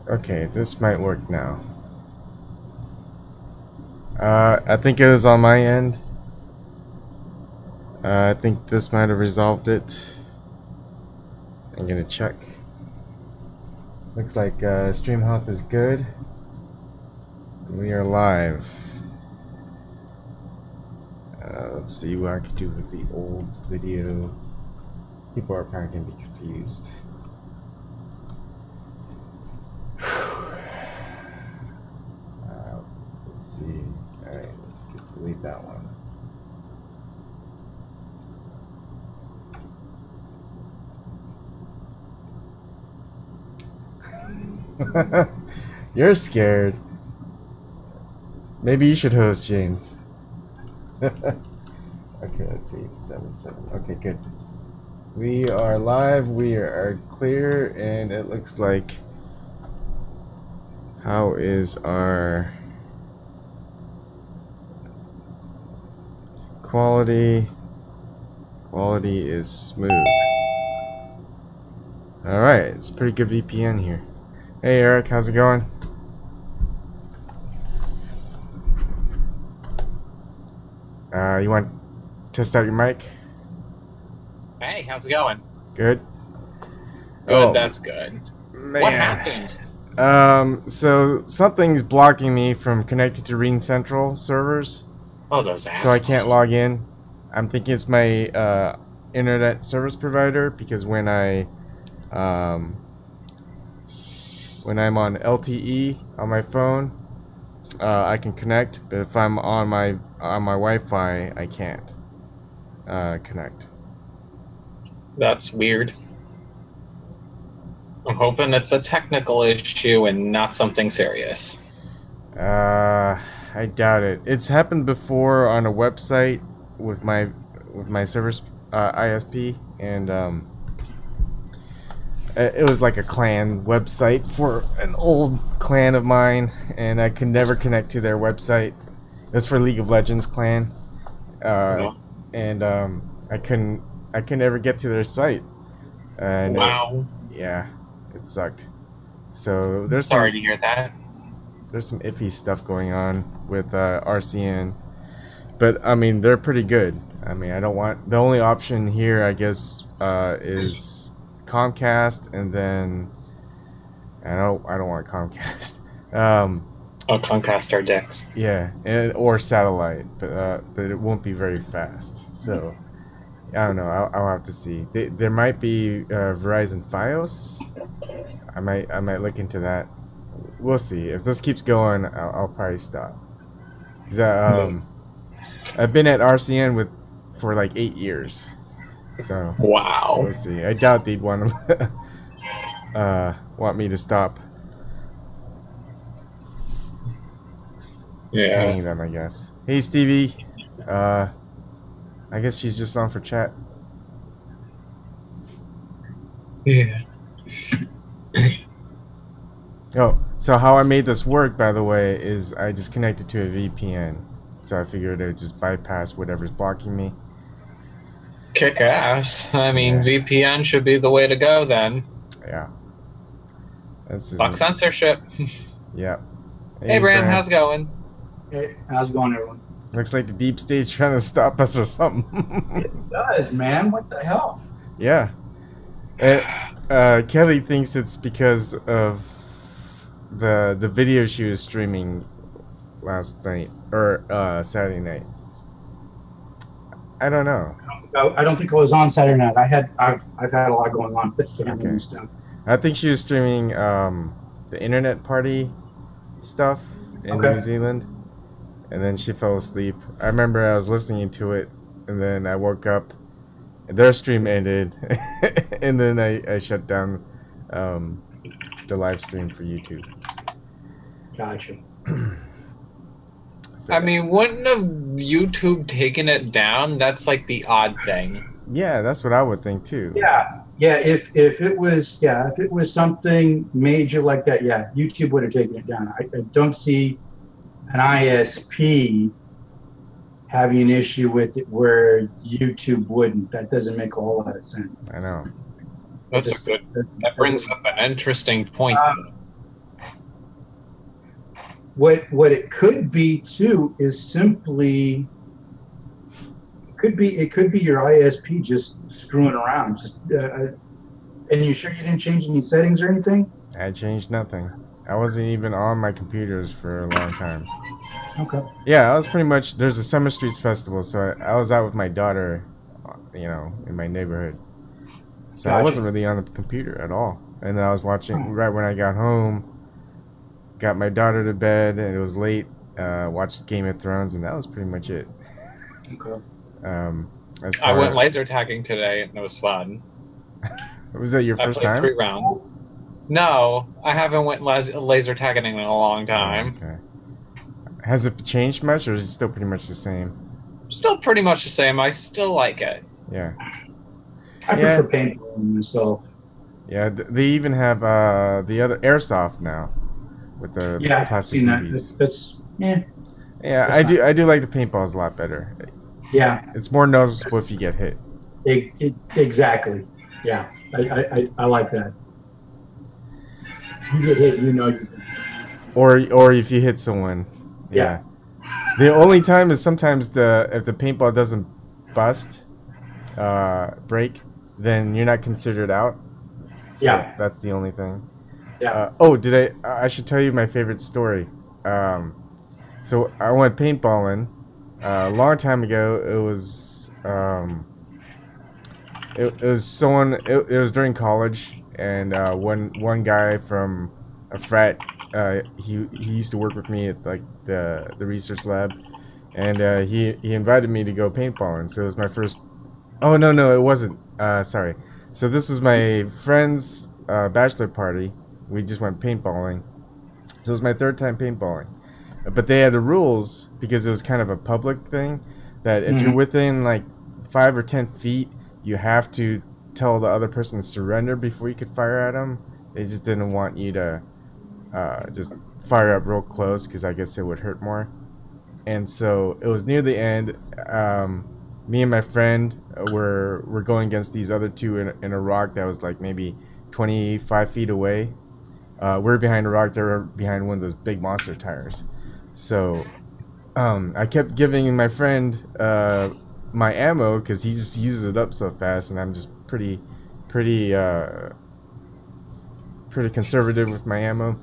Okay, this might work now. I think it is on my end. I think this might have resolved it. I'm gonna check. Looks like stream health is good. We are live. Let's see what I could do with the old video. People are probably gonna be confused. Let's see. Alright, let's delete that one. You're scared. Maybe you should host, James. Okay, let's see. 7-7. Okay, good. We are live. We are clear, and it looks like. How is our quality? Quality is smooth. All right, it's a pretty good VPN here. Hey Eric, how's it going? You want to test out your mic? Hey, how's it going? Good. Good, oh, that's good. Man. What happened? So something's blocking me from connecting to Ring Central servers. Oh, those assholes. So I can't log in. I'm thinking it's my internet service provider, because when I'm on LTE on my phone, I can connect, but if I'm on my Wi-Fi, I can't connect. That's weird. I'm hoping it's a technical issue and not something serious. I doubt it. It's happened before on a website with my service ISP, and it was like a clan website for an old clan of mine, and I could never connect to their website. It was for League of Legends clan, and I couldn't ever get to their site. And wow. Yeah, it sucked. So there's sorry to hear that. There's some iffy stuff going on with RCN, but I mean they're pretty good. I mean, I don't want, the only option here, I guess, is Comcast, and then I don't want Comcast. Oh, Comcast are dicks. Yeah, or satellite, but it won't be very fast. So I don't know. I'll have to see. There might be Verizon FiOS. I might look into that. We'll see. If this keeps going, I'll probably stop. Cause I've been at RCN for like 8 years. So wow. We'll see. I doubt they'd want me to stop. Yeah. Paying them, I guess. Hey Stevie. I guess she's just on for chat. Yeah. Oh, so how I made this work, by the way, is I just connected to a VPN. So I figured it would just bypass whatever's blocking me. Kick ass. I mean, yeah. VPN should be the way to go then. Yeah. Fuck censorship. Yeah. Hey Bram, how's it going? Hey, how's it going, everyone? Looks like the deep state's trying to stop us or something. It does, man. What the hell? Yeah. Kelly thinks it's because of the video she was streaming last night, or Saturday night. I don't know. I don't think it was on Saturday night. I've had a lot going on with family and stuff. I think she was streaming the internet party stuff in New Zealand, and then she fell asleep. I remember I was listening to it, and then I woke up, and their stream ended, and then I shut down the live stream for YouTube. Gotcha. I mean, wouldn't have YouTube taken it down? That's like the odd thing. Yeah, that's what I would think too. Yeah. If it was something major like that, yeah, YouTube would have taken it down. I don't see an ISP having an issue with it where YouTube wouldn't. That doesn't make a whole lot of sense. I know. That brings up an interesting point. what it could be too is simply it could be your ISP just screwing around. Just and you sure you didn't change any settings or anything? I changed nothing. I wasn't even on my computers for a long time. Okay. Yeah, I was pretty much. There's a Summer Streets festival, so I was out with my daughter, you know, in my neighborhood. So I wasn't really on the computer at all. And then I was watching right when I got home. Got my daughter to bed, and it was late. Watched Game of Thrones, and that was pretty much it. Okay. I went laser tagging today, and it was fun. Was that your first time? 3 rounds. No, I haven't went laser tagging in a long time. Okay. Has it changed much, or is it still pretty much the same? Still pretty much the same. I still like it. Yeah. I prefer paintballing myself. Yeah, they even have the other airsoft now with the plastic BBs. That's yeah. Yeah, I do like the paintballs a lot better. Yeah. It's more noticeable if you get hit. Exactly. Yeah, I like that. You get hit, you know you. Or if you hit someone. Yeah. The only time is sometimes if the paintball doesn't bust, break, then you're not considered out. So yeah. That's the only thing. Yeah. I should tell you my favorite story. So I went paintballing a long time ago. It was it was someone. It was during college, and one guy from a frat. He used to work with me at like the research lab, and he invited me to go paintballing. So it was my first. Oh no, it wasn't. Sorry. So this was my friend's bachelor party. We just went paintballing. So it was my 3rd time paintballing. But they had the rules, because it was kind of a public thing, that if you're within like 5 or 10 feet, you have to tell the other person to surrender before you could fire at them. They just didn't want you to just fire up real close, because I guess it would hurt more. And so it was near the end. Me and my friend were going against these other two in a rock that was like maybe 25 feet away. We're behind a rock. They were behind one of those big monster tires. So I kept giving my friend my ammo, because he just uses it up so fast, and I'm just pretty conservative with my ammo.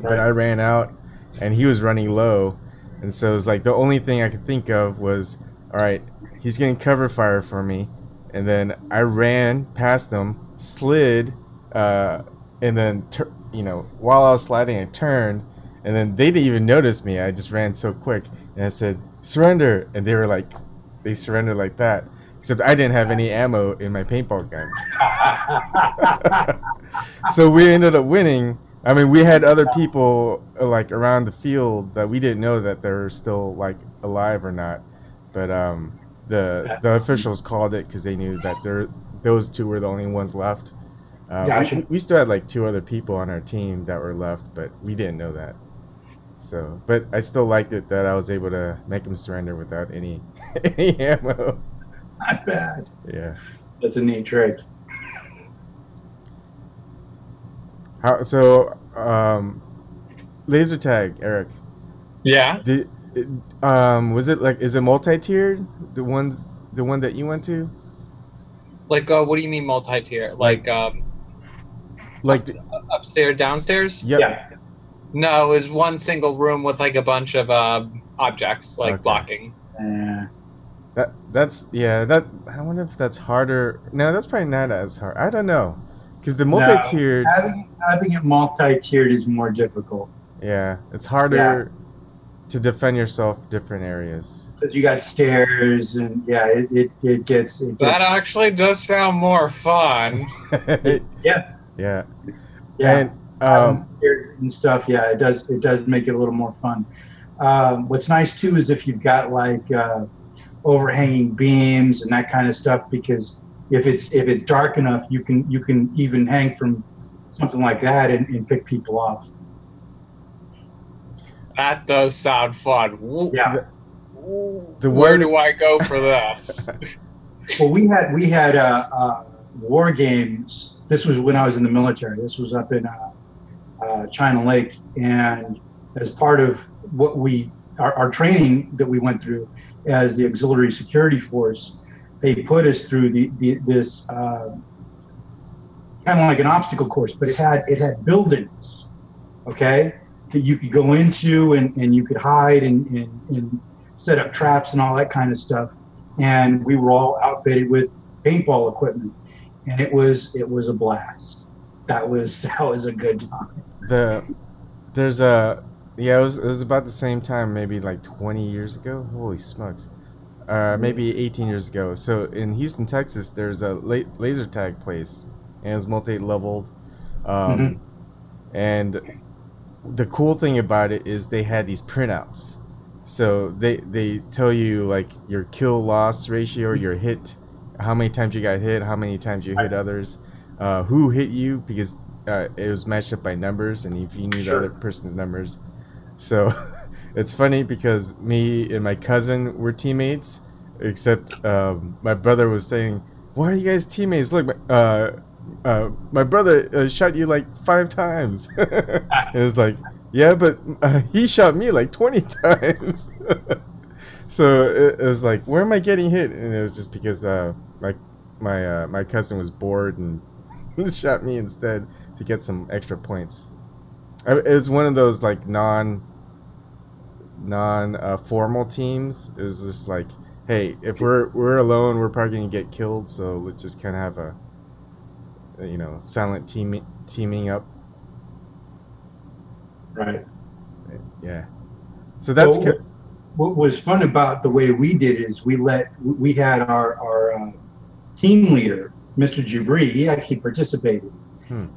But I ran out, and he was running low, and so it was like the only thing I could think of was, all right, he's getting cover fire for me, and then I ran past him, slid, and then while I was sliding, I turned, and then they didn't even notice me. I just ran so quick, and I said, "Surrender!" And they surrendered like that. Except I didn't have any ammo in my paintball gun. So we ended up winning. I mean, we had other people like around the field that we didn't know that they were still like alive or not. But the officials called it, because they knew that those two were the only ones left. We still had like 2 other people on our team that were left, but we didn't know that. So, but I still liked it that I was able to make them surrender without any ammo. Not bad. Yeah. That's a neat trick. Laser tag, Eric. Yeah. Was it like, is it multi-tiered? The one that you went to? Like, what do you mean multi-tier? Like upstairs, downstairs? Yep. Yeah. No, it was one single room with like a bunch of objects, like blocking. That's I wonder if that's harder. No, that's probably not as hard. I don't know, because the multi-tiered, having it multi-tiered is more difficult. Yeah, it's harder to defend yourself different areas. Because you got stairs, and it gets. That actually does sound more fun. Yeah. And stuff. Yeah, it does make it a little more fun. What's nice too is if you've got like overhanging beams and that kind of stuff, because if it's dark enough, you can even hang from something like that and pick people off. That does sound fun. Yeah. Where do I go for this? Well, we had war games. This was when I was in the military. This was up in China Lake, and as part of what our training that we went through as the auxiliary security force. They put us through this kind of like an obstacle course, but it had buildings, okay, that you could go into and you could hide and set up traps and all that kind of stuff. And we were all outfitted with paintball equipment, and it was a blast. That was a good time. It was about the same time, maybe like 20 years ago. Holy smokes. Maybe 18 years ago. So in Houston, Texas, there's a laser tag place, and it's multi-leveled. And the cool thing about it is they had these printouts. So they tell you like your kill loss ratio, your hit, how many times you got hit, how many times you hit others, who hit you, because it was matched up by numbers, and if you knew the other person's numbers. So it's funny because me and my cousin were teammates, except my brother was saying, "Why are you guys teammates? Look, my brother shot you like 5 times." It was like, yeah, but he shot me like 20 times. So it was like, where am I getting hit? And it was just because my cousin was bored and shot me instead to get some extra points. It was one of those like non formal teams. It was just like, hey, if we're alone, we're probably gonna get killed, so let's just kind of have a silent teaming up. Right. Yeah. So that's what was fun about the way we did is we had our team leader, Mr. Jubri. He actually participated, and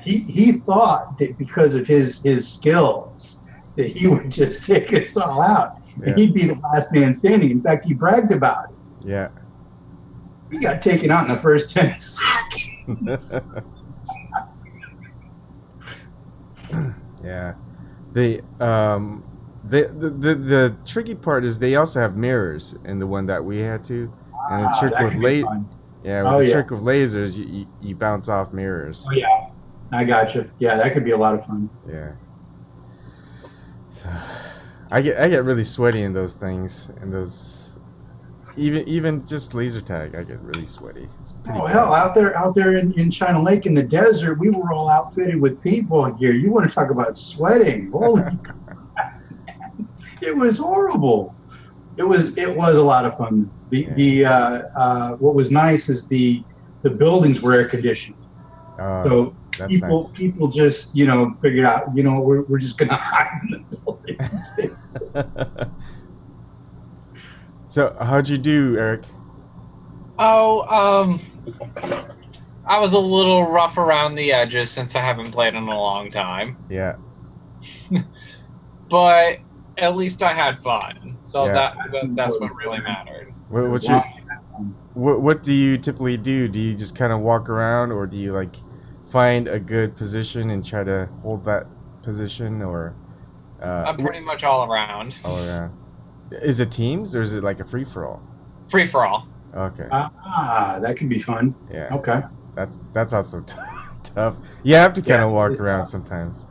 he thought that because of his skills that he would just take us all out, and he'd be the last man standing. In fact, he bragged about it. Yeah. He got taken out in the first 10 seconds. Yeah. The tricky part is they also have mirrors in the one that we had to, and the trick with trick with lasers, you bounce off mirrors. Oh yeah, I got you. Yeah, that could be a lot of fun. Yeah. So, I get really sweaty in those things, and those even just laser tag, I get really sweaty. It's pretty bad. Hell, out there in China Lake in the desert, we were all outfitted with paintball gear. You want to talk about sweating? Holy crap, man. It was horrible. It was a lot of fun. What was nice is the buildings were air conditioned. So people just figured out we're just gonna hide in the buildings. So how'd you do, Eric? I was a little rough around the edges since I haven't played in a long time. Yeah. But at least I had fun, so that's what really mattered. What do you typically do? Do you just kind of walk around, or do you like find a good position and try to hold that position, or? I'm pretty much all around. All around. Is it teams, or is it like a free for all? Free for all. Okay. That could be fun. Yeah. Okay. That's also tough. You have to kind of walk around sometimes.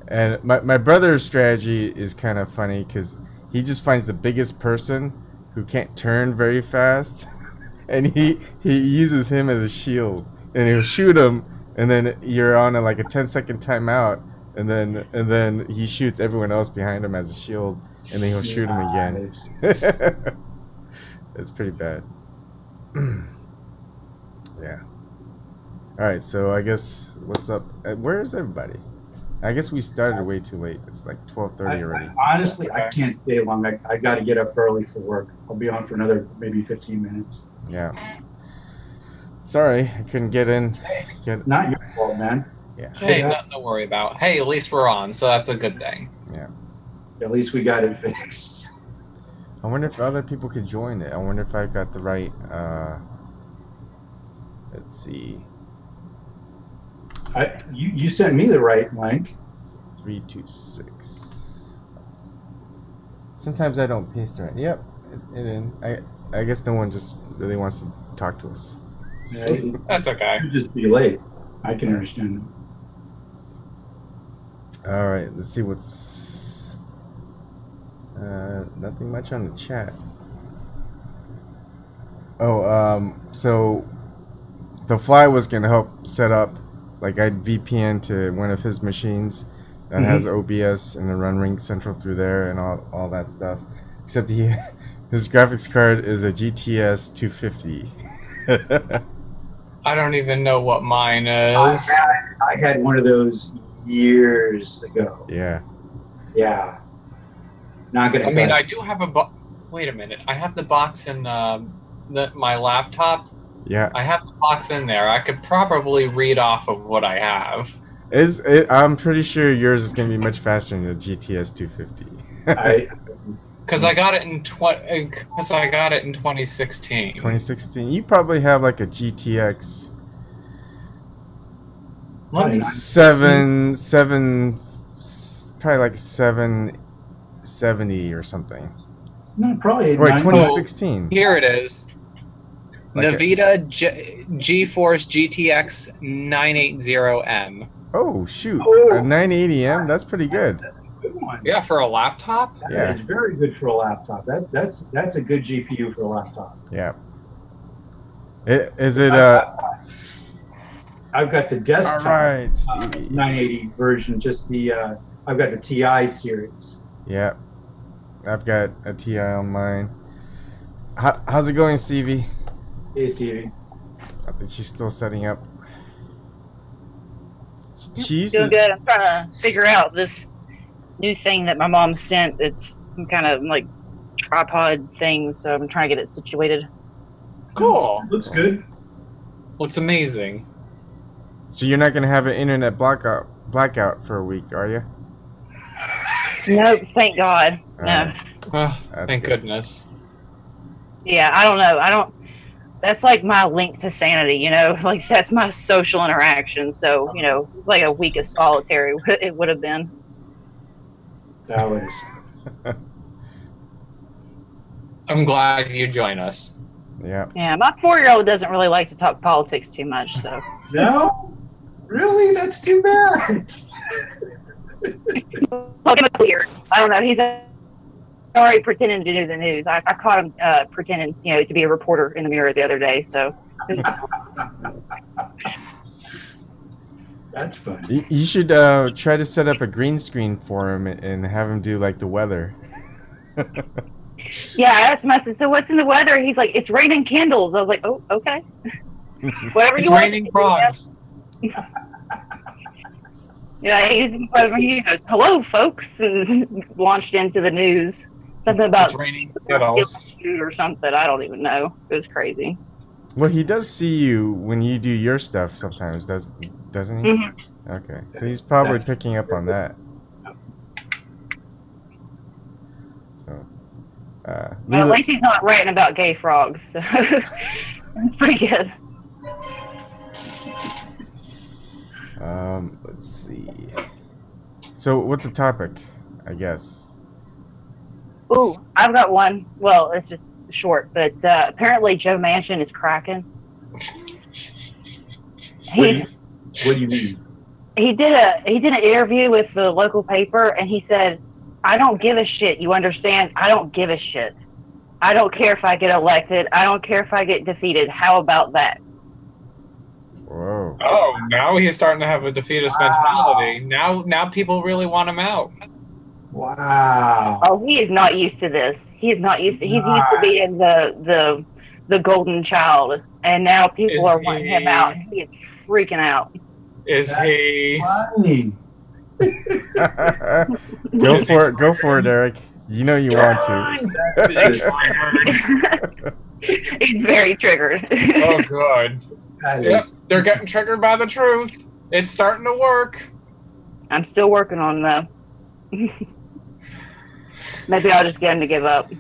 And my brother's strategy is kind of funny because he just finds the biggest person who can't turn very fast, and he uses him as a shield, and he'll shoot him, and then you're on like a 10-second timeout, and then he shoots everyone else behind him as a shield, and then he'll shoot him again. It's pretty bad. Yeah. All right, so I guess what's up? Where is everybody? I guess we started way too late. It's like 12:30 already. Honestly, I can't stay long. I got to get up early for work. I'll be on for another maybe 15 minutes. Yeah. Sorry, I couldn't get in. Not your fault, man. Yeah. Hey, nothing to worry about. Hey, at least we're on, so that's a good thing. Yeah. At least we got it fixed. I wonder if other people could join it. I wonder if I got the right. Let's see. You sent me the right link. 326. Sometimes I don't paste it right. Yep, it in. I guess no one just really wants to talk to us. Yeah, that's okay. You just be late. I can understand All right, let's see what's. Nothing much on the chat. Oh, so the Fly was gonna help set up, like I'd VPN to one of his machines that has OBS and then run Ring Central through there and all that stuff. Except his graphics card is a GTS 250. I don't even know what mine is. I had one of those years ago. Yeah. Yeah. Not gonna. I mean, I do have a box. Wait a minute. I have the box in my laptop. Yeah. I have the box in there. I could probably read off of what I have. I'm pretty sure yours is gonna be much faster than the GTS 250. Because I got it in 2016. 2016. You probably have like a GTX. Let me Probably like 770 or something. No, probably. Wait, 2016. Here it is. Like Nvidia GeForce GTX 980M. Oh shoot, Oh. a 980M. That's pretty good. Good one. Yeah, for a laptop. Yeah. It's very good for a laptop. That's a good GPU for a laptop. Yeah. Is it I've got the desktop. All right, Stevie. 980 version. Just the I've got the TI series. Yeah. I've got a TI on mine. How's it going, Stevie? Hey, Stevie. I think she's still setting up. Doing good. I'm trying to figure out this new thing that my mom sent. It's some kind of like tripod thing, so I'm trying to get it situated. Cool. Looks good. Looks amazing. So you're not gonna have an internet blackout for a week, are you? Nope, thank God. No. Oh, thank good. goodness. Yeah, I don't know. That's like my link to sanity, you know? Like, that's my social interaction. So, you know, it's like a week of solitary, it would have been. That was. I'm glad you join us. Yeah. Yeah, my 4-year-old doesn't really like to talk politics too much, so. No? Really? That's too bad. Well, him weird. I don't know. He's already pretending to do the news. I caught him pretending, you know, to be a reporter in the mirror the other day. So. That's funny. You should try to set up a green screen for him and have him do like the weather. Yeah, I asked him, I said, so what's in the weather? He's like, it's raining candles. I was like, oh, okay. Whatever It's you want. raining frogs. Yeah, he goes, hello, folks, and launched into the news. Something about It's raining skittles. or something. I don't even know. It was crazy. Well, he does see you when you do your stuff sometimes, doesn't he? Mm-hmm. Okay, so he's probably picking up on that. So, Well, at least he's not writing about gay frogs. So it's pretty good. Let's see. So, what's the topic? I guess. Ooh, I've got one. Well, it's just short, but apparently Joe Manchin is cracking. What do you mean? He did an interview with the local paper, and he said, "I don't give a shit. You understand? I don't give a shit. I don't care if I get elected. I don't care if I get defeated. How about that?" Whoa. Oh, now he's starting to have a defeatist mentality. Now people really want him out. Wow. Oh, he is not used to this. He is not used to. He's used to being the golden child, and now people are wanting him out. He is freaking out. Is he? Funny. Go for it, Eric. You know you want to. He's very triggered. Oh, good. Yep, they're getting triggered by the truth. It's starting to work. I'm still working on the. Maybe I'll just get him to give up.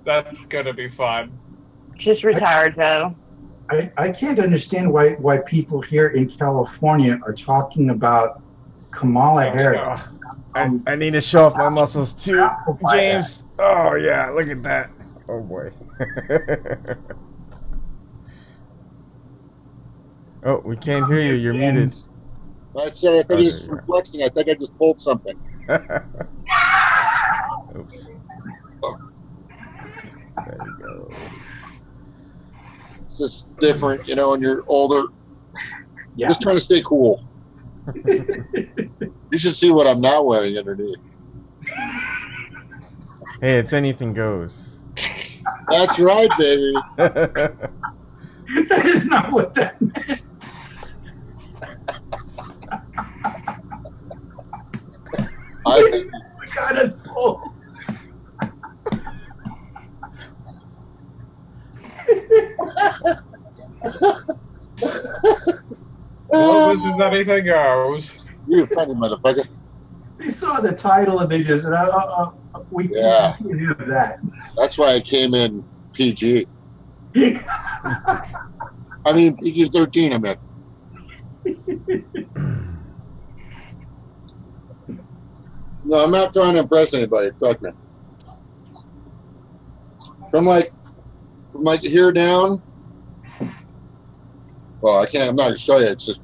That's gonna be fun. Just retired though. I can't understand why people here in California are talking about Kamala Harris. I need to show off my muscles too, James. Oh yeah, look at that. Oh boy. Oh, we can't hear you. You're muted. I said I think Oh, it's there from you flexing. I think I just pulled something. Oops. There you go. It's just different, you know, when you're older. Yeah. Just trying to stay cool. You should see what I'm not wearing underneath. Hey, it's anything goes. That's right, baby. That is not what that meant. I think Got us both. Well, this is anything goes. you funny motherfucker. They saw the title and they just said, we Yeah. can't have that. That's why I came in PG. I mean, PG-13, I meant. No, I'm not trying to impress anybody. Trust me. From like here down. Well, I can't. I'm not gonna show you. It's just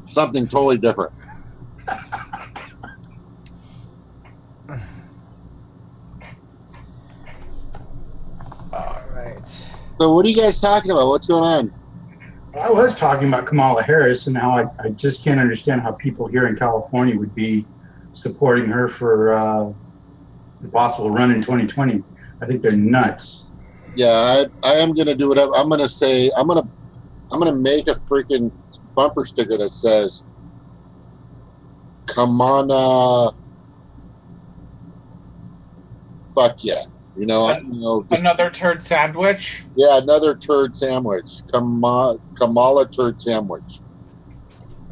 something totally different. All right. So, what are you guys talking about? What's going on? I was talking about Kamala Harris and how I just can't understand how people here in California would be supporting her for the possible run in 2020. I think they're nuts. Yeah, I am gonna do whatever. I'm gonna say I'm gonna make a freaking bumper sticker that says "Come on, fuck yeah." You know, just, Another turd sandwich. yeah, another turd sandwich. Kamala turd sandwich.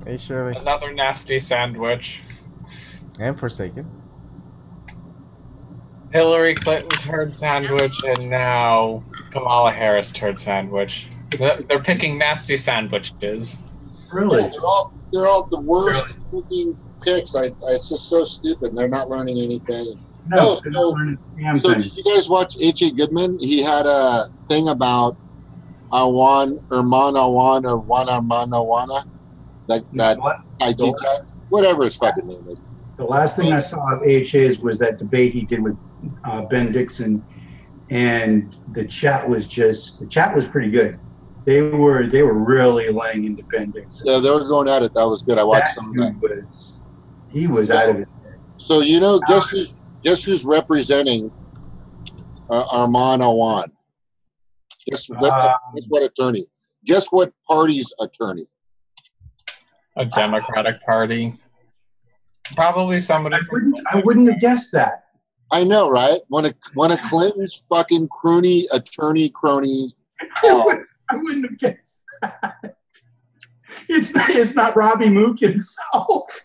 Hey, Shirley. Another nasty sandwich. And Forsaken. Hillary Clinton turd sandwich, and now Kamala Harris turd sandwich. They're picking nasty sandwiches. Really? Yeah, they're all the worst looking pics. It's just so stupid. They're not learning anything. No, So did you guys watch H.A. Goodman? He had a thing about Awan, that IT tech, whatever his fucking name is. The last thing I saw of HA's was that debate he did with Ben Dixon, and the chat was pretty good. They were really laying into Ben Dixon. Yeah, they were going at it. That was good. I watched some of that. He was out of his head. So guess who's representing Arman Awan? Guess what attorney? Guess what party's attorney? A Democratic Party. Probably somebody. I wouldn't have guessed that. I know, right? One of Clinton's fucking crony attorney crony. I wouldn't have guessed that. It's not Robbie Mook himself.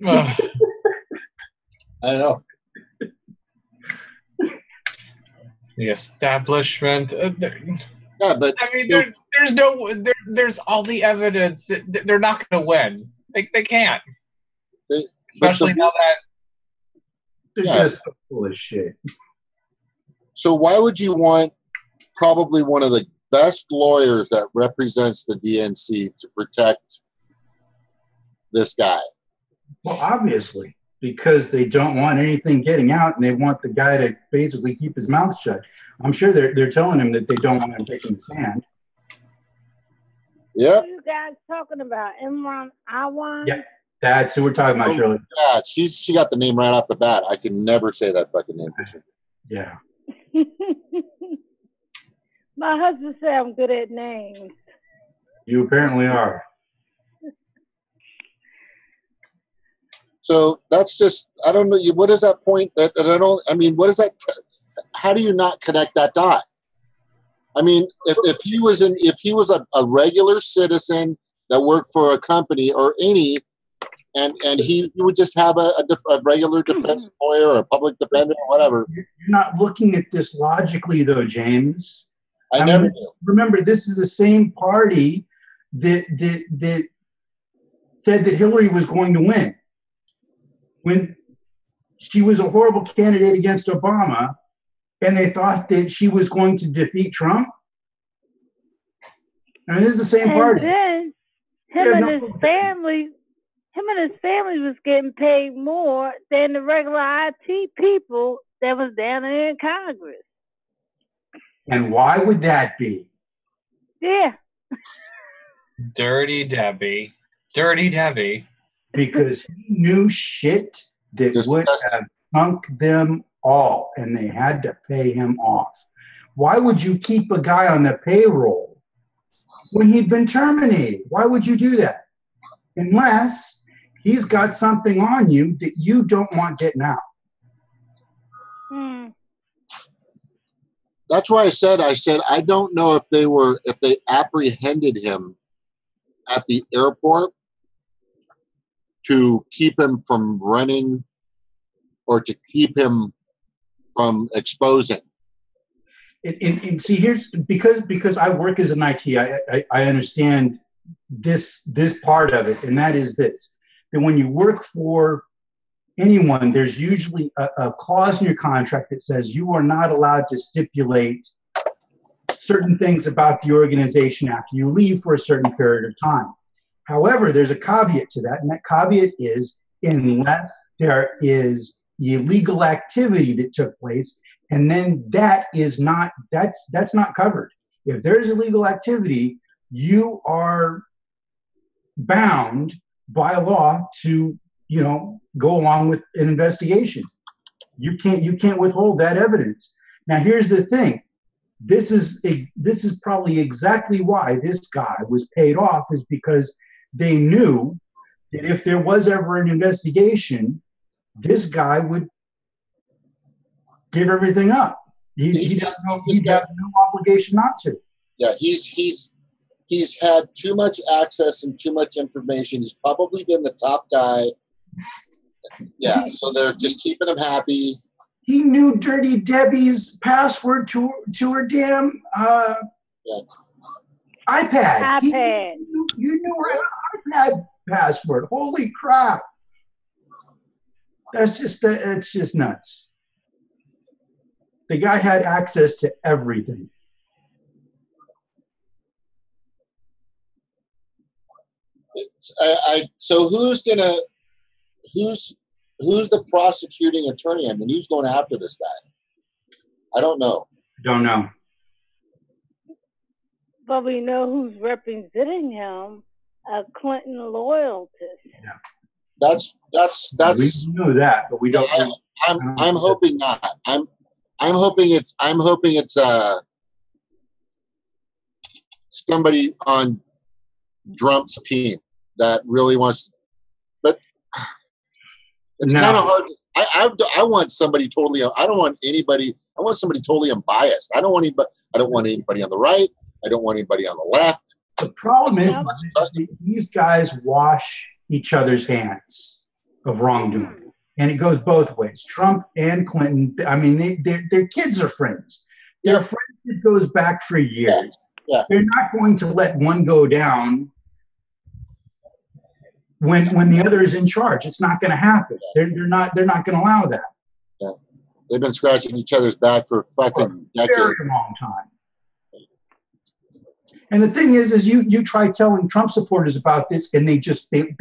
I know. The establishment. Yeah, but I mean, there's all the evidence that they're not going to win. They can't. Especially now that they're just so full of shit. So why would you want probably one of the best lawyers that represents the DNC to protect this guy? Well, obviously, because they don't want anything getting out, and they want the guy to basically keep his mouth shut. I'm sure they're telling him that they don't want him taking a stand. Yep. What are you guys talking about? Imran Awan? Yeah, that's who we're talking about, Shirley. Yeah, she got the name right off the bat. I can never say that fucking name. Yeah. My husband said I'm good at names. You apparently are. So that's just, I don't know. What is that point? That I don't. I mean, what is that? How do you not connect that dot? I mean, if he was a regular citizen that worked for a company or any, and he would just have a regular defense lawyer or a public defender or whatever. You're not looking at this logically, though, James. I never do. Remember, this is the same party that said that Hillary was going to win when she was a horrible candidate against Obama, and they thought that she was going to defeat Trump. I mean, this is the same party. And then him and his family was getting paid more than the regular IT people that was down there in Congress. And why would that be? Yeah. Dirty Debbie. Dirty Debbie. Because he knew shit that would have sunk them all, and they had to pay him off. Why would you keep a guy on the payroll when he'd been terminated? Why would you do that? Unless he's got something on you that you don't want getting out. That's why I said I don't know if they apprehended him at the airport to keep him from running or to keep him from exposing. And see, here's because I work as an IT, I understand this part of it, and that is this: that when you work for anyone, there's usually a clause in your contract that says you are not allowed to stipulate certain things about the organization after you leave for a certain period of time. However, there's a caveat to that, and that caveat is unless there is illegal activity that took place, and then that's not covered. If there's illegal activity, you are bound by law to go along with an investigation. You can't withhold that evidence. Now, here's the thing. This is probably exactly why this guy was paid off, is because they knew that if there was ever an investigation, this guy would give everything up. He'd have no obligation not to. Yeah, he's had too much access and too much information. He's probably been the top guy. Yeah, so they're just keeping him happy. He knew Dirty Debbie's password to her damn iPad. You knew her iPad password. Holy crap! It's just nuts. The guy had access to everything. So who's the prosecuting attorney? I mean, who's going after this guy? I don't know. Don't know. But we know who's representing him, a Clinton loyalist. Yeah. That's. We know that, but we don't. I'm hoping not. I'm hoping it's somebody on Trump's team that really wants, but it's kind of hard. I want somebody totally. I don't want anybody. I want somebody totally unbiased. I don't want anybody on the right. I don't want anybody on the left. The problem is these guys wash each other's hands of wrongdoing, and it goes both ways. Trump and Clinton. I mean, their kids are friends. They're friends that goes back for years. Yeah. They're not going to let one go down when the other is in charge. It's not going to happen. They're not going to allow that. Yeah. They've been scratching each other's back for fucking decades. Very long time. And the thing is you try telling Trump supporters about this, and they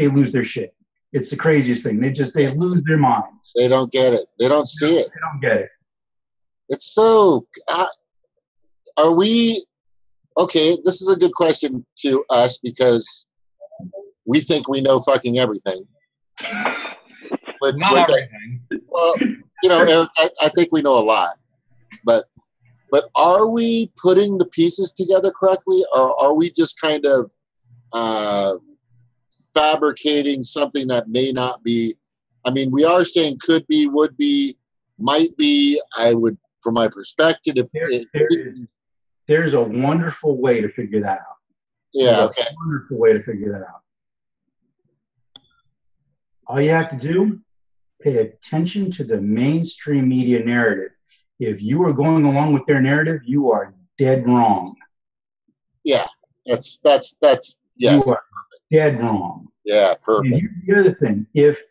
lose their shit. It's the craziest thing. They lose their minds. They don't get it. They don't see it. They don't get it. It's so. Are we okay? This is a good question to us because we think we know fucking everything. Not everything. Eric, I think we know a lot, but are we putting the pieces together correctly, or are we just kind of fabricating something that may not be? I mean, we are saying could be, would be, might be. I would, from my perspective, there's a wonderful way to figure that out. Yeah, okay. A wonderful way to figure that out. All you have to do, pay attention to the mainstream media narrative. If you are going along with their narrative, you are dead wrong. Yeah, that's yes. You are dead wrong. Yeah, perfect. And here's the other thing: if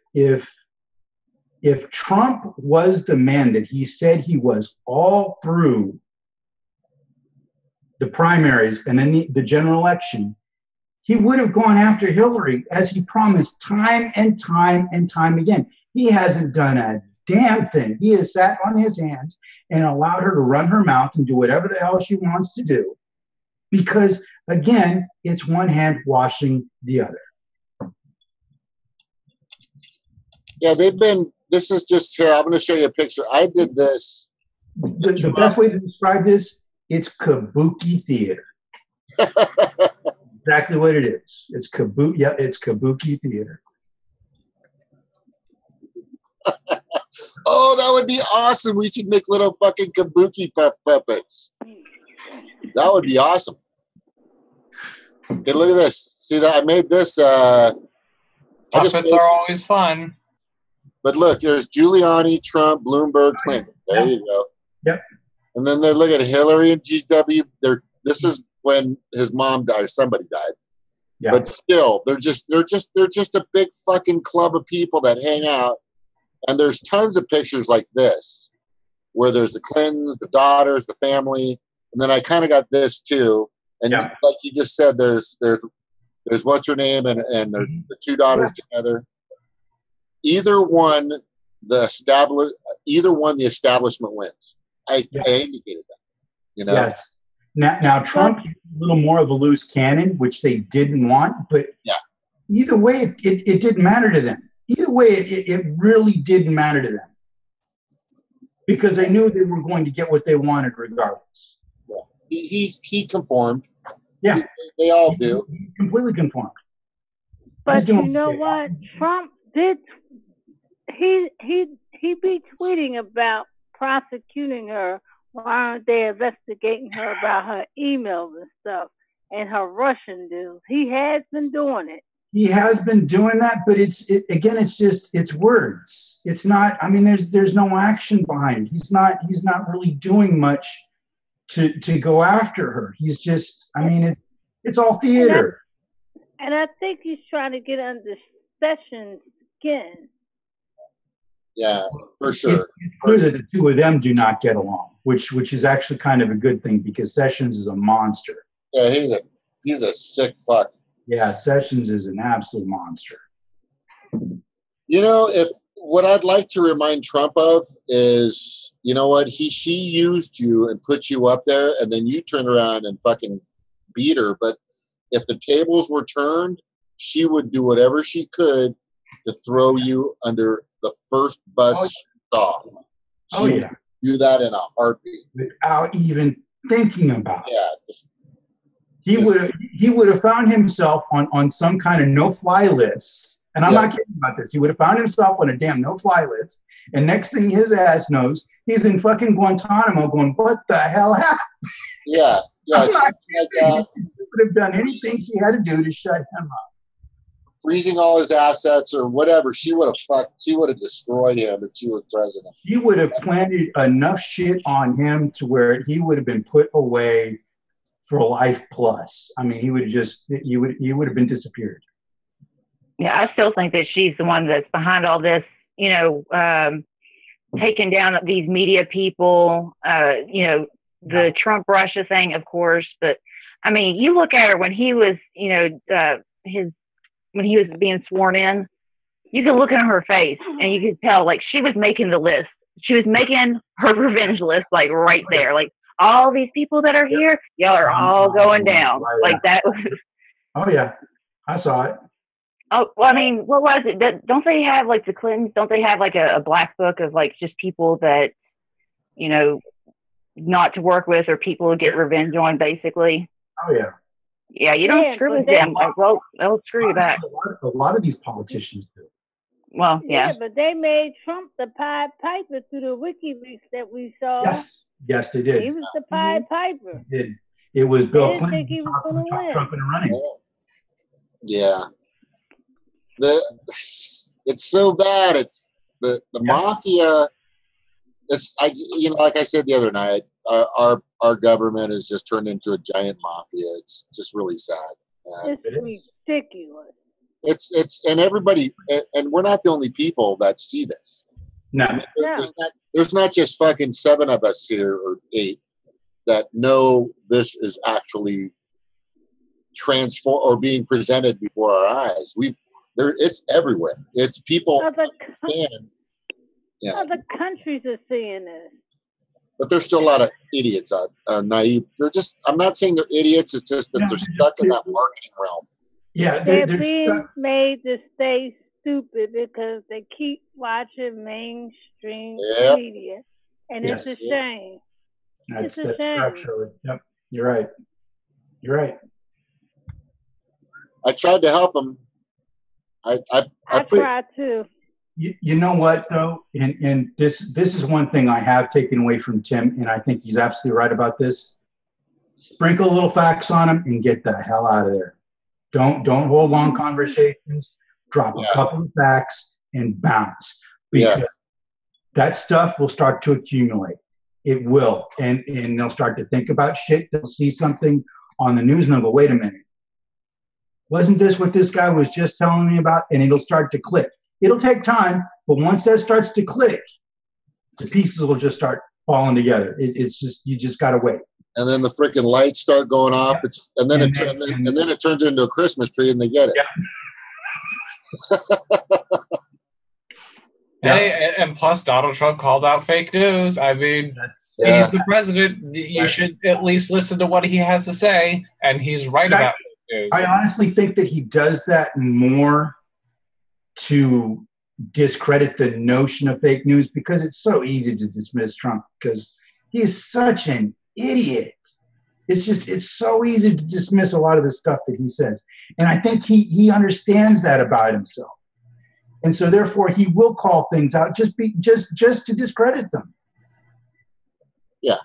Trump was the man that he said he was all through the primaries, and then the general election, he would have gone after Hillary as he promised time and time and time again. He hasn't done a damn thing. He has sat on his hands and allowed her to run her mouth and do whatever the hell she wants to do. Because, again, it's one hand washing the other. Yeah, this is just here. I'm going to show you a picture. I did this. The best way to describe this, it's kabuki theater. Exactly what it is. It's it's kabuki theater. Oh, that would be awesome. We should make little fucking kabuki puppets. That would be awesome. Okay, look at this. See that? I made this. Puppets are always fun. But look, there's Giuliani, Trump, Bloomberg, Clinton. There you go. Yep. And then they look at Hillary and GW. This is when his mom died or somebody died. Yeah. But still, they're just a big fucking club of people that hang out. And there's tons of pictures like this, where there's the Clintons, the daughters, the family, and then I kind of got this too. And like you just said, there's what's her name and the two daughters together. Either one, the establishment wins. I indicated that. You know. Yes. Now Trump is a little more of a loose cannon, which they didn't want, but either way, it didn't matter to them. Either way, it really didn't matter to them because they knew they were going to get what they wanted regardless. Yeah. He conformed. Yeah. They all do. He completely conformed. But you know what? Trump did. He be tweeting about prosecuting her. Why aren't they investigating her about her emails and stuff and her Russian dudes? He has been doing it. He has been doing that, but it's words. It's not. I mean, there's no action behind it. He's not really doing much to go after her. He's just. I mean, it's all theater. And I think he's trying to get under Sessions' skin. Yeah, for sure. It's clear that the two of them do not get along, which is actually kind of a good thing because Sessions is a monster. Yeah, he's a sick fuck. Yeah, Sessions is an absolute monster. You know, what I'd like to remind Trump of is, you know what, she used you and put you up there, and then you turned around and fucking beat her. But if the tables were turned, she would do whatever she could to throw you under the first bus she saw. She would do that in a heartbeat without even thinking about it. Yeah. He would have found himself on some kind of no-fly list, and I'm not kidding about this. He would have found himself on a damn no-fly list, and next thing his ass knows, he's in fucking Guantanamo going, what the hell happened? Yeah, I'm not kidding. She would have done anything she had to do to shut him up. Freezing all his assets or whatever, she would have destroyed him if she was president. She would have planted enough shit on him to where he would have been put away for life plus. I mean, he would have been disappeared. Yeah, I still think that she's the one that's behind all this, you know, taking down these media people, you know, the Trump Russia thing, of course. But I mean, you look at her when he was, you know, when he was being sworn in, you could look at her face and you could tell, like, she was making the list. She was making her revenge list, like, right there. Like, all these people that are here, y'all are all going down. Like, that was... Oh, yeah. I saw it. Oh, well, I mean, what was it? Don't they have, like, the Clintons, don't they have, like, a black book of, like, just people that, you know, not to work with or people to get revenge on, basically? Oh, yeah. Yeah, you don't screw with them. Well, they'll screw you back. A lot of these politicians do. Well, yeah. Yeah, but they made Trump the Pied Piper through the WikiLeaks that we saw. Yes, they did. He was the Pied Piper. They did. It was Bill Clinton think he was going to win. Trump in the running. Yeah. It's so bad. It's the mafia. You know, like I said the other night, our government has just turned into a giant mafia. It's just really sad. It's ridiculous. It's and everybody, and we're not the only people that see this. No, I mean, there's not just fucking 7 of us here or 8. that know this is actually transform or being presented before our eyes. It's everywhere. It's people. Other countries are seeing this. But there's still a lot of idiots are naive. I'm not saying they're idiots. It's just that they're stuck in that marketing realm. Yeah, they're being made to stay stupid because they keep watching mainstream media, and it's a shame. It's a shame. Structurally. Yep, you're right. You're right. I tried to help them. I tried too. You know what though, and this is one thing I have taken away from Tim, and I think he's absolutely right about this. Sprinkle little facts on him and get the hell out of there. Don't hold long conversations. Drop a couple of facts and bounce, because that stuff will start to accumulate. It will, and they'll start to think about shit. They'll see something on the news and they'll go, "Wait a minute, wasn't this what this guy was just telling me about?" And it'll start to click. It'll take time, but once that starts to click, the pieces will just start falling together. It's just, you just got to wait. And then the freaking lights start going off. And then it turns into a Christmas tree, and they get it. Hey, and plus Donald Trump called out fake news. I mean, he's the president. You should at least listen to what he has to say, and he's right about fake news. I honestly think that he does that more to discredit the notion of fake news, because it's so easy to dismiss Trump because he is such an idiot. It's so easy to dismiss a lot of the stuff that he says. And I think he understands that about himself. And so therefore he will call things out just to discredit them. Yeah.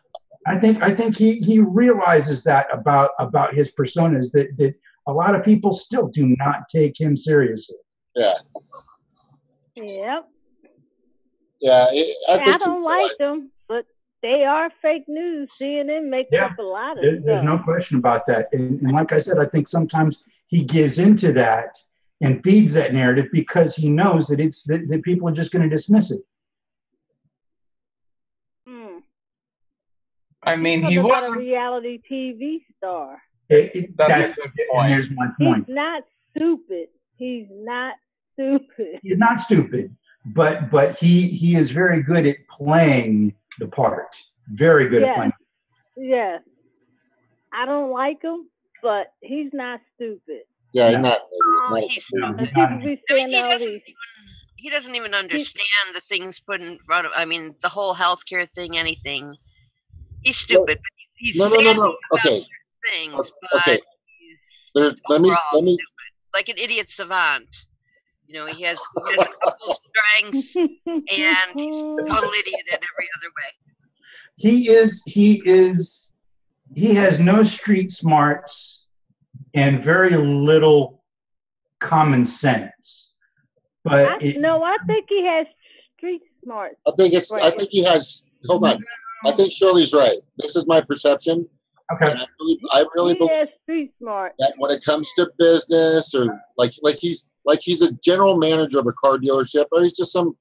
I think he realizes that about his personas, that a lot of people still do not take him seriously. Yeah. Yep. Yeah. I don't like them, but they are fake news. CNN makes up a lot of stuff. There's no question about that. And like I said, I think sometimes he gives into that and feeds that narrative because he knows that that people are just going to dismiss it. I mean, he was a reality TV star. That's a good point. And here's my point. He's not stupid. He's not stupid, but he is very good at playing the part. Very good at playing. Yes. I don't like him, but he's not stupid. Yeah, he's not. He doesn't even understand the things put in front of. I mean, the whole healthcare thing, anything. He's stupid. But he's no. Okay. Things, okay. Let me. Like an idiot savant. You know, he has a couple strengths, and he's a total idiot in every other way. He has no street smarts and very little common sense. But I think he has street smarts. I think he has. Hold on. I think Shirley's right. This is my perception. Okay. And I really believe has street smart. That when it comes to business, or like he's a general manager of a car dealership, or he's just some,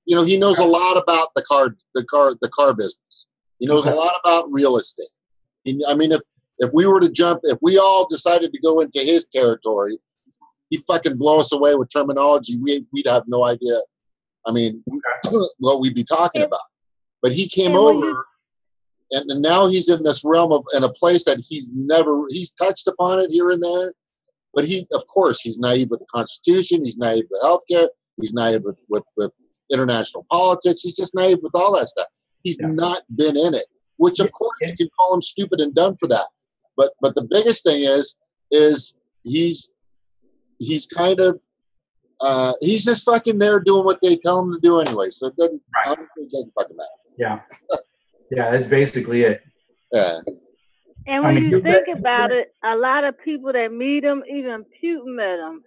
he knows a lot about the car business. He knows a lot about real estate. I mean, if we all decided to go into his territory, he'd fucking blow us away with terminology. We'd have no idea. I mean, what we'd be talking about. But he came over. And now he's in this realm in a place that he's touched upon it here and there. But of course, he's naive with the Constitution. He's naive with healthcare. He's naive with international politics. He's just naive with all that stuff. He's not been in it, which of course you can call him stupid and dumb for that. But the biggest thing is he's kind of, he's just fucking there doing what they tell him to do anyway. So it doesn't fucking matter. Yeah. Yeah, that's basically it. Yeah. And when you think about it, a lot of people that meet him, even Putin met him.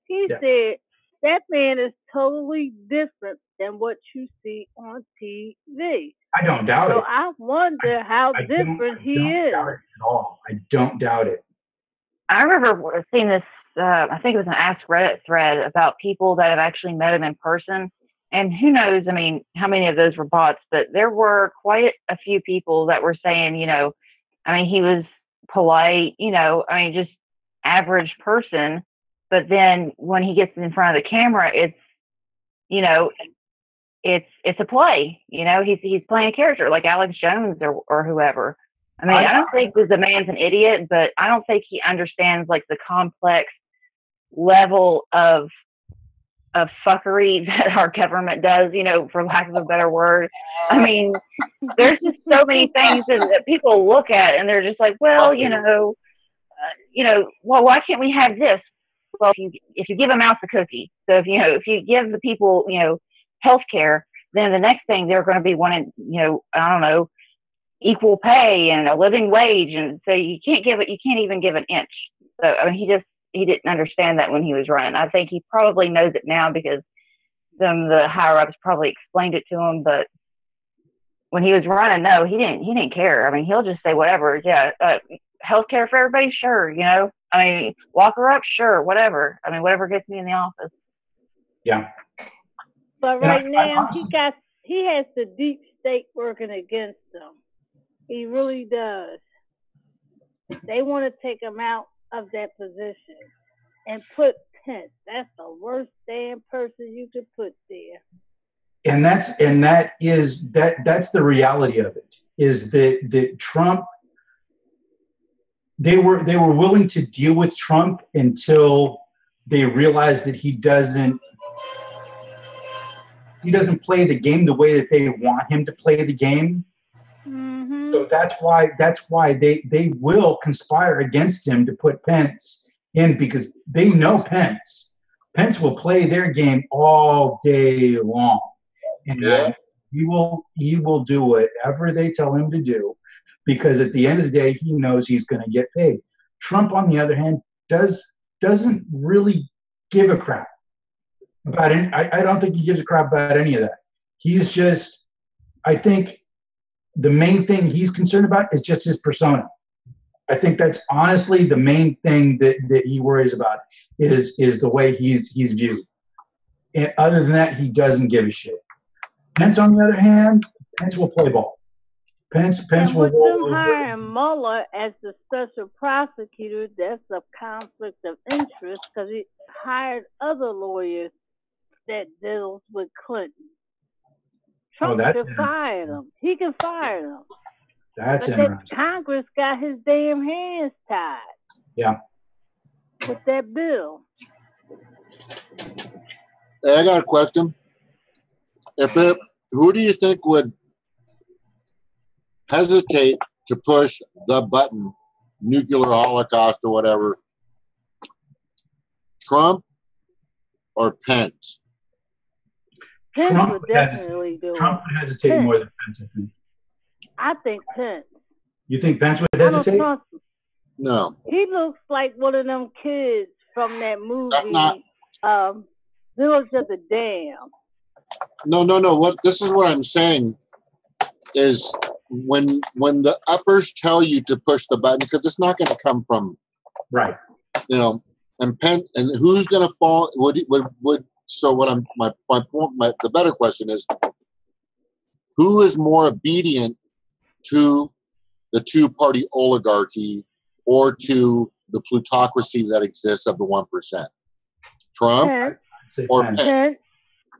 He said that man is totally different than what you see on TV. I don't doubt it. So I wonder how different he is. I don't doubt it at all. I don't doubt it. I remember seeing this, I think it was an Ask Reddit thread about people that have actually met him in person. And who knows, I mean, how many of those were bots, but there were quite a few people that were saying, I mean, he was polite, you know, I mean, just average person. But then when he gets in front of the camera, it's, you know, it's a play, you know, he's playing a character like Alex Jones or whoever. I mean, I don't think the man's an idiot, but I don't think he understands like the complex level of fuckery that our government does, you know, for lack of a better word. I mean, there's just so many things that people look at and they're just like, well, you know, well, why can't we have this? Well, if you give a mouse a cookie, so if you give the people, you know, health care, then the next thing they're going to be wanting, you know, I don't know, equal pay and a living wage, and so you can't even give an inch. So I mean, he didn't understand that when he was running. I think he probably knows it now because some of the higher ups probably explained it to him. But when he was running, no, he didn't care. I mean, he'll just say whatever. Yeah, healthcare for everybody, sure. You know, I mean, lock her up, sure, whatever. I mean, whatever gets me in the office. Yeah. But right now, he has the deep state working against him. He really does. They want to take him out of that position and put Pence. That's the worst damn person you could put there. And that's the reality of it, is that Trump, they were willing to deal with Trump until they realized that he doesn't play the game the way that they want him to play the game. Mm-hmm. So that's why they will conspire against him to put Pence in, because they know Pence will play their game all day long, and he will do whatever they tell him to do, because at the end of the day he knows he's going to get paid. Trump, on the other hand, doesn't really give a crap about it. I don't think he gives a crap about any of that. He's just, I think the main thing he's concerned about is just his persona. I think that's honestly the main thing that he worries about is the way he's viewed. And other than that, he doesn't give a shit. Pence, on the other hand, Pence will play ball. Pence will. With them hiring Mueller as the special prosecutor, that's a conflict of interest, because he hired other lawyers that deals with Clinton. Trump can fire them. He can fire them. That's but interesting. Congress got his damn hands tied. Yeah. With that bill. Hey, I got a question. Who do you think would hesitate to push the button, nuclear holocaust or whatever? Trump or Pence? Pence would definitely do it. Trump would hesitate more than Pence, I think. I think Pence. You think Pence would hesitate? No. He looks like one of them kids from that movie, Village of the Damned. No. This is what I'm saying is when the uppers tell you to push the button, because it's not going to come from right. You know, and Pence, and who's going to fall? So what the better question is, who is more obedient to the two-party oligarchy or to the plutocracy that exists of the 1%? Trump or Pence?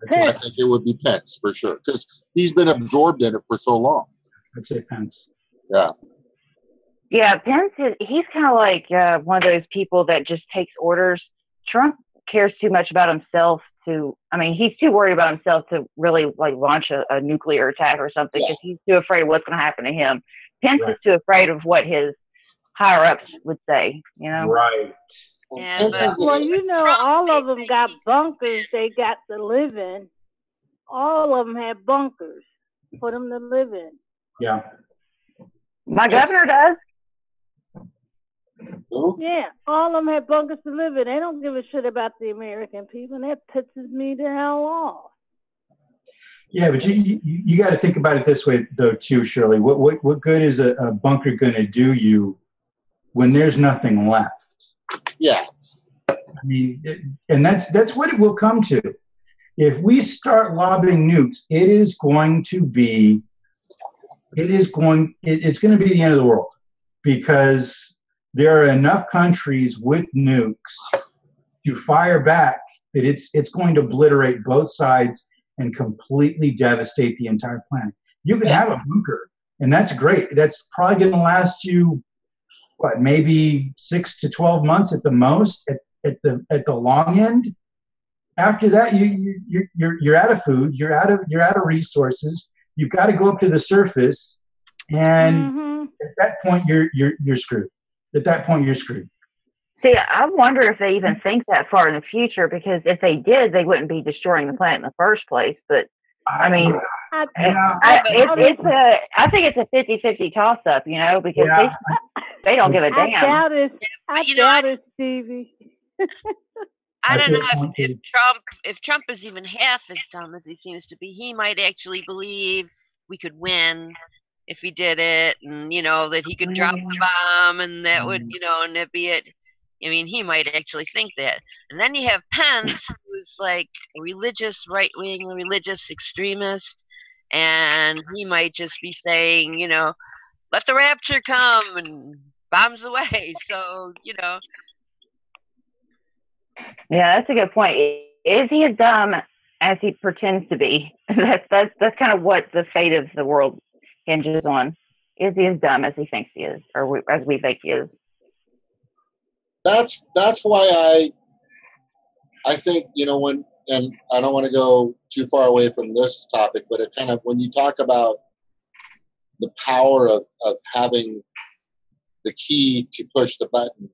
I think it would be Pence for sure, because he's been absorbed in it for so long. I'd say Pence. Yeah. Yeah, Pence he's kind of like one of those people that just takes orders. Trump cares too much about himself he's too worried about himself to really like launch a nuclear attack or something, because he's too afraid of what's going to happen to him. Pence is too afraid of what his higher ups would say, you know? Right. Yeah, well, you know, all of them got bunkers they got to live in. All of them have bunkers for them to live in. Yeah. My governor does. Yeah, all of them have bunkers to live in. They don't give a shit about the American people, and that pisses me the hell off. Yeah, but you got to think about it this way, though, too, Shirley. What good is a bunker going to do you when there's nothing left? Yeah. I mean, and that's what it will come to. If we start lobbing nukes, it's going to be the end of the world. because there are enough countries with nukes to fire back that it's going to obliterate both sides and completely devastate the entire planet. You can have a bunker, and that's great. That's probably going to last you, what, maybe 6 to 12 months at the most, at the long end. After that, you're out of food, you're out of resources. You've got to go up to the surface, and at that point, you're screwed. At that point, you're screwed. See, I wonder if they even think that far in the future, because if they did, they wouldn't be destroying the planet in the first place. But I mean, I think it's a 50-50 toss-up, you know, because they don't give a damn. I doubt it, Stevie. I don't know if Trump is even half as dumb as he seems to be. He might actually believe we could win if he did it, and you know that he could drop the bomb, and that would, you know, and that'd be it. I mean, he might actually think that. And then you have Pence, who's like a religious right-wing, religious extremist, and he might just be saying, you know, let the rapture come and bombs away. So, you know. Yeah, that's a good point. Is he as dumb as he pretends to be? That's kind of what the fate of the world hinges on. Is he as dumb as he thinks he is, or as we think he is? That's why I think, you know, and I don't want to go too far away from this topic, but it kind of, when you talk about the power of having the key to push the button,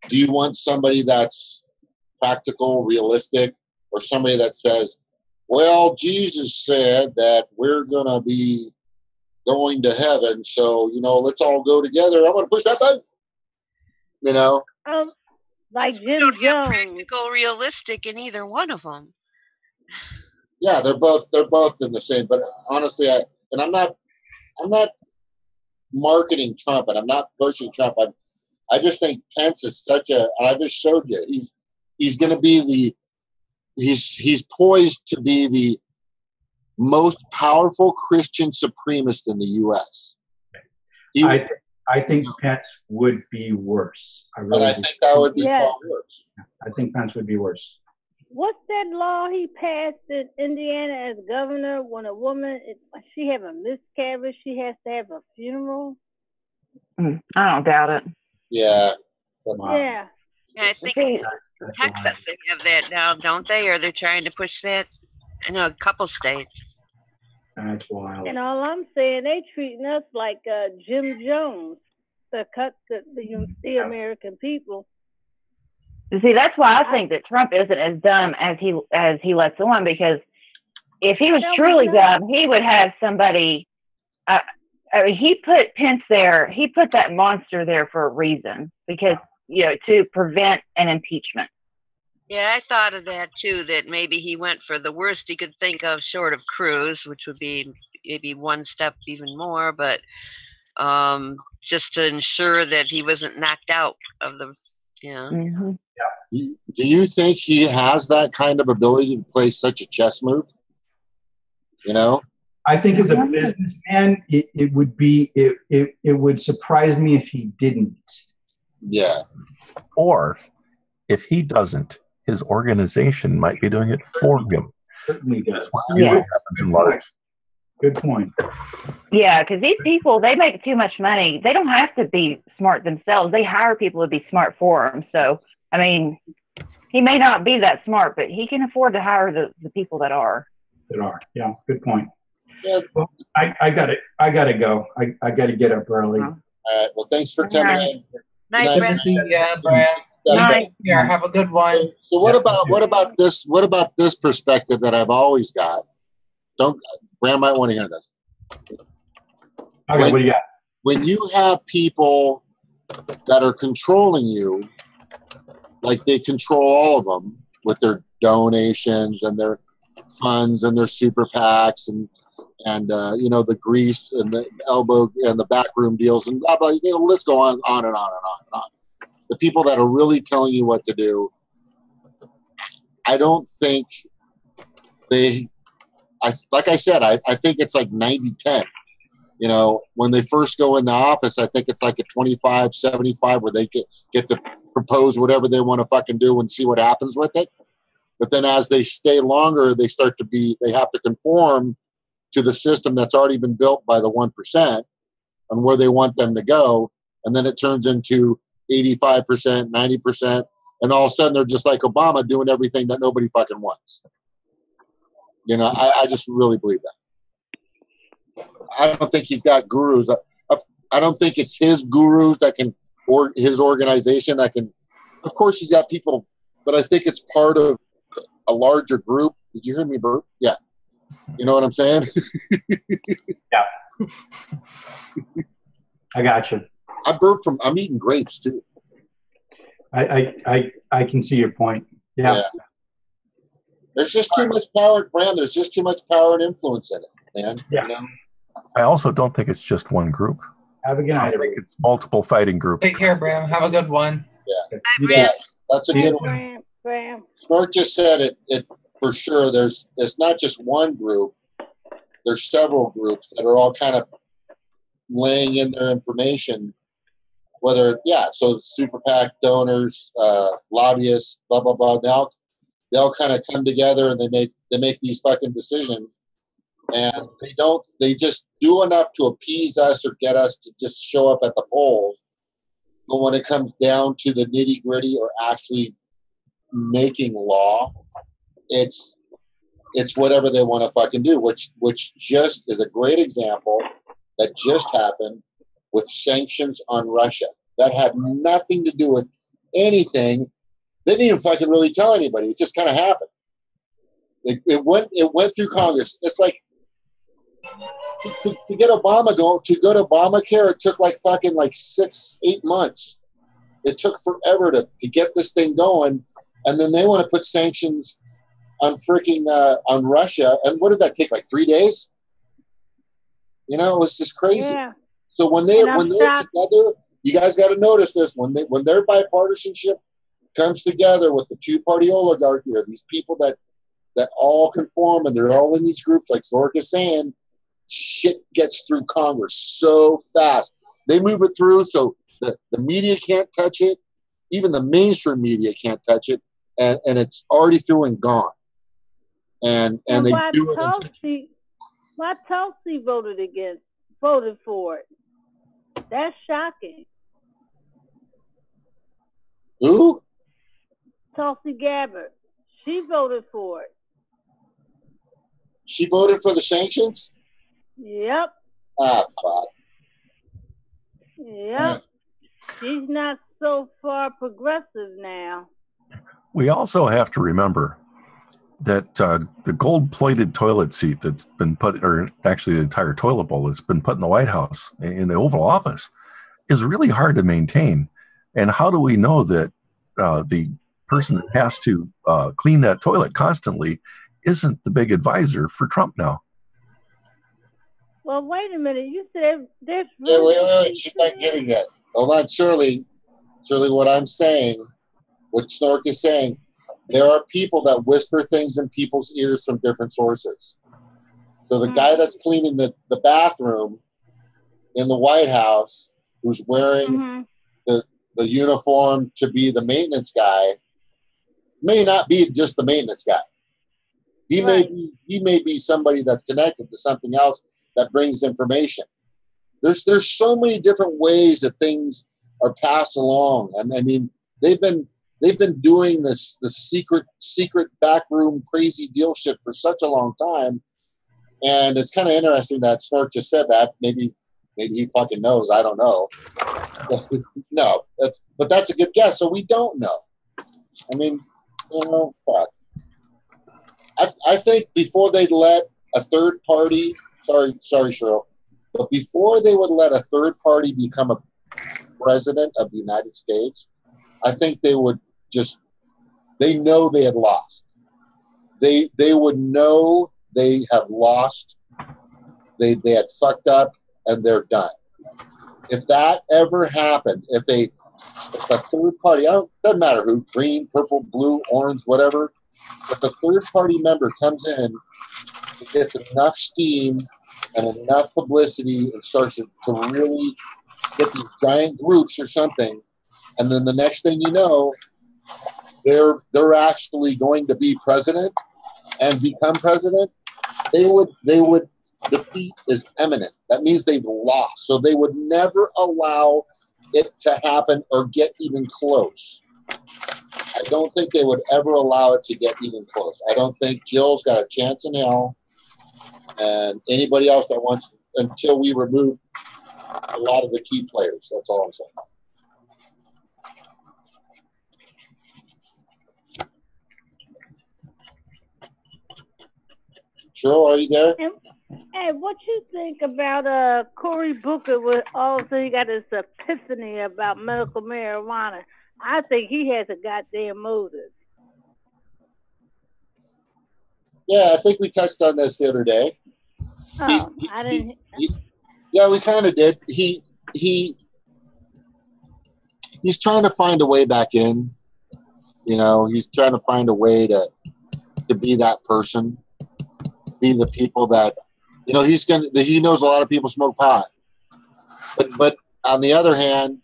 do you want somebody that's practical, realistic, or somebody that says, well, Jesus said that we're going to be going to heaven, so, you know, let's all go together. I'm going to push that button. You know? Like Jim don't Jones. have practical, realistic in either one of them. Yeah, they're both in the same. But honestly, I'm not marketing Trump, and I'm not pushing Trump. I just think Pence is such a. And I just showed you, he's going to be he's poised to be the most powerful Christian supremacist in the U.S. I think Pence would be worse. I think that would be far worse. I think Pence would be worse. What's that law he passed in Indiana as governor? When a woman, she have a miscarriage, she has to have a funeral? I don't doubt it. Yeah. Wow. Yeah. I think Texas, they have that now, don't they? Or they're trying to push that? I know a couple states. That's wild. And all I'm saying, they treating us like Jim Jones, the American people. You see, that's why I think that Trump isn't as dumb as he lets on, because if he was truly dumb, he would have somebody. I mean, he put Pence there. He put that monster there for a reason, because, you know, to prevent an impeachment. Yeah, I thought of that too, that maybe he went for the worst he could think of short of Cruz, which would be maybe one step even more, but just to ensure that he wasn't knocked out of the, you know. Mm-hmm. Do you think he has that kind of ability to play such a chess move? You know? I think as a businessman, it would surprise me if he didn't. Yeah. Or if he doesn't, his organization might be doing it for him. Certainly does. Happens in large. Good point. Yeah, because these people, they make too much money. They don't have to be smart themselves. They hire people to be smart for them. So, I mean, he may not be that smart, but he can afford to hire the people that are. Yeah, good point. Yeah. Well, I got to go. I got to get up early. All right. Well, thanks for coming in. Nice, Good to see you, Brad. Here, have a good one. So what about this perspective that I've always got? Brad might want to hear this. Okay, what do you got? When you have people that are controlling you, like they control all of them with their donations and their funds and their super PACs and you know, the grease and the elbow and the backroom deals and blah blah. You know, let's go on and on and on and on. The people that are really telling you what to do, I don't think like I said, I think it's like 90-10. You know, when they first go in the office, I think it's like a 25-75 where they get to propose whatever they want to fucking do and see what happens with it. But then as they stay longer, they have to conform to the system that's already been built by the 1% on where they want them to go. And then it turns into 85%, 90%. And all of a sudden they're just like Obama doing everything that nobody fucking wants. You know, I just really believe that. I don't think he's got gurus. I don't think it's his gurus that can, or his organization that can. Of course, he's got people, but I think it's part of a larger group. Did you hear me burp? Yeah. You know what I'm saying? Yeah. I got you. I burped I'm eating grapes too. I can see your point. Yeah. There's just too much power, Bram. There's just too much power and influence in it, man. Yeah. You know? I also don't think it's just one group. Have a good night. I think it's multiple fighting groups. Take care, Bram. Have a good one. Yeah. Bye, Yeah. Bram. That's a good one. Bram. Snort just said it for sure. There's not just one group. There's several groups that are all kind of laying in their information. Whether so super PAC donors, lobbyists, blah blah blah. They'll kind of come together and they make these fucking decisions, and they just do enough to appease us or get us to just show up at the polls. But when it comes down to the nitty gritty or actually making law, it's whatever they want to fucking do, which just is a great example that just happened with sanctions on Russia. That had nothing to do with anything. They didn't even fucking really tell anybody. It just kind of happened. It went through Congress. It's like to get Obama to go to Obamacare, it took like 6-8 months. It took forever to get this thing going, and then they want to put sanctions on freaking on Russia. And what did that take? Like 3 days? You know, it was just crazy. Yeah. So when they're together, you guys got to notice this. When their bipartisanship comes together with the two-party oligarchy, or these people that all conform and they're all in these groups, like Zork is saying, shit gets through Congress so fast. They move it through so the media can't touch it. Even the mainstream media can't touch it. And it's already through and gone. And they do it. Why Tulsi voted for it? That's shocking. Who? Tulsi Gabbard. She voted for it. She voted for the sanctions? Yep. Ah, fuck. Yep. She's not so far progressive now. We also have to remember that the gold-plated toilet seat that's been put, or actually the entire toilet bowl that's been put in the White House, in the Oval Office, is really hard to maintain. And how do we know that the person that has to clean that toilet constantly isn't the big advisor for Trump now? Well, wait a minute. You said there's wait. She's not getting that. Hold on, Shirley. Shirley, what I'm saying, what Snork is saying, there are people that whisper things in people's ears from different sources. So the guy that's cleaning the bathroom in the White House, who's wearing the uniform to be the maintenance guy, may not be just the maintenance guy. He may be somebody that's connected to something else that brings information. There's so many different ways that things are passed along. I mean, they've been doing the secret backroom crazy deal shit for such a long time, and it's kind of interesting that Snork just said that. Maybe he fucking knows. I don't know. No, but that's a good guess. So we don't know. I mean, fuck. I think before they'd let a third party. Sorry, Cheryl, but before they would let a third party become a president of the United States, I think they would they know they had lost. They would know they have lost. They had fucked up and they're done. If that ever happened, if a third party, doesn't matter who, green, purple, blue, orange, whatever, if a third party member comes in, gets enough steam and enough publicity, it starts to really get these giant groups or something, and then the next thing you know, they're actually going to be president and become president. They would defeat is imminent. That means they've lost. So they would never allow it to happen or get even close. I don't think they would ever allow it to get even close. I don't think Jill's got a chance in hell, and anybody else that wants, until we remove a lot of the key players. That's all I'm saying. Cheryl, are you there? And what you think about Cory Booker with also he got this epiphany about medical marijuana? I think he has a goddamn motive. Yeah, I think we touched on this the other day. Oh, I didn't. Yeah, we kind of did. He's trying to find a way back in. You know, he's trying to find a way to be that person, be the people that, you know, he knows a lot of people smoke pot. But on the other hand,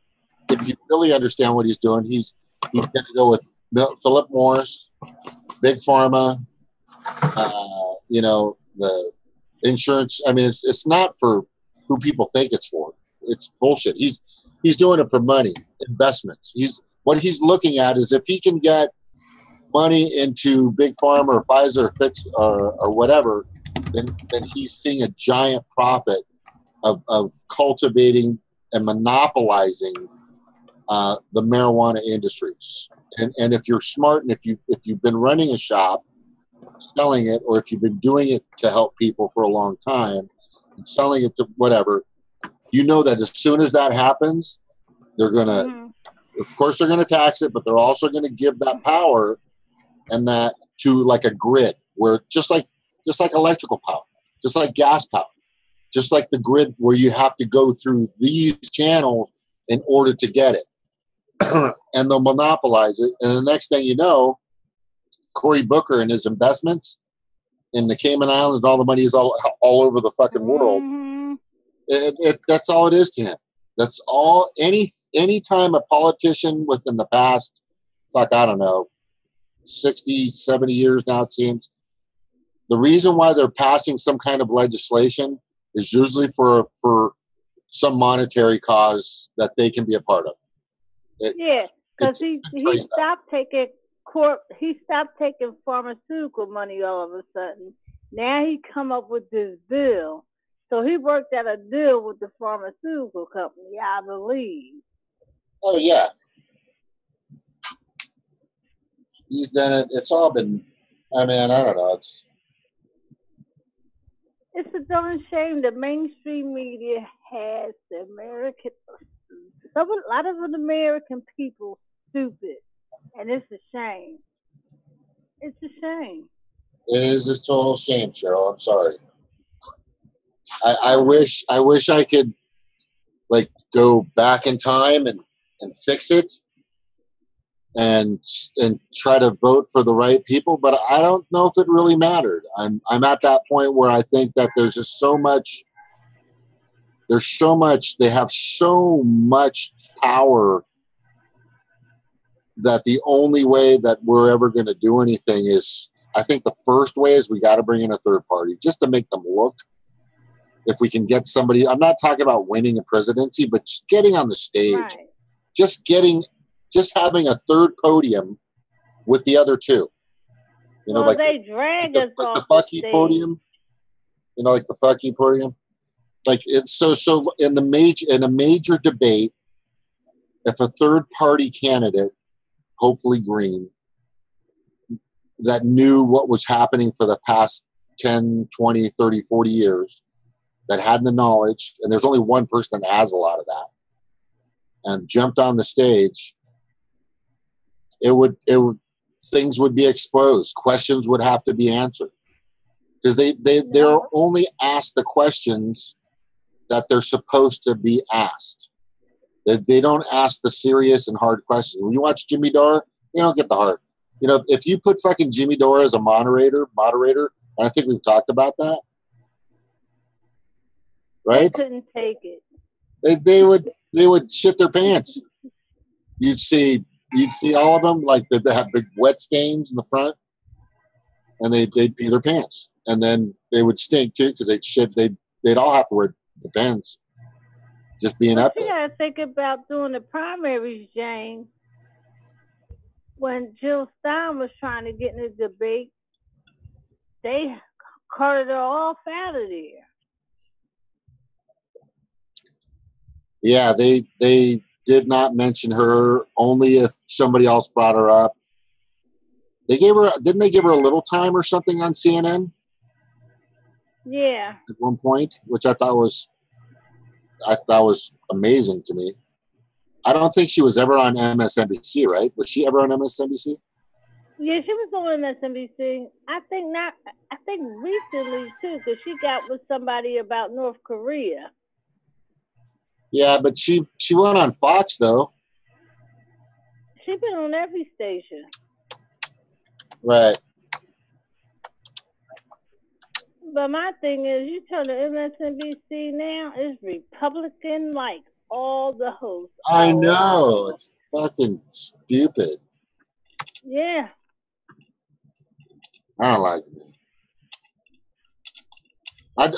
if you really understand what he's doing, he's going to go with Philip Morris, Big Pharma, you know, the insurance. I mean, it's not for who people think it's for. It's bullshit. He's doing it for money, investments. What he's looking at is if he can get money into Big Pharma or Pfizer or Fitz or whatever, then he's seeing a giant profit of cultivating and monopolizing the marijuana industries. And if you're smart and if you've been running a shop, selling it, or if you've been doing it to help people for a long time and selling it to whatever, you know that as soon as that happens, they're gonna, of course, they're gonna tax it, but they're also gonna give that power and that to like a grid where just like electrical power, just like gas power, just like the grid where you have to go through these channels in order to get it. And they'll monopolize it. And the next thing you know, Cory Booker and his investments in the Cayman Islands and all the money is all over the fucking world. That's all it is to him. That's all. Any time a politician within the past, I don't know, 60, 70 years now, it seems, the reason why they're passing some kind of legislation is usually for some monetary cause that they can be a part of. Because he stopped taking pharmaceutical money all of a sudden. Now he come up with this bill. So he worked out a deal with the pharmaceutical company, I believe. Oh, yeah. He's done it. It's all been, I mean, I don't know. It's a darn shame the mainstream media has the American, a lot of the American people stupid. And it's a shame. It's a shame. It is a total shame, Cheryl. I'm sorry. I wish I could like go back in time and fix it and try to vote for the right people, but I don't know if it really mattered. I'm at that point where I think that there's just so much. There's so much. They have so much power that the only way that we're ever going to do anything is, I think the first way is we got to bring in a third party just to make them look. If we can get somebody, I'm not talking about winning a presidency, but just getting on the stage, right. just having a third podium with the other two. You know, well, like they drag us off the fuck you podium. You know, like the fuck you podium. Like it's so in a major debate, if a third party candidate, hopefully green, that knew what was happening for the past 10, 20, 30, 40 years, that had the knowledge, and there's only one person that has a lot of that, and jumped on the stage, it would things would be exposed. Questions would have to be answered. Because they're only asked the questions that they're supposed to be asked. They don't ask the serious and hard questions. When you watch Jimmy Dore, you don't get the hard. You know, if you put fucking Jimmy Dore as a moderator, and I think we've talked about that, right? I couldn't take it. They would shit their pants. You'd see all of them, like they'd have big wet stains in the front, and they'd pee their pants, and then they would stink too because they'd shit. They'd all have to wear Depends. Just being up there. You gotta think about doing the primaries, Jane. When Jill Stein was trying to get in the debate, they carted her off out of there. Yeah, they did not mention her, only if somebody else brought her up. Didn't they give her a little time or something on CNN? Yeah. At one point, which I thought was amazing to me. I don't think she was ever on MSNBC, right? Was she ever on MSNBC? Yeah, she was on MSNBC. I think not. I think recently too, because she got with somebody about North Korea. Yeah, but she went on Fox though. She's been on every station. Right. But my thing is, you turn to MSNBC now, it's Republican like all the hosts. I know. It's fucking stupid. Yeah. I don't like it.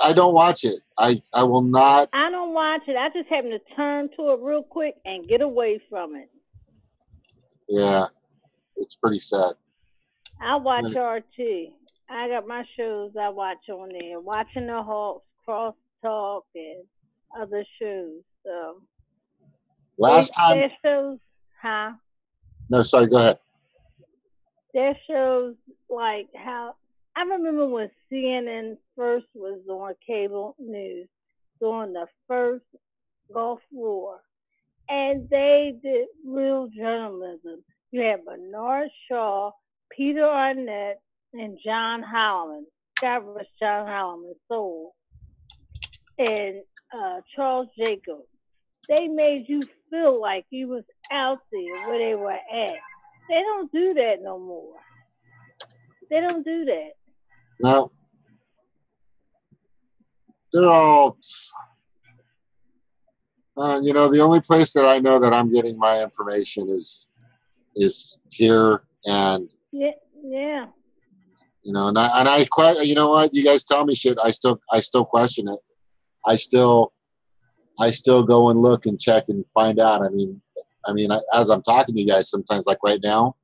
I don't watch it. I will not. I don't watch it. I just happen to turn to it real quick and get away from it. Yeah. It's pretty sad. I watch RT. I got my shows I watch on there. Watching the Hawks, Crosstalk, and other shows. So last time. Their shows, huh? No, sorry. Go ahead. Their shows like how I remember when CNN first was on cable news during the first Gulf War, and they did real journalism. You had Bernard Shaw, Peter Arnett, and John Howland. God rest John Howland's soul. And Charles Jacobs. They made you feel like you was out there where they were at. They don't do that no more. They don't do that. No. They're all, the only place that I know that I'm getting my information is here, and yeah. And I you know what, you guys tell me shit, I still question it. I still go and look and check and find out. I mean, as I'm talking to you guys, sometimes like right now,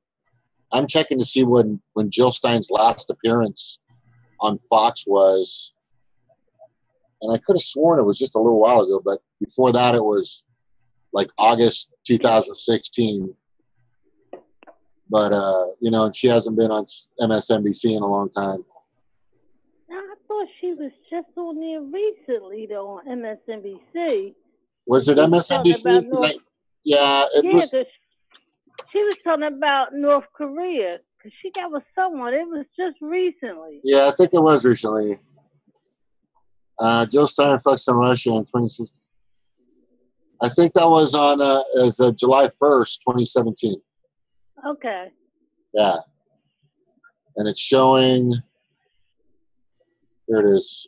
I'm checking to see when Jill Stein's last appearance on Fox was, and I could have sworn it was just a little while ago, but before that it was like August 2016. But and she hasn't been on MSNBC in a long time. I thought she was just on there recently though on MSNBC. Was it MSNBC? Yeah, it was. She was talking about North Korea because she got with someone. It was just recently. Yeah, I think it was recently. Jill Stein flexed on Russia in 2016. I think that was on as July 1st, 2017. Okay. Yeah. And it's showing. There it is.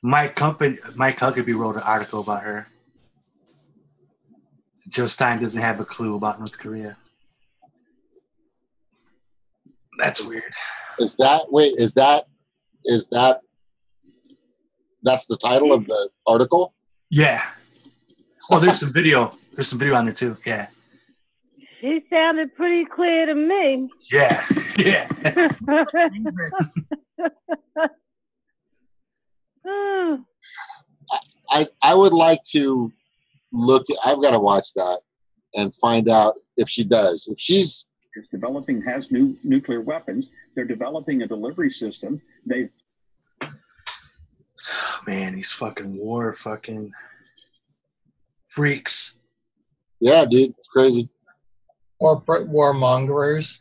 Mike Huckabee wrote an article about her. Jill Stein doesn't have a clue about North Korea. That's weird. Is that that's the title of the article? Yeah. Oh, there's some video. There's some video on there too. Yeah. She sounded pretty clear to me. Yeah. Yeah. I would like to look. I've got to watch that and find out if she does. If she's developing has new nuclear weapons, they're developing a delivery system. Man, these fucking war fucking freaks. Yeah, dude, it's crazy. Or warmongers.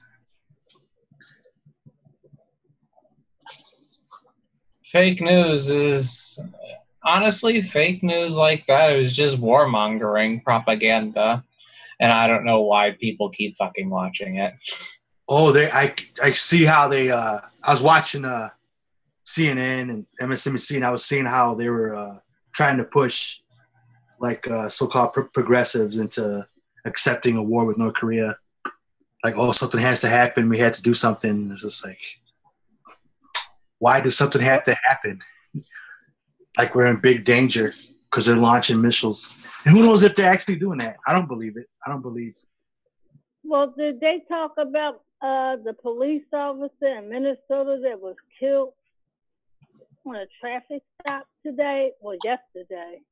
Fake news is honestly fake news like that is just warmongering propaganda, and I don't know why people keep fucking watching it. Oh, I see how they. I was watching CNN and MSNBC, and I was seeing how they were trying to push like so-called progressives into accepting a war with North Korea. Like, oh, something has to happen. We had to do something. It's just like, why does something have to happen? Like we're in big danger because they're launching missiles. And who knows if they're actually doing that? I don't believe it. I don't believe. Well, did they talk about the police officer in Minnesota that was killed on a traffic stop today or yesterday?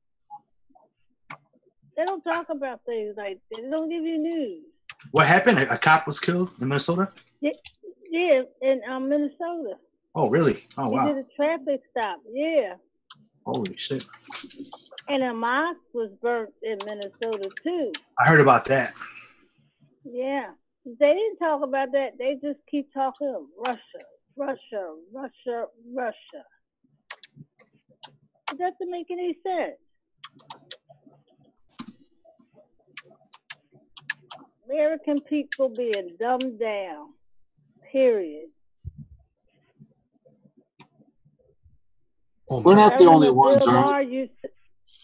They don't talk about things like that. They don't give you news. What happened? A cop was killed in Minnesota? Yeah, in Minnesota. Oh, really? Oh, wow. He did a traffic stop, yeah. Holy shit. And a mosque was burnt in Minnesota, too. I heard about that. Yeah. They didn't talk about that. They just keep talking of Russia, Russia, Russia, Russia. It doesn't make any sense. American people being dumbed down, period. We're not the only ones, I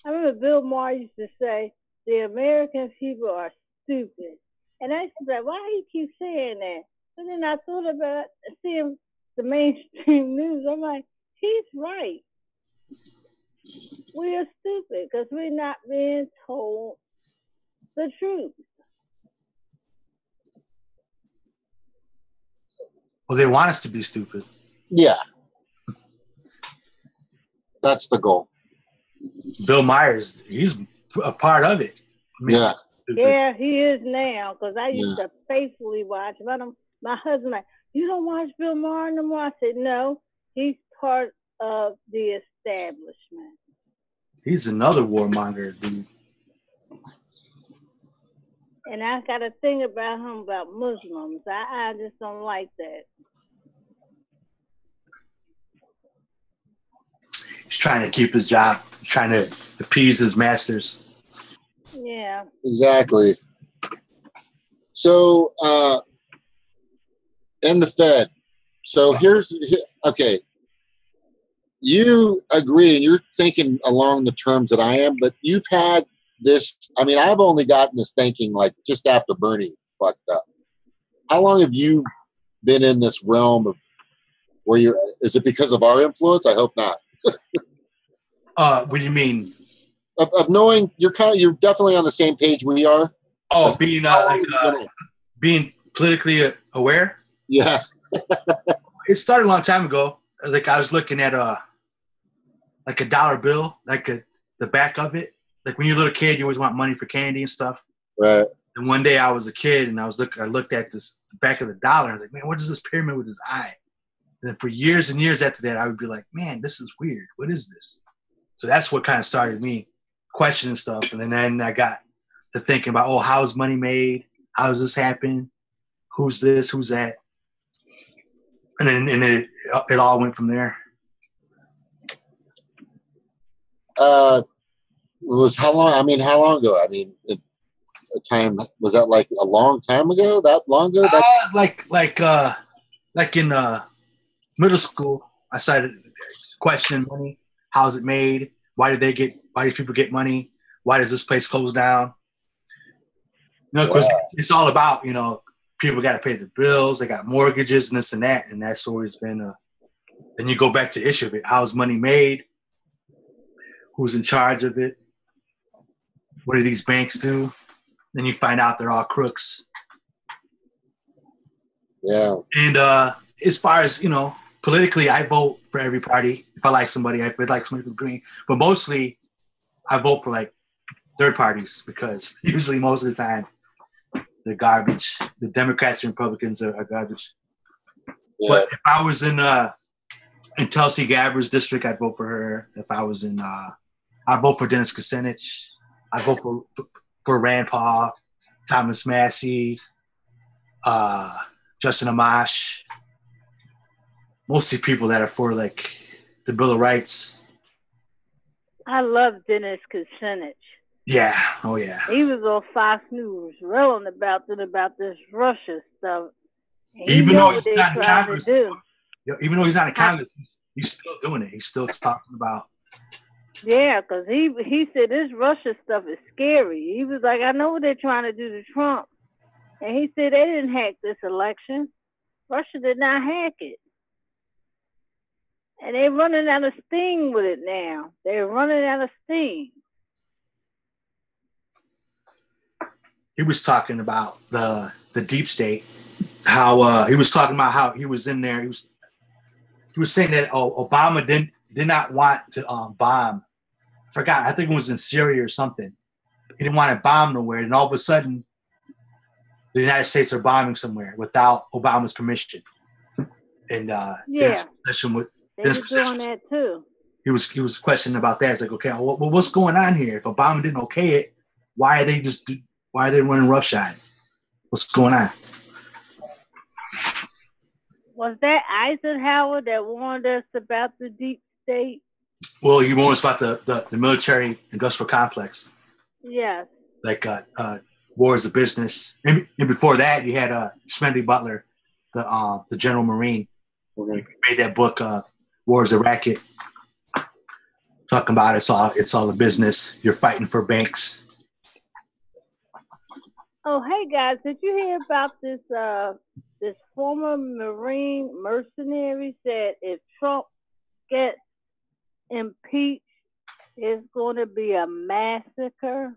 remember Bill Maher used to say, the American people are stupid. And I was like, why do you keep saying that? But then I thought about seeing the mainstream news. I'm like, he's right. We are stupid because we're not being told the truth. Well, they want us to be stupid. Yeah. That's the goal. Bill Myers, he's a part of it. Yeah. Yeah, he is now, because I used to faithfully watch. But my husband like, you don't watch Bill Maher no more? I said, no, he's part of the establishment. He's another warmonger, dude. And I got a thing about him about Muslims. I just don't like that. He's trying to keep his job. He's trying to appease his masters. Yeah. Exactly. So, and the Fed. So okay. You agree, and you're thinking along the terms that I am, but you've had this. I mean, I've only gotten this thinking like just after Bernie fucked up. How long have you been in this realm of where you're? Is it because of our influence? I hope not. What do you mean? Of knowing you're definitely on the same page we are. Oh, being being politically aware. Yeah. It started a long time ago. Like I was looking at like a dollar bill, like the back of it. Like when you're a little kid, you always want money for candy and stuff. Right. And one day I was a kid and I looked at the back of the dollar. I was like, man, what is this pyramid with his eye? And then for years and years after that, I would be like, man, this is weird. What is this? So that's what kind of started me questioning stuff. And then I got to thinking about, oh, how is money made? How does this happen? Who's this? Who's that? And then it all went from there. Was how long? I mean, how long ago? I mean, a time was that like a long time ago? That long ago? Like in middle school, I started questioning money. How is it made? Why do people get money? Why does this place close down? You know, because it's all about, you know, people got to pay their bills. They got mortgages and this and that. And that's always been then you go back to the issue of it. How's money made? Who's in charge of it? What do these banks do? Then you find out they're all crooks. Yeah. And as far as, you know, politically, I vote for every party. If I like somebody, I like somebody from Green. But mostly, I vote for like third parties because usually most of the time they're garbage. The Democrats and Republicans are garbage. Yeah. But if I was in Tulsi Gabbard's district, I'd vote for her. If I was in, I'd vote for Dennis Kucinich. I'd vote for Rand Paul, Thomas Massey, Justin Amash. Mostly people that are for like the Bill of Rights. I love Dennis Kucinich. Yeah. Oh yeah. He was on Fox News railing about this Russia stuff. Even though he's not in Congress, even though he's not in Congress, he's still doing it. He's still talking about Yeah, because he said this Russia stuff is scary. He was like, I know what they're trying to do to Trump. And he said they didn't hack this election. Russia did not hack it. And they're running out of steam with it now. They're running out of steam. He was talking about the deep state, how he was talking about how he was in there. He was saying that Obama did not want to bomb. I forgot. I think it was in Syria or something. He didn't want to bomb nowhere, and all of a sudden, the United States are bombing somewhere without Obama's permission. And yeah, they were doing that too. He was questioning about that. It's like, okay, well, what's going on here? If Obama didn't okay it, why are they running roughshod? What's going on? Was that Eisenhower that warned us about the deep state? Well, he warned us about the military industrial complex. Yes. Like war is a business. And before that, you had Smendy Butler, the General Marine, who made that book, War is a Racket, talking about it's all a business. You're fighting for banks. Oh, hey guys, did you hear about this this former Marine mercenary said if Trump gets impeached, it's going to be a massacre?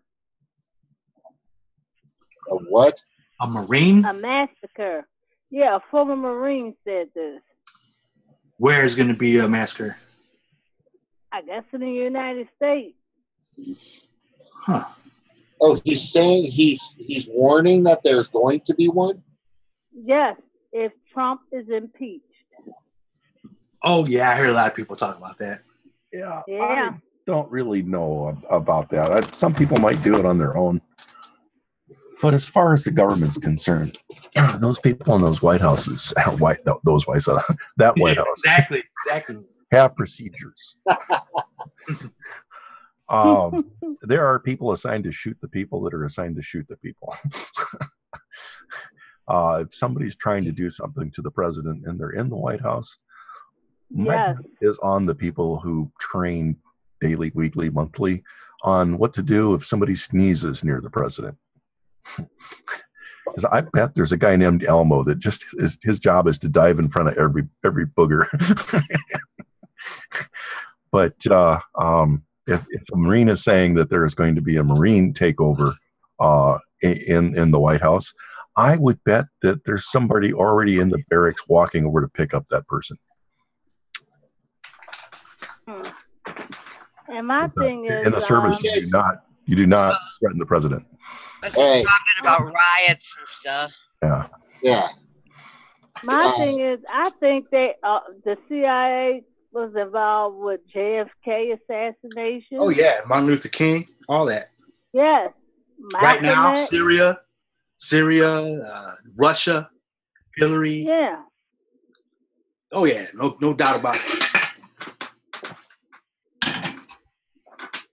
A what? A Marine? A massacre. Yeah, a former Marine said this. Where is going to be a massacre? I guess in the United States. Huh. Oh, he's saying he's warning that there's going to be one? Yes, if Trump is impeached. Oh, yeah, I heard a lot of people talk about that. Yeah. Yeah. I don't really know about that. Some people might do it on their own. But as far as the government's concerned, those people in those White Houses, that White House. Exactly. Have procedures. There are people assigned to shoot the people that are assigned to shoot the people. If somebody's trying to do something to the president and they're in the White House, yes, is on the people who train daily, weekly, monthly on what to do if somebody sneezes near the president. I bet there's a guy named Elmo that just his job is to dive in front of every booger. But if a Marine is saying that there is going to be a Marine takeover in the White House, I would bet that there's somebody already in the barracks walking over to pick up that person. And my thing is, in the service, you do not threaten the president. Talking about riots and stuff. Yeah. My thing is, I think the CIA was involved with JFK assassination. Oh yeah, Martin Luther King, all that. Yes. Right now, Syria, Russia, Hillary. Yeah. Oh yeah, no doubt about it.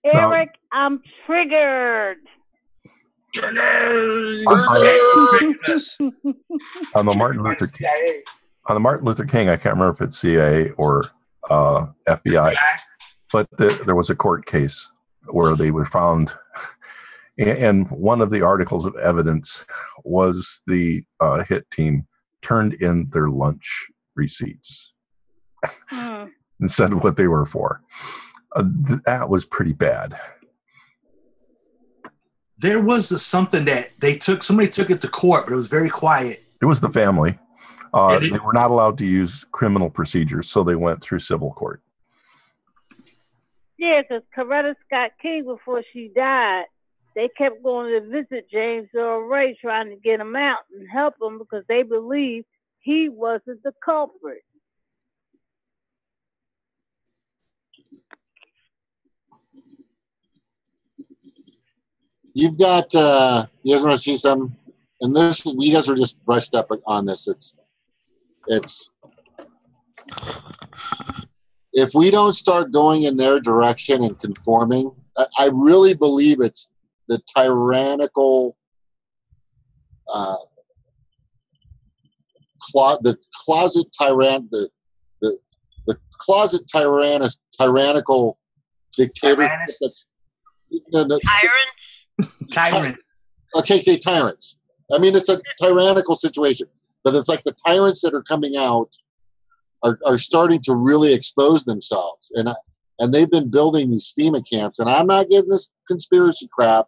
Erik, I'm triggered. On the Martin Luther King, I can't remember if it's CIA or FBI, but there was a court case where they were found, and one of the articles of evidence was the hit team turned in their lunch receipts and said what they were for. That was pretty bad. There was something that somebody took it to court, but it was very quiet. It was the family. They were not allowed to use criminal procedures, so they went through civil court. Yeah, because Coretta Scott King, before she died, they kept going to visit James Earl Ray, trying to get him out and help him because they believed he wasn't the culprit. You've got, you guys want to see some? And this, you guys were just brushed up on this. It's, if we don't start going in their direction and conforming, I really believe it's the tyrannical, the closet tyrannical dictators. Tyrants. Tyrants. Okay, tyrants. I mean, it's a tyrannical situation, but it's like the tyrants that are coming out are starting to really expose themselves, and they've been building these FEMA camps. And I'm not getting this conspiracy crap,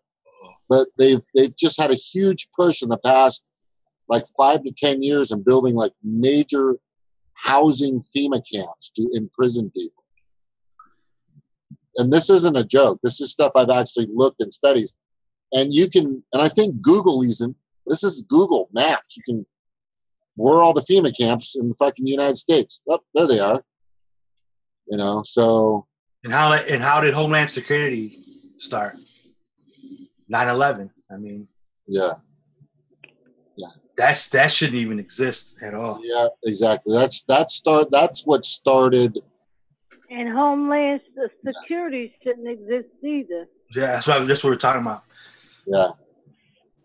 but they've just had a huge push in the past like 5 to 10 years in building like major housing FEMA camps to imprison people. And this isn't a joke. This is stuff I've actually looked and studies. And you can, and I think Google isn't, this is Google Maps. You can, where are all the FEMA camps in the fucking United States? Oh, there they are. You know, so. And how did Homeland Security start? 9/11. I mean. Yeah. That shouldn't even exist at all. Yeah, exactly. That's what started. And Homeland Security shouldn't exist either. Yeah, that's what we're talking about. Yeah.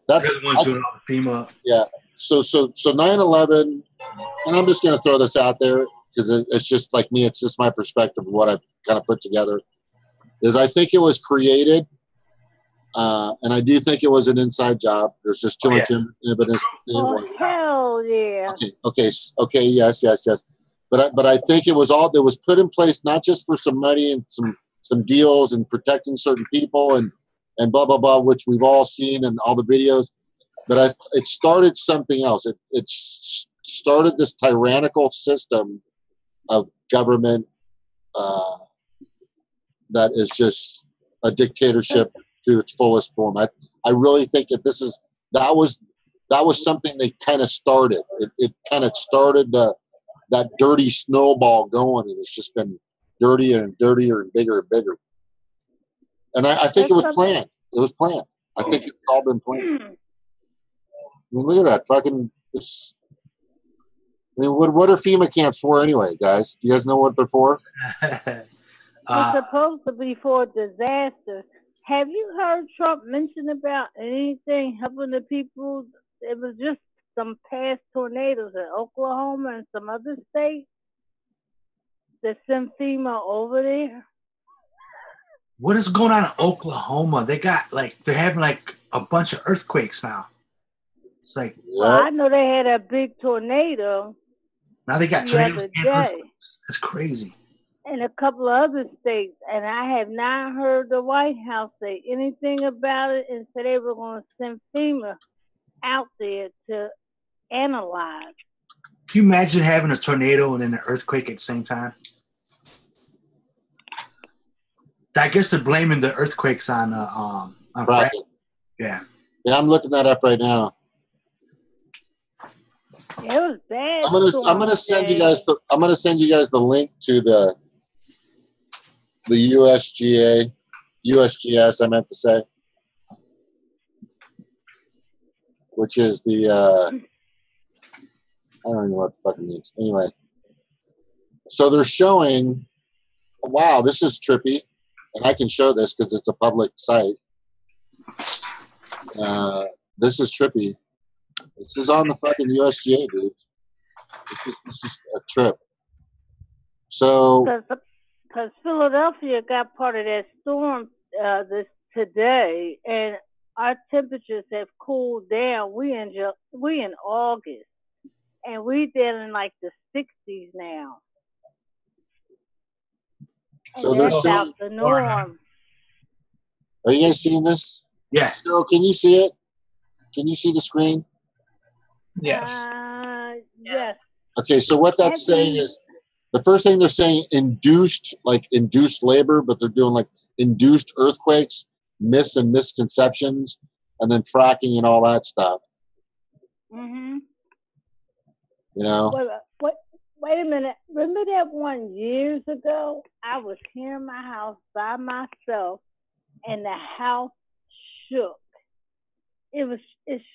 They're the ones doing all the FEMA. Yeah. So 9/11, and I'm just going to throw this out there because it's just like me. It's just my perspective of what I've kind of put together. Is I think it was created, and I do think it was an inside job. There's just too much evidence. Oh, hell yeah. Okay. Yes. But I think it was put in place not just for some money and some deals and protecting certain people and blah blah blah, which we've all seen in all the videos. But it started something else. It started this tyrannical system of government that is just a dictatorship to its fullest form. I really think that was something they kind of started. It kind of started that dirty snowball going, and it's just been dirtier and dirtier and bigger and bigger. And I think it was planned. It was planned. I think it's all been planned. I mean, look at that fucking. I mean, what are FEMA camps for anyway, guys? Do you guys know what they're for? It's supposed to be for disaster. Have you heard Trump mention about anything helping the people? It was just some past tornadoes in Oklahoma and some other states that sent FEMA over there. What is going on in Oklahoma? They're having like a bunch of earthquakes now. It's like, well, I know they had a big tornado. Now they got tornadoes and earthquakes. That's crazy. And a couple of other states, and I have not heard the White House say anything about it and say they were going to send FEMA out there to analyze. Can you imagine having a tornado and then an earthquake at the same time? I guess they're blaming the earthquakes on fracking. Yeah, I'm looking that up right now. It was bad. I'm gonna send you guys the link to the USGS. I meant to say, which is the I don't even know what the fuck it means. Anyway, so they're showing. Wow, this is trippy, and I can show this because it's a public site. This is trippy. This is on the fucking USGA, dude. This is a trip. So, because Philadelphia got part of that storm this today, and our temperatures have cooled down. We in August, and we down in like the 60s now. So that's out the norm. Are you guys seeing this? Yes. So can you see it? Can you see the screen? Yes. Yes. Okay, so what that's saying is the first thing they're saying induced labor, but they're doing like induced earthquakes, myths and misconceptions, and then fracking and all that stuff. Mhm. You know. Wait a minute. Remember that one years ago? I was here in my house by myself, and the house shook. It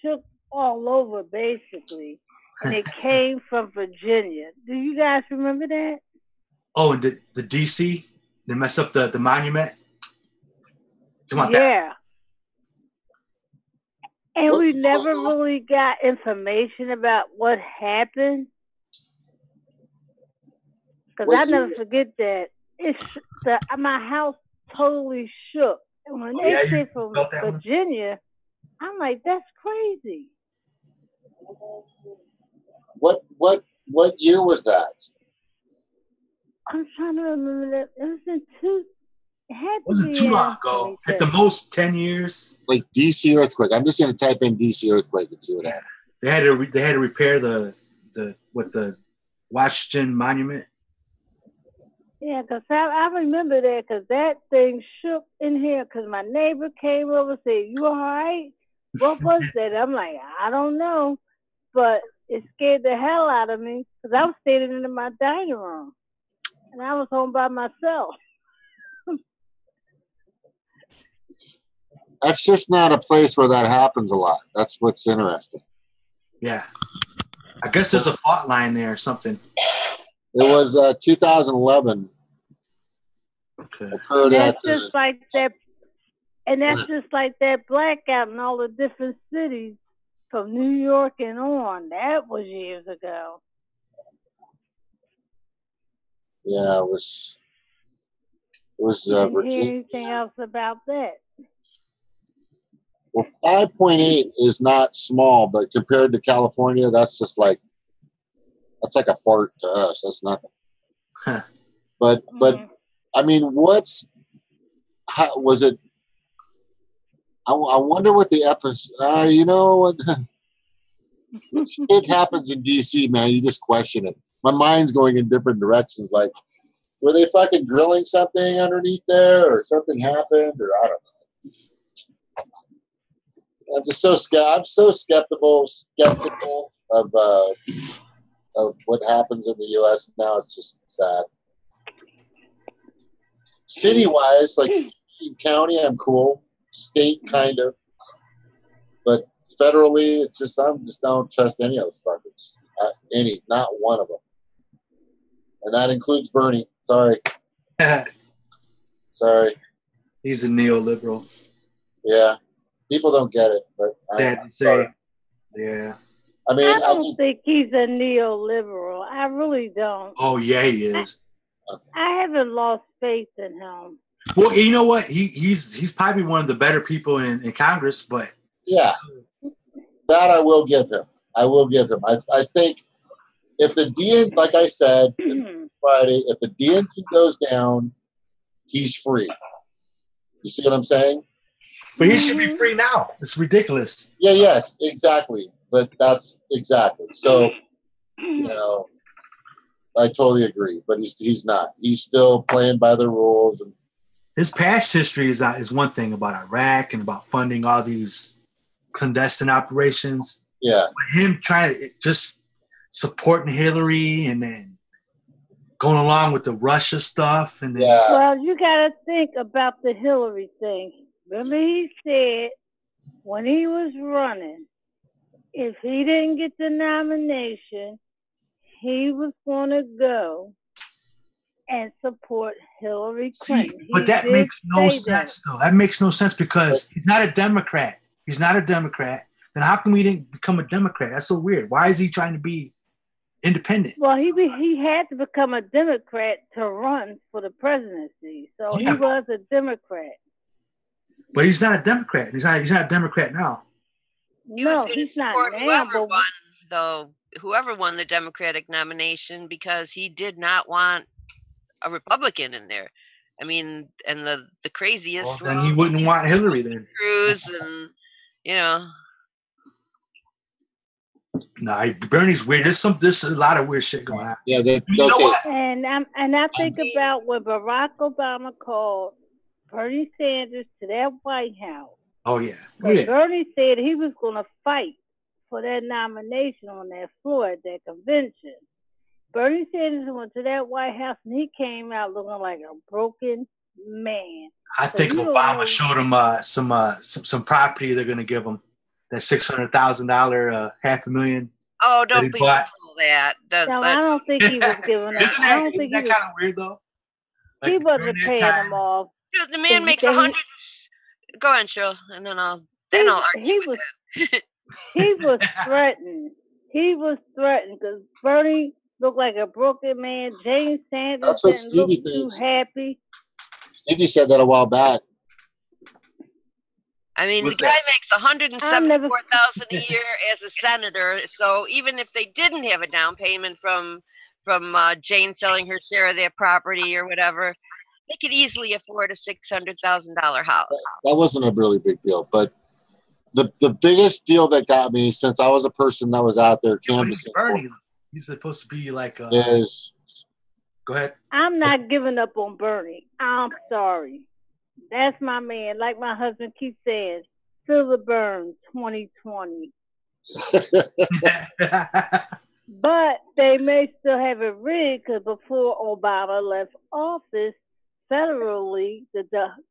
shook all over basically, and it came from Virginia. Do you guys remember that? Oh, and the DC, they messed up the monument. Yeah. And we never really got information about what happened. Because I never forget that. My house totally shook. And when they said from Virginia, I'm like, that's crazy. What year was that? I'm trying to remember that. It was in it wasn't too long ago. At the most, 10 years. Like DC earthquake. I'm just gonna type in DC earthquake and see what happens. They had to repair the Washington Monument. Yeah, because I remember that because that thing shook in here because my neighbor came over and said, "You all right? What was that?" I'm like, I don't know, but it scared the hell out of me because I was standing in my dining room and I was home by myself. That's just not a place where that happens a lot. That's what's interesting. Yeah. I guess there's a fault line there or something. It was 2011. Okay. That's just like that, and that's just like that blackout in all the different cities from New York and on. That was years ago. Yeah, it was. Didn't hear anything else about that. Well, 5.8 is not small, but compared to California, that's like a fart to us. That's nothing. Huh. But I mean, how was it? I wonder what the episode. You know what? It happens in DC, man. You just question it. My mind's going in different directions. Like, were they fucking drilling something underneath there, or something happened, or I don't know. I'm just so skeptical of what happens in the U.S. now. It's just sad. City-wise, like city, county, I'm cool. State, kind of, but federally, it's just I don't trust any of those fuckers. Not one of them, and that includes Bernie. Sorry. He's a neoliberal. Yeah. People don't get it, but I'm sorry. Yeah. I mean, I don't think he's a neoliberal. I really don't. Oh yeah, he is. I haven't lost faith in him. Well, you know what? He's probably one of the better people in Congress, but yeah, that I will give him. I think if the DNC, like I said Friday, if the DNC goes down, he's free. You see what I'm saying? But he should be free now. It's ridiculous. Yeah, yes, exactly. But that's exactly. So, you know, I totally agree. But he's not. He's still playing by the rules. And his past history is one thing about Iraq and about funding all these clandestine operations. Yeah. But him trying to just supporting Hillary and then going along with the Russia stuff. And then, well, you got to think about the Hillary thing. Remember he said when he was running, if he didn't get the nomination, he was going to go and support Hillary Clinton. But that makes no sense, though. That makes no sense because he's not a Democrat. He's not a Democrat. Then how come he didn't become a Democrat? That's so weird. Why is he trying to be independent? Well, he had to become a Democrat to run for the presidency. So he was a Democrat. But he's not a Democrat. He's not a Democrat now. No, he's not now. Whoever won the Democratic nomination, because he did not want a Republican in there. I mean, and the craziest. Well, then he wouldn't want Hillary then. Cruz and No, Bernie's weird. There's a lot of weird shit going on. Yeah, you know what? And I think about when Barack Obama called Bernie Sanders to that White House. Oh yeah. Bernie said he was going to fight for that nomination on that floor at that convention. Bernie Sanders went to that White House and he came out looking like a broken man. I think Obama showed him some property they're going to give him. That $600,000, $500,000. Oh, don't be that. No, I don't think he was giving up. Isn't that kind of weird though? Like, he wasn't paying them off. The man makes 100. Go on, Cheryl, and then I'll argue with it. He was threatened. He was threatened because Bernie looked like a broken man. James Sanders didn't look too happy. Stevie said that a while back. I mean, What's the guy that? makes $174,000 a year as a senator. So even if they didn't have a down payment from Jane selling her share of their property or whatever, they could easily afford a $600,000 house. That wasn't a really big deal, but the biggest deal that got me, since I was a person that was out there canvassing, Bernie, he's supposed to be like is go ahead. I'm not giving up on Bernie. I'm sorry. That's my man. Like my husband keeps saying, Silver Burns 2020. But they may still have it rigged because before Obama left office, federally, the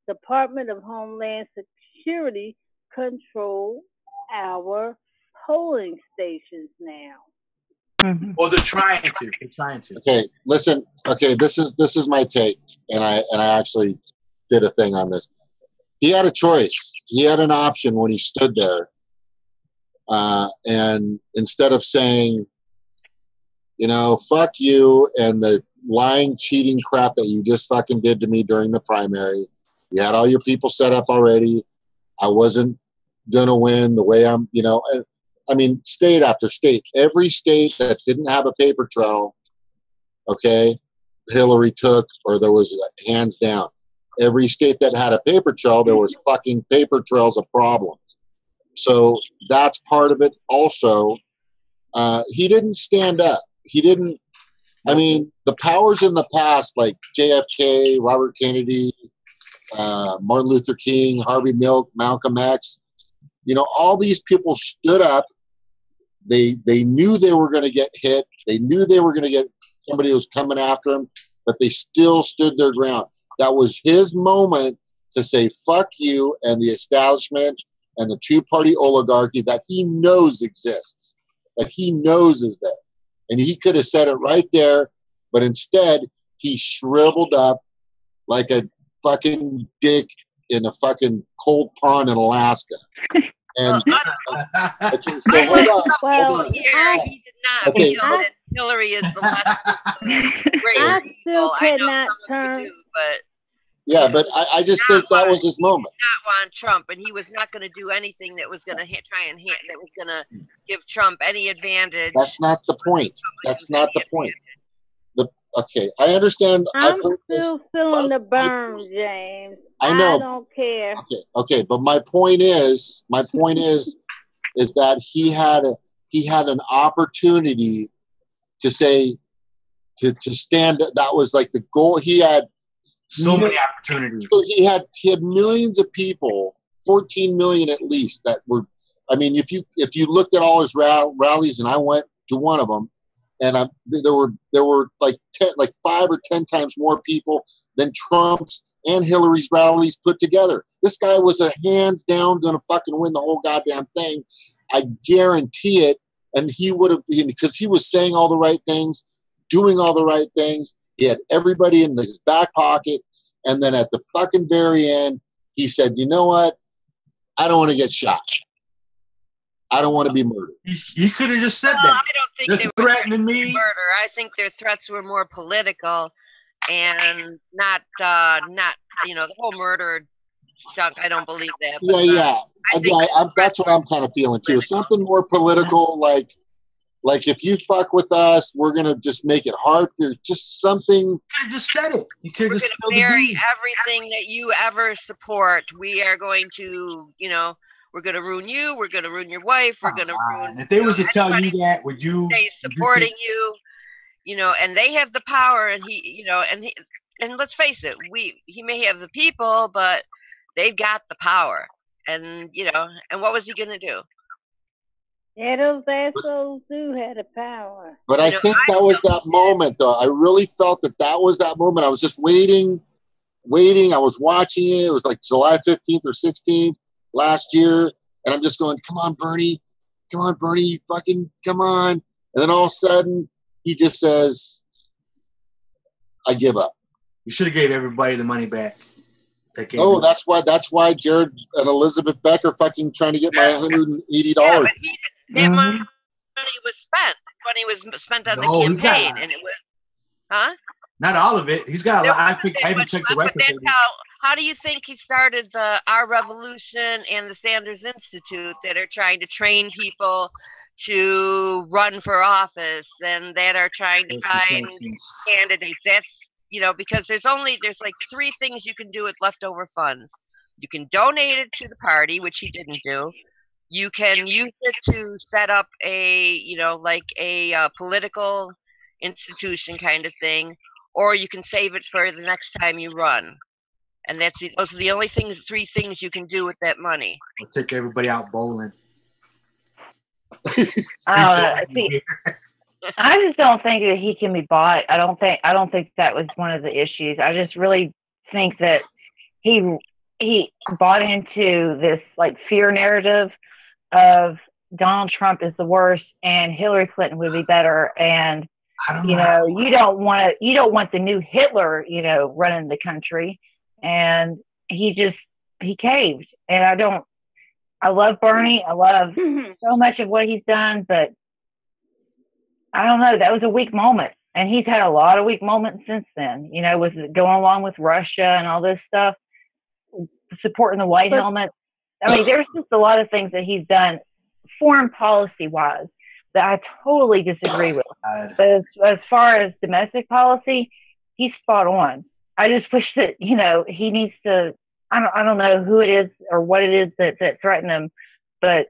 Department of Homeland Security control our polling stations now. Well, they're trying to. They're trying to. Okay, listen. Okay, this is my take, and I actually did a thing on this. He had a choice. He had an option when he stood there, and instead of saying, you know, fuck you and the lying, cheating crap that you just fucking did to me during the primary, you had all your people set up already. I wasn't gonna win the way I'm, you know. I mean, state after state, every state that didn't have a paper trail, okay, Hillary took, or there was hands down. Every state that had a paper trail, there was fucking paper trails of problems. So that's part of it. Also, he didn't stand up. He didn't. I mean, the powers in the past, like JFK, Robert Kennedy, Martin Luther King, Harvey Milk, Malcolm X, you know, all these people stood up. They knew they were going to get hit. They knew they were going to get somebody who was coming after them, but they still stood their ground. That was his moment to say, fuck you and the establishment and the two-party oligarchy that he knows exists, that he knows is there. And he could have said it right there, but instead he shriveled up like a fucking dick in a fucking cold pond in Alaska. And okay, so hold on. Here, he did not feel that Hillary is the less great evil. I know some of you do, but yeah, but I just think that was his moment. He did not want Trump, and he was not going to do anything that was going to that was going to give Trump any advantage. That's not the point. That's not the point. Okay, I understand. I'm still feeling the burn, James. I know. I don't care. Okay, but my point is that he had an opportunity to say to stand. That was like the goal. He had so many opportunities. So he had millions of people, 14 million at least, that were. I mean, if you looked at all his rallies, and I went to one of them, and there were like 5 or 10 times more people than Trump's and Hillary's rallies put together. This guy was a hands down going to fucking win the whole goddamn thing. I guarantee it. And he would have, because he was saying all the right things, doing all the right things. He had everybody in his back pocket. And then at the fucking very end, he said, you know what? I don't want to get shot. I don't want to be murdered. He could have just said that. I don't think they're threatening me. Murder. I think their threats were more political and not you know, the whole murder junk. I don't believe that. But, that's what I'm kind of feeling too. Something more political, like if you fuck with us, we're gonna just make it hard for you. Just something. You could have just said it. You could have just spilled bury the beans. everything that you ever support. We are going to, you know, we're going to ruin you. We're going to ruin your wife. We're going to ruin. If they was to tell you that, would you? Stay supporting you, you know, and they have the power, and he, you know, and let's face it, he may have the people, but they've got the power, and you know, and what was he going to do? Yeah, those assholes do have the power. But I think that was that moment, though. I really felt that was that moment. I was just waiting. I was watching it. It was like July 15th or 16th. Last year, and I'm just going, come on, Bernie, fucking come on. And then all of a sudden, he just says, I give up. You should have gave everybody the money back. That's why Jared and Elizabeth Becker fucking trying to get my $180. Yeah, but that money was spent. Money was spent on the campaign, and it was, huh? Not all of it. He's got a lot. I haven't checked the records. How do you think he started the Our Revolution and the Sanders Institute that are trying to train people to run for office and that are trying to find candidates? That's, because there's like 3 things you can do with leftover funds. You can donate it to the party, which he didn't do. You can use it to set up a, like a political institution kind of thing, or you can save it for the next time you run. And those are the only 3 things you can do with that money. We'll take everybody out bowling. I just don't think that he can be bought. I don't think that was one of the issues. I just really think that he bought into this like fear narrative of Donald Trump is the worst and Hillary Clinton would be better, and you don't want the new Hitler running the country, and he caved. And I love Bernie. I love so much of what he's done, but I don't know. That was a weak moment, and he's had a lot of weak moments since then. With going along with Russia and all this stuff, supporting the white helmet. I mean, there's just a lot of things that he's done, foreign policy wise, that I totally disagree with. But as far as domestic policy, he's spot on. I just wish that he needs to. I don't know who it is or what it is that threatened him, but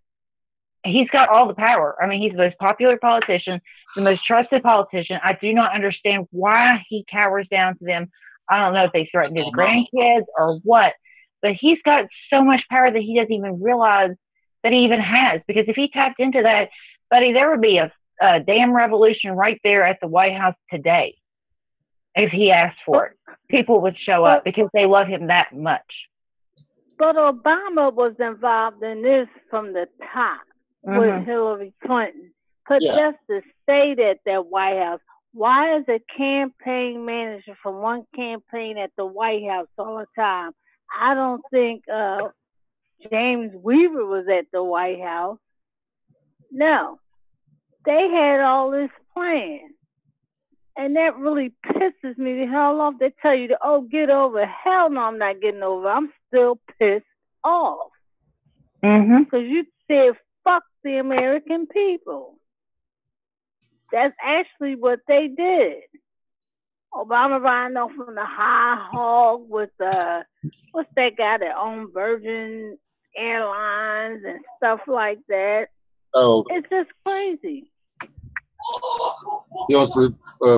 he's got all the power. I mean, he's the most popular politician, the most trusted politician. I do not understand why he cowers down to them. I don't know if they threatened his grandkids or what, but he's got so much power that he doesn't even realize that he even has. Because if he tapped into that, buddy, there would be a damn revolution right there at the White House today. If he asked for it, people would show up because they love him that much. But Obama was involved in this from the top with Hillary Clinton. But just to stay at that White House, why is a campaign manager for one campaign at the White House all the time? I don't think James Weaver was at the White House. No. They had all this planned. And that really pisses me the hell off. They tell you, get over. Hell no, I'm not getting over. I'm still pissed off. Because you said, fuck the American people. That's actually what they did. Obama riding off on the high hog with, what's that guy that owned Virgin Airlines and stuff like that. Oh. It's just crazy. He owns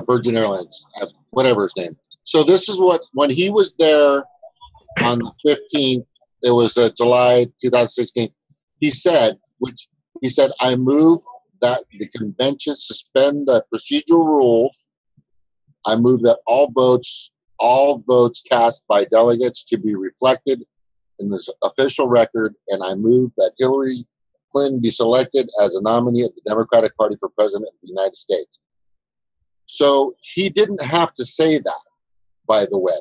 Virgin Airlines, whatever his name. So this is when he was there on the 15th, it was July 2016, he said, I move that the convention suspend the procedural rules. I move that all votes cast by delegates to be reflected in this official record, and I move that Hillary Clinton be selected as a nominee of the Democratic Party for President of the United States. So he didn't have to say that, by the way.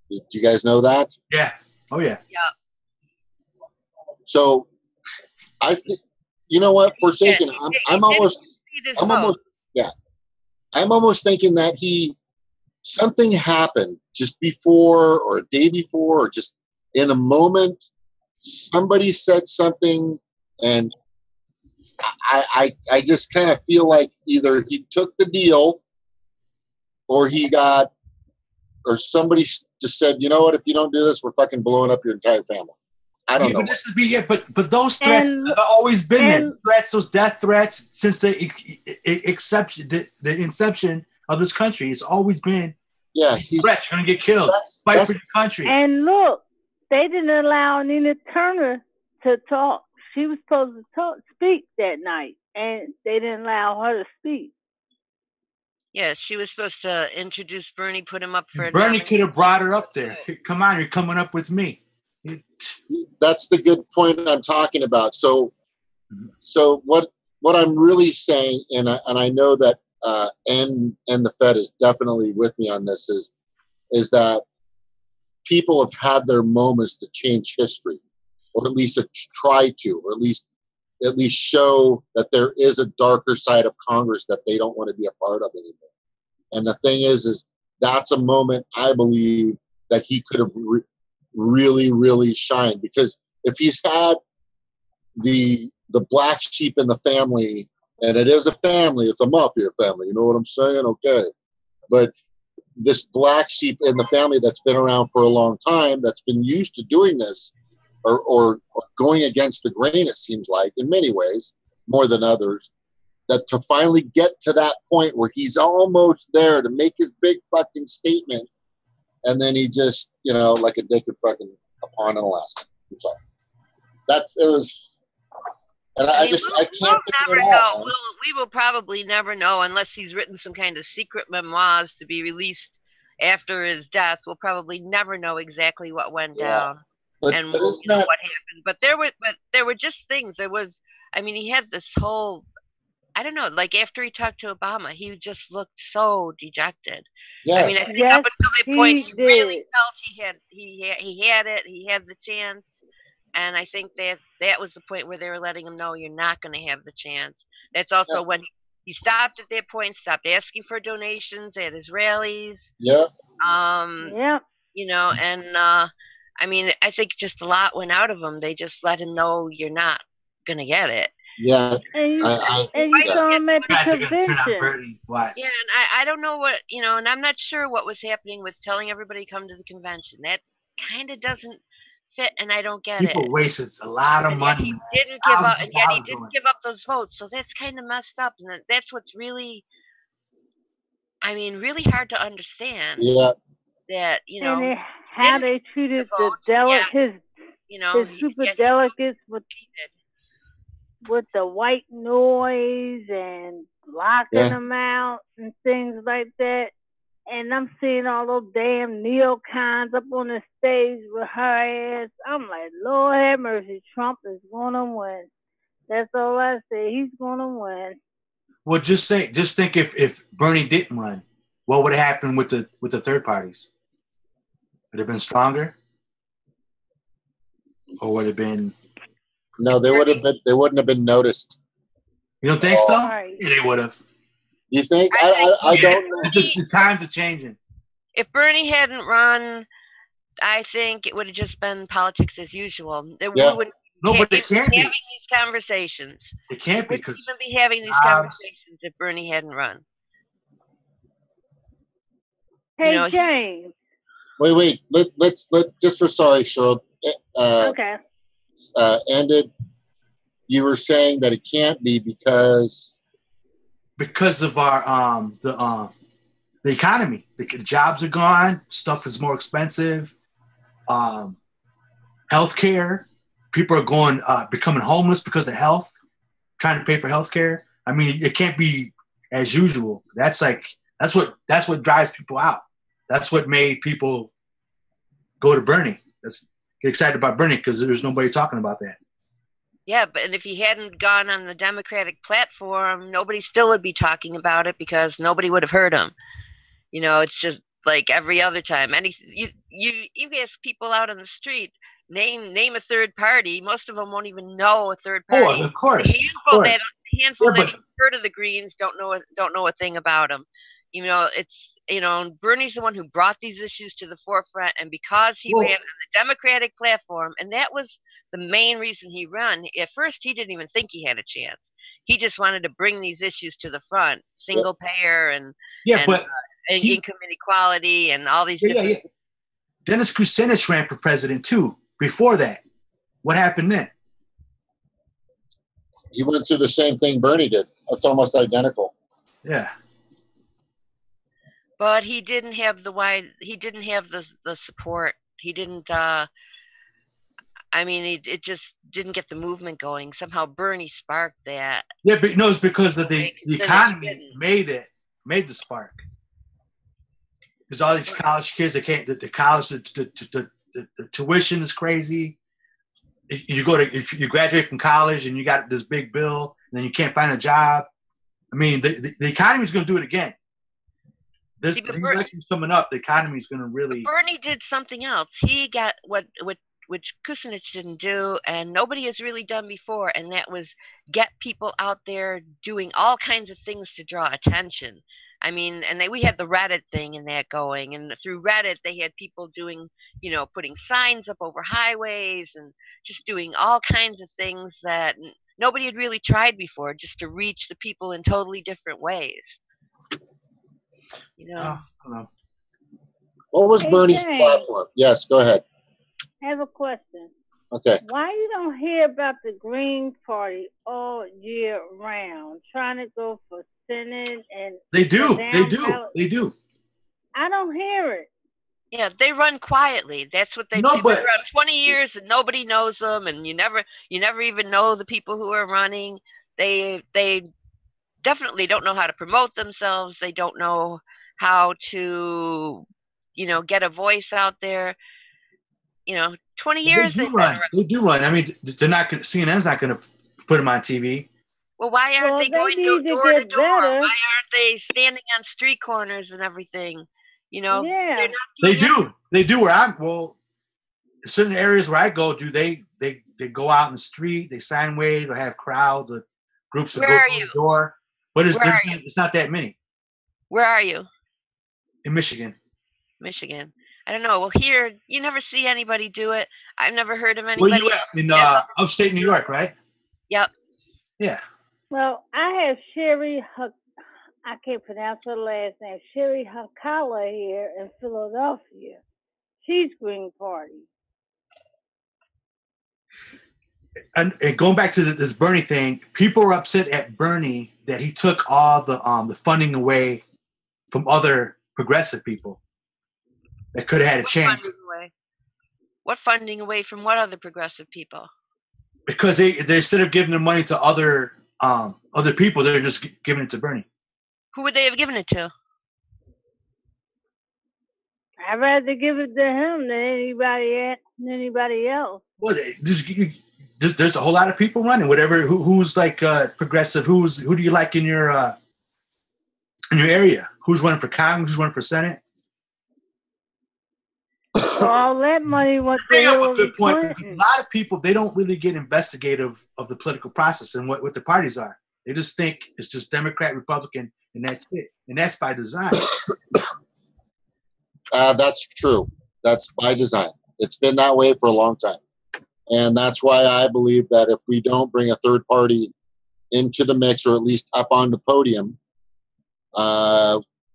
Do you guys know that? Yeah. Oh, yeah. Yeah. So I think, you know what, Forsaken, I'm almost thinking that something happened just before or a day before or just in a moment. Somebody said something, and I just kind of feel like either he took the deal or somebody just said, you know what, if you don't do this, we're fucking blowing up your entire family. I don't know. But those threats have always been there. Threats, those death threats, since the inception of this country, it's always been threats. You're going to get killed. Fight for your country. And look, they didn't allow Nina Turner to talk. She was supposed to speak that night, and they didn't allow her to speak. Yeah, she was supposed to introduce Bernie, put him up for Bernie could have brought her up there. Come on, you're coming up with me. That's the good point I'm talking about. So what I'm really saying, and I know that and the Fed is definitely with me on this, is that people have had their moments to change history, or at least try to, or at least show that there is a darker side of Congress that they don't want to be a part of anymore. And the thing is that's a moment I believe that he could have really, really shined, because if he's had the black sheep in the family, and it is a family, it's a mafia family, you know what I'm saying? Okay. But this black sheep in the family that's been around for a long time, that's been used to doing this, or going against the grain, it seems like, in many ways, more than others, that to finally get to that point where he's almost there to make his big fucking statement, and then he just, you know, like a dick in fucking a pond in Alaska. I'm sorry. It was, and I can't figure it out. We will probably never know unless he's written some kind of secret memoirs to be released after his death. We'll probably never know exactly what went down and what happened. But there were just things. There was, I mean, he had this whole, I don't know, like after he talked to Obama, he just looked so dejected. Yes. I mean, I think up until that point, he really felt he had it, he had the chance. And I think that was the point where they were letting him know you're not going to have the chance. That's also when he stopped at that point, stopped asking for donations at his rallies. Yes. You know, and I mean, I think just a lot went out of him. They just let him know you're not going to get it. Yeah. And you saw him at the convention. Yeah, and I don't know what, you know, and I'm not sure what was happening with telling everybody to come to the convention. That kind of doesn't fit, and I don't get it. People wasted a lot of money. He didn't give up, and yet he didn't give up those votes. So that's kind of messed up, and that's what's really, I mean, really hard to understand. Yeah. That, you know, and how they treated the delegates, his super delegates with the white noise and locking them out and things like that. And I'm seeing all those damn neocons up on the stage with her ass. I'm like, Lord have mercy, Trump is gonna win. That's all I say. He's gonna win. Well, just think if Bernie didn't run, what would have happened with the third parties? Would it have been stronger, or would it have been? No, they wouldn't have been noticed. You don't think so? Yeah, they would have. You think? I don't know. The times are changing. If Bernie hadn't run, I think it would have just been politics as usual. But they can't be having these conversations. It can't be, because even be having these conversations if Bernie hadn't run. Hey, James. Wait. Let's just for sorry, Cheryl. Okay. Ended. You were saying that it can't be because of our the economy. The jobs are gone. Stuff is more expensive. Healthcare. People are becoming homeless because of health. Trying to pay for healthcare. I mean, it can't be as usual. That's what drives people out. That's what made people go to Bernie. Get excited about Bernie, because there's nobody talking about that. Yeah, but if he hadn't gone on the Democratic platform, nobody still would be talking about it, because nobody would have heard him. You know, it's just like every other time. You ask people out on the street, name a third party. Most of them won't even know a third party. Oh, of course. A handful that even heard of the Greens don't know a thing about them. You know, Bernie's the one who brought these issues to the forefront, and because he ran on the Democratic platform, and that was the main reason he ran. At first, he didn't even think he had a chance. He just wanted to bring these issues to the front, single payer and income inequality and all these different. Dennis Kucinich ran for president too. Before that, what happened then? He went through the same thing Bernie did. It's almost identical. Yeah. But he didn't have the support. He didn't. It just didn't get the movement going. Somehow Bernie sparked that. Yeah, but no, it's because of the economy made the spark. Because all these college kids, they can't. The college, the tuition is crazy. You graduate from college and you got this big bill, and then you can't find a job. I mean, the economy is going to do it again. These elections coming up, the economy is going to really. Bernie did something else. He got which Kucinich didn't do, and nobody has really done before, and that was get people out there doing all kinds of things to draw attention. I mean, and we had the Reddit thing and that going, and through Reddit they had people doing, putting signs up over highways and just doing all kinds of things that nobody had really tried before, just to reach the people in totally different ways. Hello. What was Bernie's James, platform? Yes, go ahead. I have a question. Okay. Why you don't hear about the Green Party all year round, trying to go for Senate and They do. ballot? They do. I don't hear it. Yeah, they run quietly. That's what they do. They've been around 20 years and nobody knows them, and you never even know the people who are running. They definitely don't know how to promote themselves. They don't know how to, get a voice out there. 20 years They do run. I mean, they're not going. CNN's not going to put them on TV. Well, why aren't they going door to door? Why aren't they standing on street corners and everything? Yeah. They do. Certain areas where I go, they go out in the street, they sign wave, they have crowds of groups that go to the door. But it's not that many. Where are you? In Michigan. Michigan. I don't know. Well, here, you never see anybody do it. I've never heard of anybody. Where you at? In upstate New York, right? Yep. Yeah. Well, I have Sherry, I can't pronounce her last name, Sherry Hakala here in Philadelphia. She's Green Party. And going back to this Bernie thing, people were upset at Bernie that he took all the funding away from other progressive people that could have had a chance. What funding away from what other progressive people? Because they instead of giving the money to other people, they're just giving it to Bernie. Who would they have given it to? I'd rather give it to him than anybody else. Well, there's a whole lot of people running. Whatever, who's like progressive? Who do you like in your area? Who's running for Congress? Who's running for Senate? All that money went to Hillary good point. Clinton. A lot of people, they don't really get investigative of the political process and what the parties are. They just think it's just Democrat, Republican, and that's it. And that's by design. That's true. That's by design. It's been that way for a long time. And that's why I believe that if we don't bring a third party into the mix, or at least up on the podium,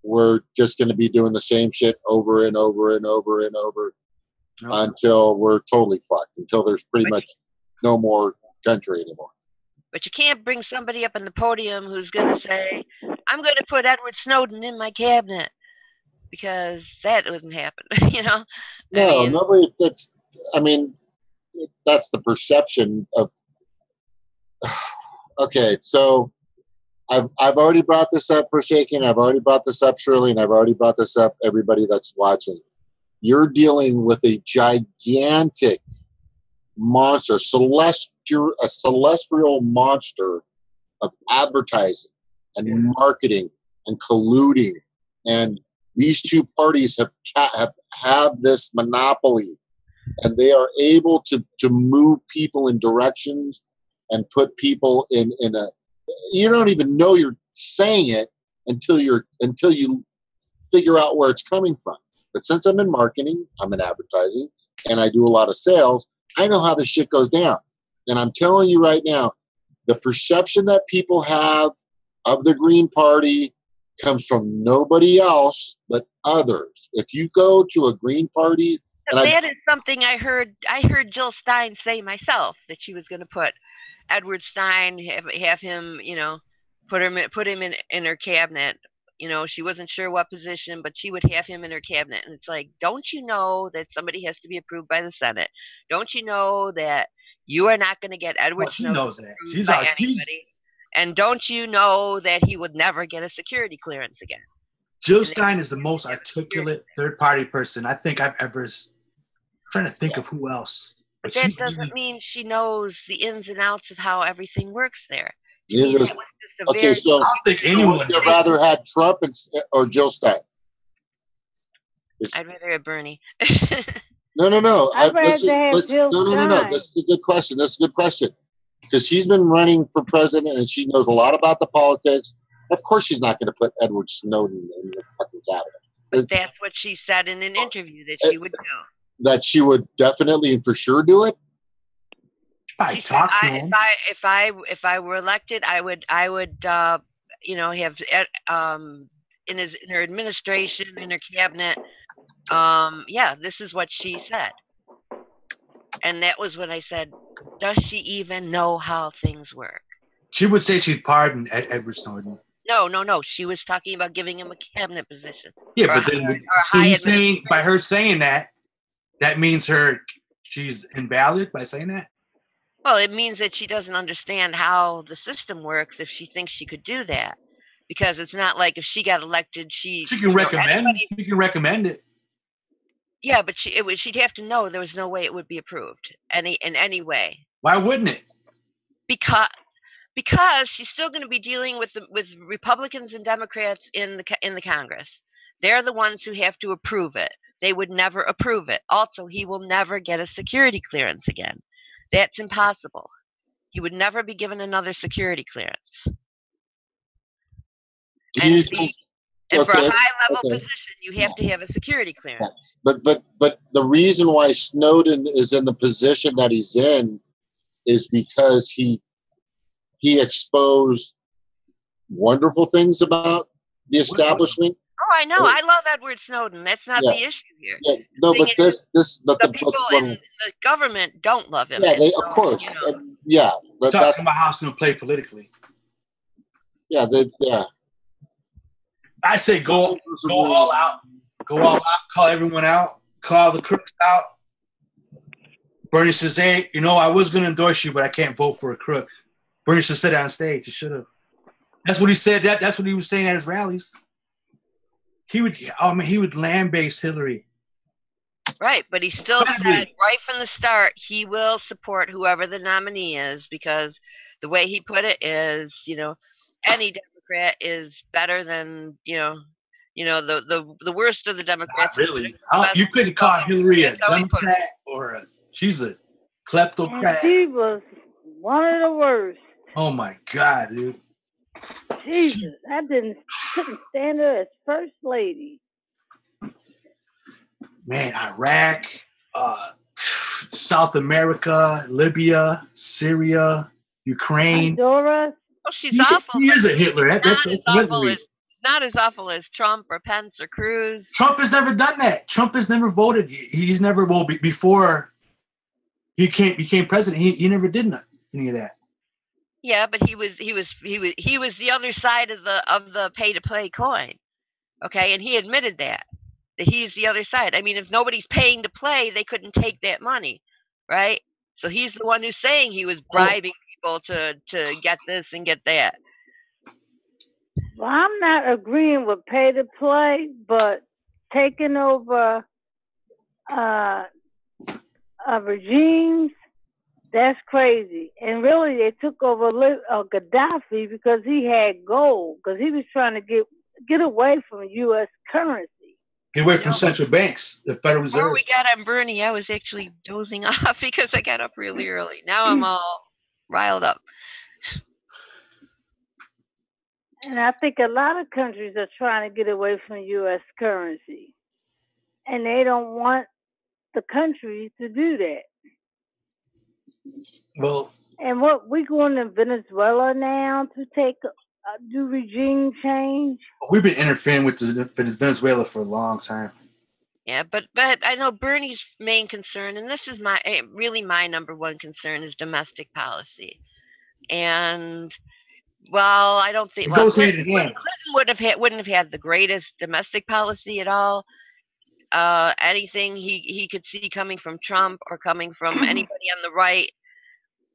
we're just going to be doing the same shit over and over and over and over until we're totally fucked, until there's pretty much no more country anymore. But you can't bring somebody up on the podium who's going to say, I'm going to put Edward Snowden in my cabinet, because that wouldn't happen, Nobody, that's the perception of, okay, so I've already brought this up for Shaking, I've already brought this up Shirley, and I've already brought this up everybody that's watching. You're dealing with a gigantic monster, a celestial monster of advertising and marketing and colluding, and these two parties have this monopoly, and they are able to move people in directions and put people in a, you don't even know you're saying it until you figure out where it's coming from. But since I'm in marketing, I'm in advertising, and I do a lot of sales, I know how this shit goes down. And I'm telling you right now, the perception that people have of the Green Party comes from nobody else but others. If you go to a Green Party, that is something I heard Jill Stein say myself, that she was going to put Edward Stein, have him, put him in her cabinet. She wasn't sure what position, but she would have him in her cabinet. And it's like, don't you know that somebody has to be approved by the Senate? Don't you know that you are not going to get Edward Snowden knows that. Approved by anybody? And don't you know that he would never get a security clearance again? Jill Stein is the most articulate third-party person I think I've ever. Trying to think of who else. But that doesn't mean she knows the ins and outs of how everything works there. Okay, so I don't think anyone would you rather had Trump or Jill Stein? I'd rather have Bernie. No. I'd rather have Jill No. This is a good question. Because she's been running for president and she knows a lot about the politics. Of course she's not going to put Edward Snowden in the fucking cabinet. But that's what she said in an interview that she would do. That she would definitely and for sure do it. I talk to him. If I were elected, I would have in her administration, in her cabinet. This is what she said, and that was what I said. Does she even know how things work? She would say she'd pardon Edward Snowden. No. She was talking about giving him a cabinet position. Yeah, but then by her saying that means she's invalid by saying that? Well, it means that she doesn't understand how the system works if she thinks she could do that. Because it's not like if she got elected, she can recommend it. Yeah, but she'd have to know there was no way it would be approved in any way. Why wouldn't it? Because she's still going to be dealing with Republicans and Democrats in the Congress. They're the ones who have to approve it. They would never approve it. Also, he will never get a security clearance again. That's impossible. He would never be given another security clearance. And for a high-level position, you have to have a security clearance. But the reason why Snowden is in the position that he's in is because he exposed wonderful things about the establishment. Oh, I know. I love Edward Snowden. That's not the issue here. Yeah, no, but the people in the government don't love him. Yeah, of course. But talking about how it's going to play politically. Yeah, I say go all out. Go all out. Call everyone out. Call the crooks out. Bernie says, "Hey, I was going to endorse you, but I can't vote for a crook." Bernie should sit on stage. He should have. That's what he said. That's what he was saying at his rallies. He would lambaste Hillary. Right, but he still said right from the start he will support whoever the nominee is, because the way he put it is, any Democrat is better than the worst of the Democrats. Not really, you couldn't call Hillary a Democrat she's a kleptocrat. She was one of the worst. Oh my God, dude. Jesus, I couldn't stand her as first lady. Man, Iraq, South America, Libya, Syria, Ukraine. Honduras. Oh, she's awful. He is a Hitler. That's not as awful as Trump or Pence or Cruz. Trump has never done that. Trump has never voted. He's never before he became president. He never did any of that. Yeah, but he was the other side of the pay to play coin. Okay, and he admitted that he's the other side. I mean, if nobody's paying to play, they couldn't take that money, right? So he's the one who's saying he was bribing people to get this and get that. Well, I'm not agreeing with pay to play, but taking over regimes, that's crazy. And really, they took over Gaddafi because he had gold, because he was trying to get away from U.S. currency. Get away from central banks, the Federal Reserve. Before we got on Bernie, I was actually dozing off because I got up really early. Now I'm all riled up. And I think a lot of countries are trying to get away from U.S. currency. And they don't want the countries to do that. Well, and we're going to Venezuela now to do regime change. We've been interfering with Venezuela for a long time. Yeah, but I know Bernie's main concern, and this is my number one concern, is domestic policy. And well, I don't think Clinton wouldn't have had the greatest domestic policy at all. Anything he could see coming from Trump or coming from anybody on the right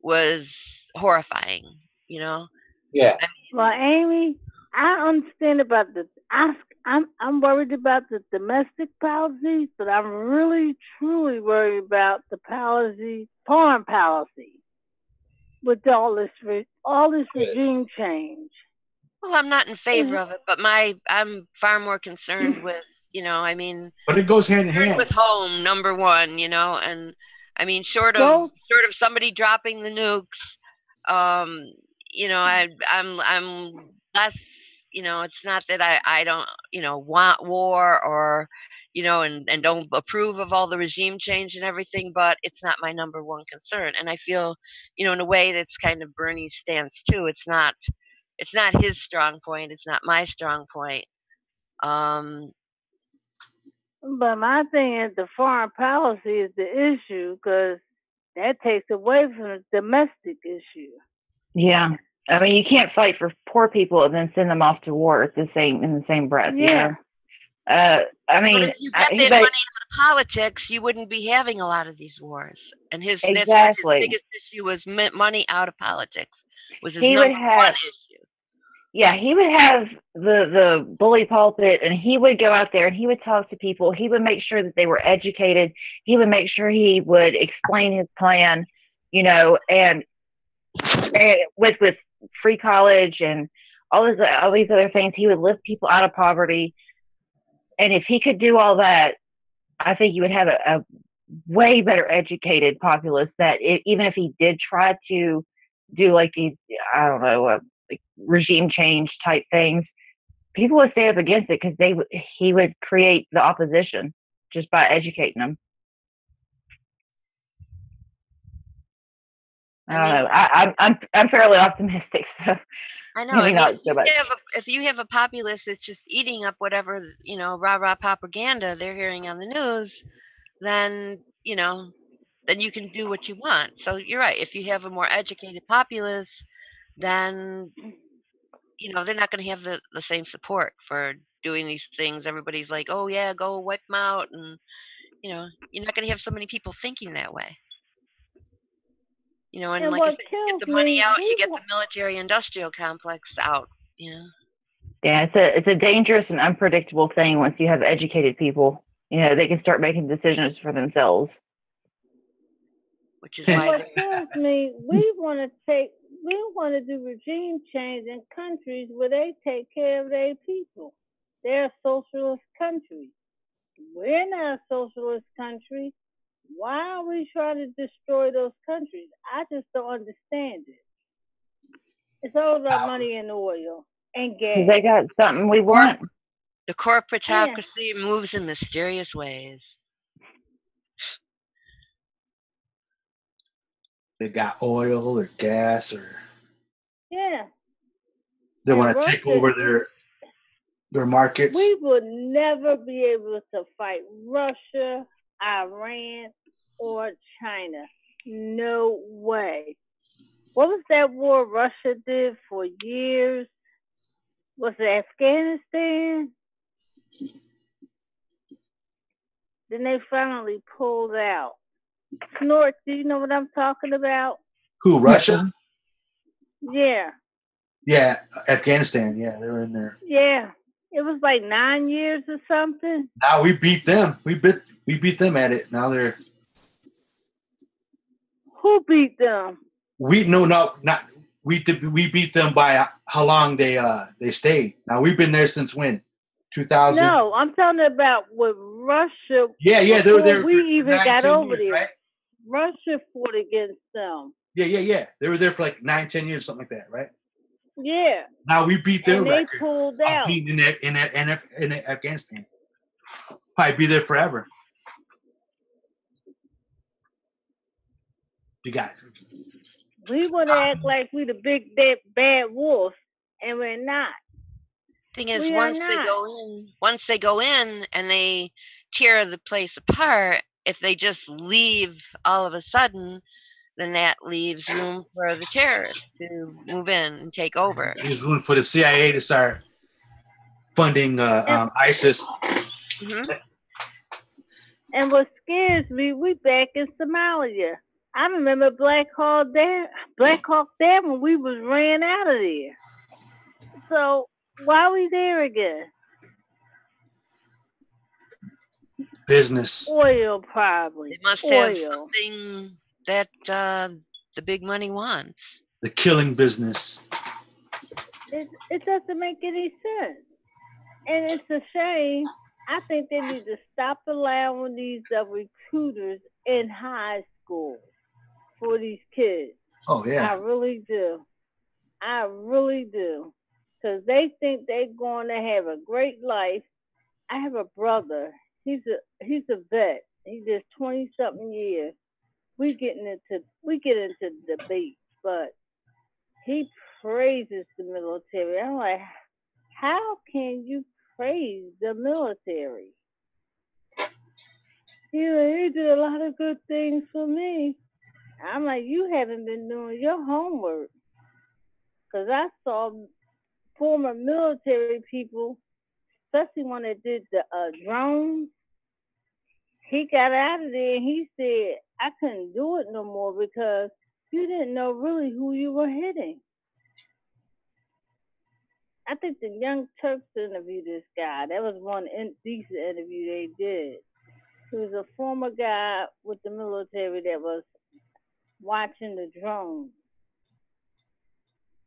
was horrifying, Yeah. I mean, well, Amy, I understand about I'm worried about the domestic policy, but I'm really truly worried about the foreign policy, with all this regime change. Well, I'm not in favor of it, but I'm far more concerned with, I mean. But it goes hand in hand. With home, number one, and I mean, short of somebody dropping the nukes, I'm less it's not that I don't, want war or, and don't approve of all the regime change and everything, but it's not my number one concern. And I feel, in a way that's kind of Bernie's stance too. It's not his strong point. It's not my strong point. But my thing is the foreign policy is the issue because that takes away from the domestic issue. Yeah. I mean, you can't fight for poor people and then send them off to war in the same breath. Yeah. I mean, but if you got that money out of politics, you wouldn't be having a lot of these wars. And that's why his biggest issue was money out of politics. Was his number one issue. Yeah, he would have the bully pulpit, and he would go out there and he would talk to people. He would make sure that they were educated. He would make sure he would explain his plan, and with free college and all these other things. He would lift people out of poverty. And if he could do all that, I think you would have a way better educated populace that even if he did try to do like these, I don't know, like regime change type things, people would stand up against it because he would create the opposition just by educating them. I don't know. I'm fairly optimistic, so I know. If you have a populace that's just eating up whatever rah-rah propaganda they're hearing on the news, then then you can do what you want. So you're right. If you have a more educated populace, then they're not going to have the same support for doing these things. Everybody's like, oh yeah, go wipe them out, and you're not going to have so many people thinking that way. And like I said, you get the money out, you get the military-industrial complex out. Yeah, it's a dangerous and unpredictable thing. Once you have educated people, they can start making decisions for themselves. Which is why what kills me, we want to do regime change in countries where they take care of their people. They're a socialist country. We're not a socialist country. Why are we trying to destroy those countries? I just don't understand it. It's all about money and oil and gas. They got something we want. The corporatocracy moves in mysterious ways. They got oil or gas or they want to take over their markets. We would never be able to fight Russia, Iran, or China. No way. What was that war Russia did for years? Was it Afghanistan? Then they finally pulled out. Snort, do you know what I'm talking about? Who, Russia? Yeah. Yeah, Afghanistan. Yeah, they were in there. Yeah. It was like 9 years or something. Now we beat them. We beat them at it. Now they're. Who beat them? We beat them by how long they stayed. Now we've been there since when? 2000. No, I'm talking about with Russia. Yeah, they were there. We even got over years, there. Right? Russia fought against them. Yeah. They were there for like 9-10 years, something like that, right? Yeah. Now we beat their and they record. pulled out. Beating in Afghanistan. Probably be there forever. You got it. We want to act like we the big bad wolf, and we're not. Thing is, once they go in and they tear the place apart, if they just leave all of a sudden, then that leaves room for the terrorists to move in and take over. There's room for the CIA to start funding ISIS. Mm-hmm. And what scares me, we back in Somalia. I remember Black Hawk Dam when we was ran out of there. So why are we there again? Business. Oil, probably. They must have something that the big money wants. The killing business. It doesn't make any sense. And it's a shame. I think they need to stop allowing these recruiters in high school for these kids. Oh, yeah. I really do. because they think they're going to have a great life. I have a brother. He's a vet. He did 20-something years. We get into debate, but he praises the military. I'm like, how can you praise the military? He did a lot of good things for me. I'm like, you haven't been doing your homework. Because I saw former military people, especially when they did the drones, he got out of there and he said, I couldn't do it no more because you didn't know really who you were hitting. I think the Young Turks interviewed this guy. That was one decent interview they did. He was a former guy with the military that was watching the drones.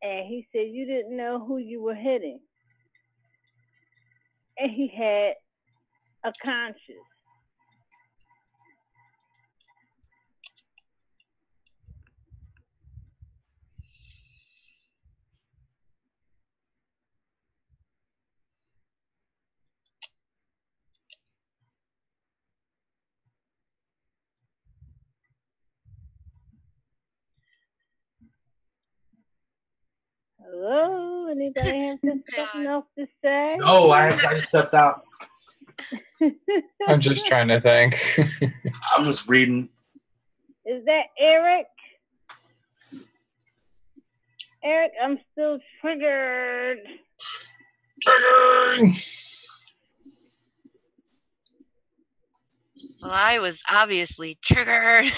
And he said, you didn't know who you were hitting. And he had a conscience. Hello? Anybody have something else to say? No, I just stepped out. I'm just trying to think. I'm just reading. Is that Erik? Erik, I'm still triggered. Triggering! Well, I was obviously triggered.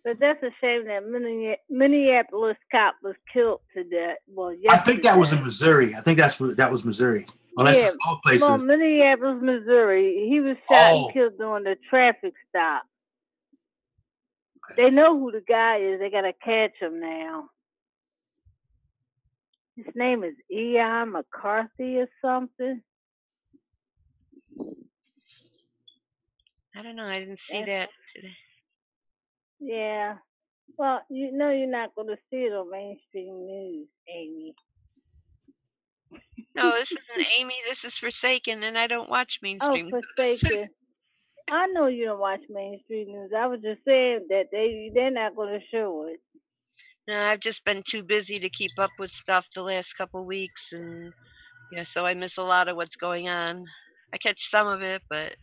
But that's a shame that Minneapolis cop was killed to death. Well, yesterday. I think that was in Missouri. I think that was Missouri. Unless it's both places. Well, Minneapolis, Missouri. He was shot and killed during the traffic stop. Okay. They know who the guy is. They got to catch him now. His name is Ebon McCarthy or something. I don't know. I didn't see that today. Yeah. Well, you know you're not going to see it on mainstream news, Amy. No, this isn't Amy. This is Forsaken, and I don't watch mainstream news. Forsaken. I know you don't watch mainstream news. I was just saying that they're not going to show it. No, I've just been too busy to keep up with stuff the last couple weeks, and so I miss a lot of what's going on. I catch some of it, but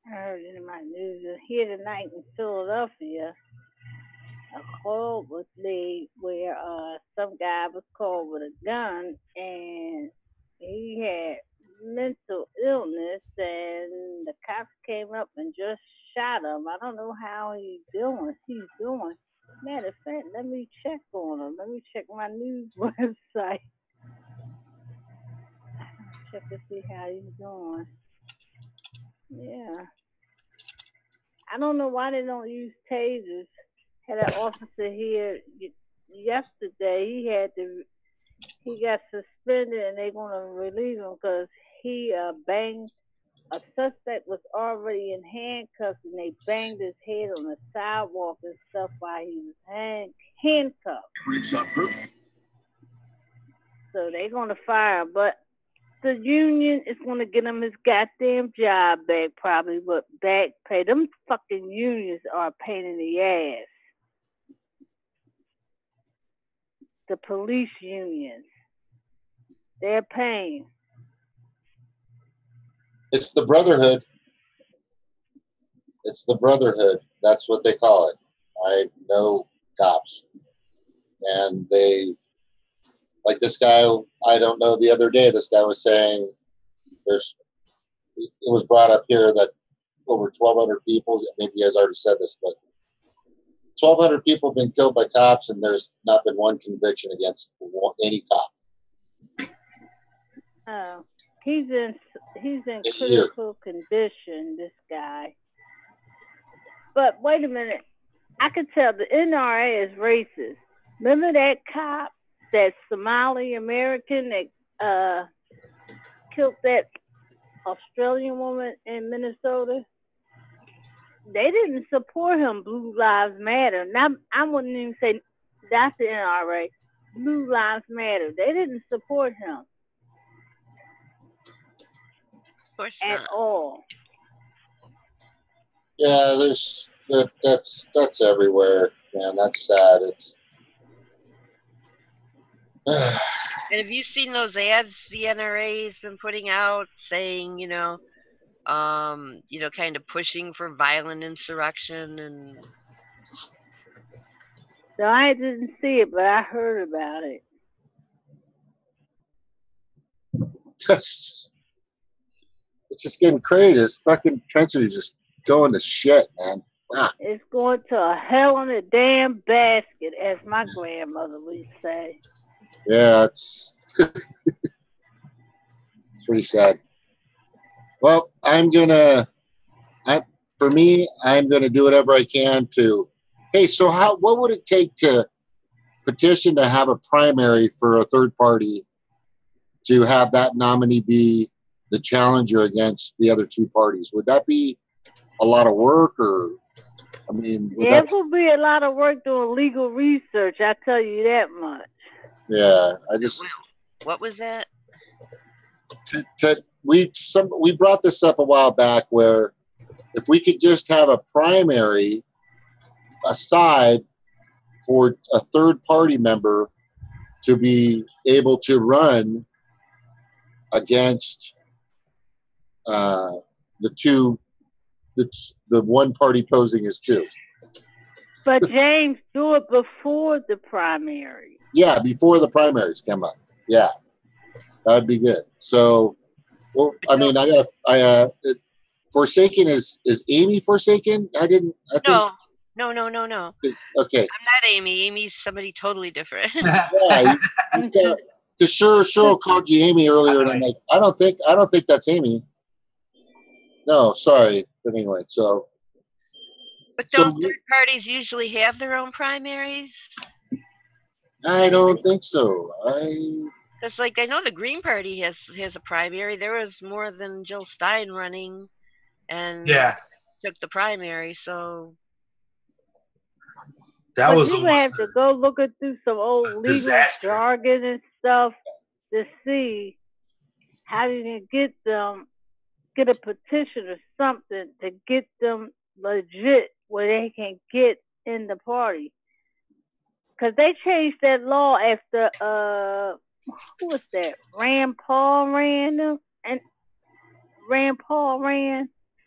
I heard in my news here tonight in Philadelphia, a call was made where some guy was called with a gun and he had mental illness and the cops came up and just shot him. I don't know how he's doing. Matter of fact, let me check on him. Let me check my news website. Check to see how he's doing. Yeah. I don't know why they don't use tasers. Had an officer here yesterday. He got suspended and they're going to release him because he banged. A suspect was already in handcuffs and they banged his head on the sidewalk and stuff while he was handcuffed. So they're going to fire him. But the union is going to get him his goddamn job back probably with back pay. Them fucking unions are a pain in the ass. The police unions. They're paying. It's the Brotherhood. It's the Brotherhood. That's what they call it. I know cops. And they, like this guy, I don't know, the other day, this guy was saying it was brought up here that over 1,200 people, maybe you guys already said this, but 1,200 people have been killed by cops and there's not been one conviction against any cop. Oh, he's in critical condition, this guy. But wait a minute, I could tell the NRA is racist. Remember that cop, that Somali American that killed that Australian woman in Minnesota. They didn't support him. Blue Lives Matter. Now I wouldn't even say that's the NRA. Blue Lives Matter. They didn't support him at all. Yeah, that's everywhere, man. That's sad. It's And have you seen those ads the NRA's been putting out saying, kind of pushing for violent insurrection and? So I didn't see it, but I heard about it. it's just getting crazy. This fucking country is just going to shit, man. Ah. It's going to a hell in a damn basket, as my grandmother would say. Yeah, it's it's pretty sad. Well, I'm gonna do whatever I can to. Hey, so what would it take to petition to have a primary for a third party to have that nominee be the challenger against the other two parties? Would that be a lot of work, or I mean, it would be a lot of work doing legal research. I tell you that much. Yeah, What was that? We brought this up a while back, where if we could just have a primary aside for a third party member to be able to run against the one party posing as two. But James, do it before the primary. Yeah, before the primaries come up. Yeah, that'd be good. So, well, I mean, Forsaken is Amy Forsaken? No. Okay. I'm not Amy. Amy's somebody totally different. Yeah, because Cheryl called you Amy earlier, and I'm like, I don't think that's Amy. No, sorry. But anyway, so. But don't third parties usually have their own primaries? I don't think so. Because, I know the Green Party has a primary. There was more than Jill Stein running, and took the primary. So that was you have to go looking through some old legal jargon and stuff to see how you can get a petition or something to get them legit where they can get in the party. Because they changed that law after, who was that? Rand Paul ran?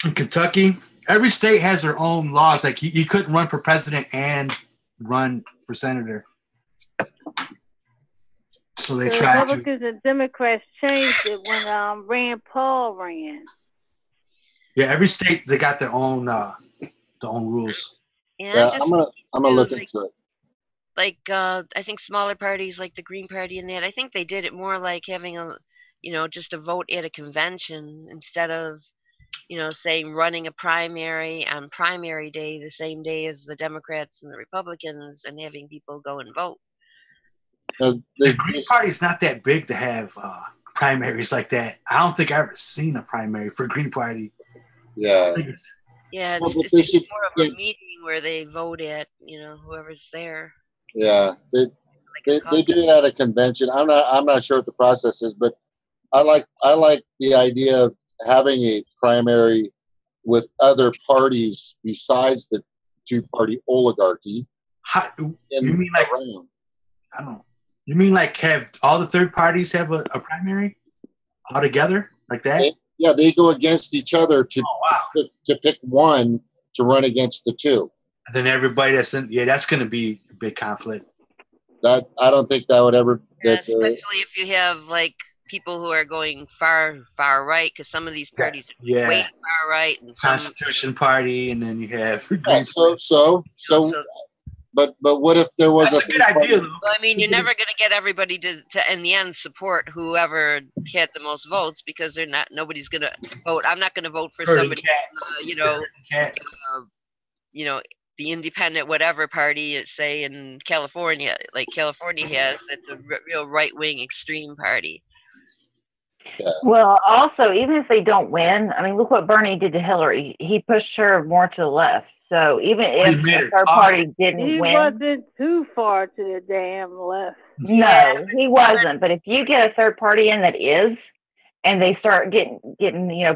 In Kentucky, every state has their own laws. Like, you couldn't run for president and run for senator. So they tried to. Republicans and Democrats changed it when Rand Paul ran. Yeah, every state, they got their own rules. Yeah, I'm gonna look into it. I think smaller parties like the Green Party and that, I think they did it more like having just a vote at a convention instead of, saying running a primary on primary day the same day as the Democrats and the Republicans and having people go and vote. The Green Party is not that big to have primaries like that. I don't think I've ever seen a primary for Green Party. Yeah. Yeah, it's more of a meeting where they vote at, whoever's there. Yeah, they do it at a convention. I'm not sure what the process is, but I like the idea of having a primary with other parties besides the two-party oligarchy. You mean like I don't know. You mean like have all the third parties have a primary all together like that? They go against each other to pick one to run against the two. And then everybody that's going to be a big conflict. That I don't think that would ever. Especially if you have people who are going far right, because some of these parties are way far right. And Constitution Party, and then you have. But what if there was That's a good idea, though. Well, I mean, you're never going to get everybody to in the end support whoever had the most votes, because nobody's going to vote. I'm not going to vote for somebody, the independent whatever party, say in California, like California has, it's a real right-wing extreme party. Yeah. Well, also, even if they don't win, I mean, look what Bernie did to Hillary. He pushed her more to the left. So even if a third party didn't win, he wasn't too far to the damn left. No, he wasn't. But if you get a third party in that is, and they start getting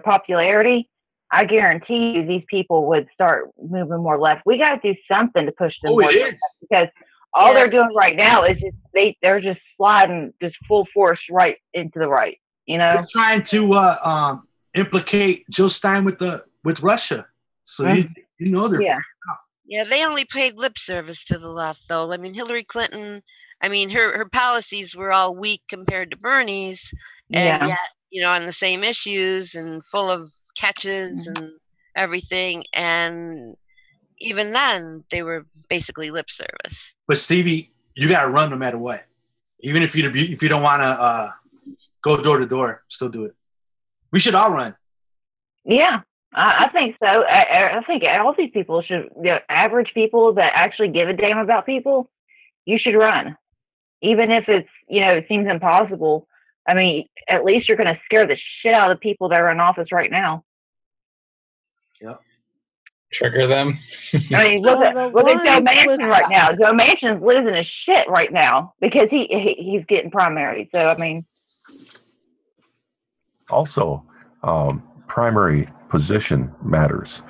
popularity, I guarantee you these people would start moving more left. We got to do something to push them more left, because all they're doing right now is just they're just sliding just full force right into the right. They're trying to implicate Jill Stein with Russia. So they're Yeah, they only paid lip service to the left, though. I mean, Hillary Clinton, her policies were all weak compared to Bernie's, and yet, on the same issues and full of catches and everything, and even then, they were basically lip service. But Stevie, you got to run no matter what. Even if you don't want to go door to door, still do it. We should all run. Yeah, I think so. I think all these people should, average people that actually give a damn about people, you should run. Even if it's, it seems impossible. I mean, at least you're going to scare the shit out of the people that are in office right now. Yep. Trigger them. I mean, look at Joe Manchin right now. Joe Manchin's losing his shit right now because he's getting primary. So, I mean. Also, primary position matters.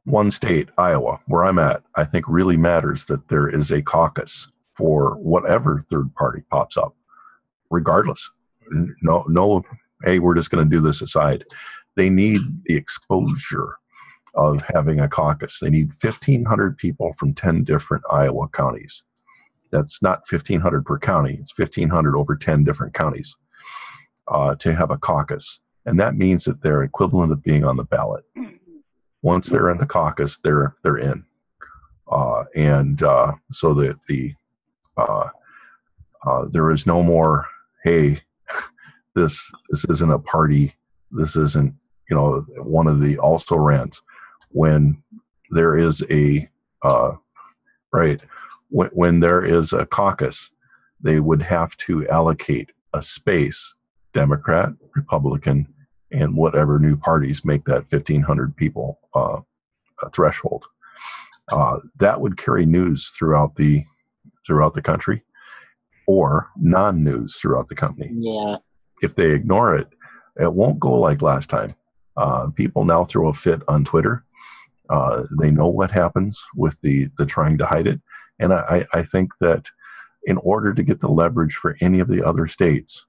One state, Iowa, where I'm at, I think really matters that there is a caucus for whatever third party pops up, regardless. No, hey, we're just going to do this aside. They need the exposure of having a caucus. They need 1,500 people from 10 different Iowa counties. That's not 1,500 per county. It's 1,500 over 10 different counties to have a caucus. And that means that they're equivalent of being on the ballot. Once they're in the caucus, they're in. So there is no more, hey, this isn't a party. This isn't, one of the also rants. When there is when there is a caucus, they would have to allocate a space, Democrat, Republican, and whatever new parties make that 1,500 people a threshold. That would carry news throughout the country, or non-news throughout the company. Yeah. If they ignore it, it won't go like last time. People now throw a fit on Twitter. They know what happens with the trying to hide it. And I think that in order to get the leverage for any of the other states,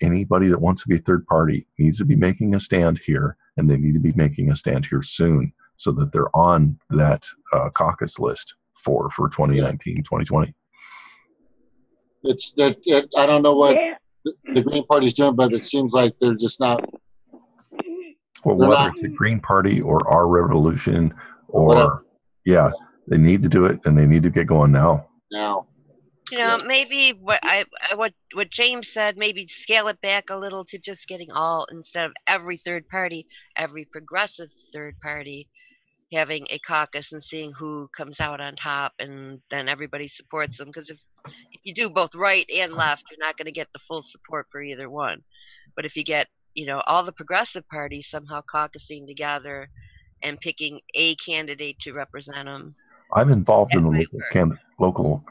anybody that wants to be third party needs to be making a stand here, and they need to be making a stand here soon so that they're on that caucus list for 2019, 2020. It's that I don't know what the Green Party's doing, but it seems like they're just not. Well, whether it's the Green Party or Our Revolution or they need to do it, and they need to get going now. Maybe what James said, maybe scale it back a little to just getting instead of every third party, every progressive third party having a caucus and seeing who comes out on top, and then everybody supports them. Because if you do both right and left, you're not going to get the full support for either one. But if you get all the progressive parties somehow caucusing together and picking a candidate to represent them. I'm involved in the local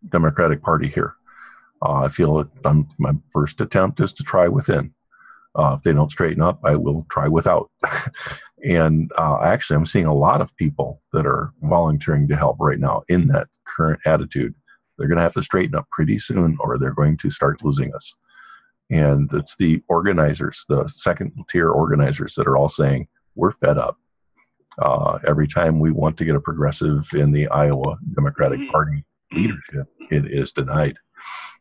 Democratic Party here. I feel my first attempt is to try within. If they don't straighten up, I will try without. And actually, I'm seeing a lot of people that are volunteering to help right now in that current attitude. They're going to have to straighten up pretty soon, or they're going to start losing us. And it's the organizers, the second-tier organizers, that are all saying, we're fed up. Every time we want to get a progressive in the Iowa Democratic Party leadership, it is denied.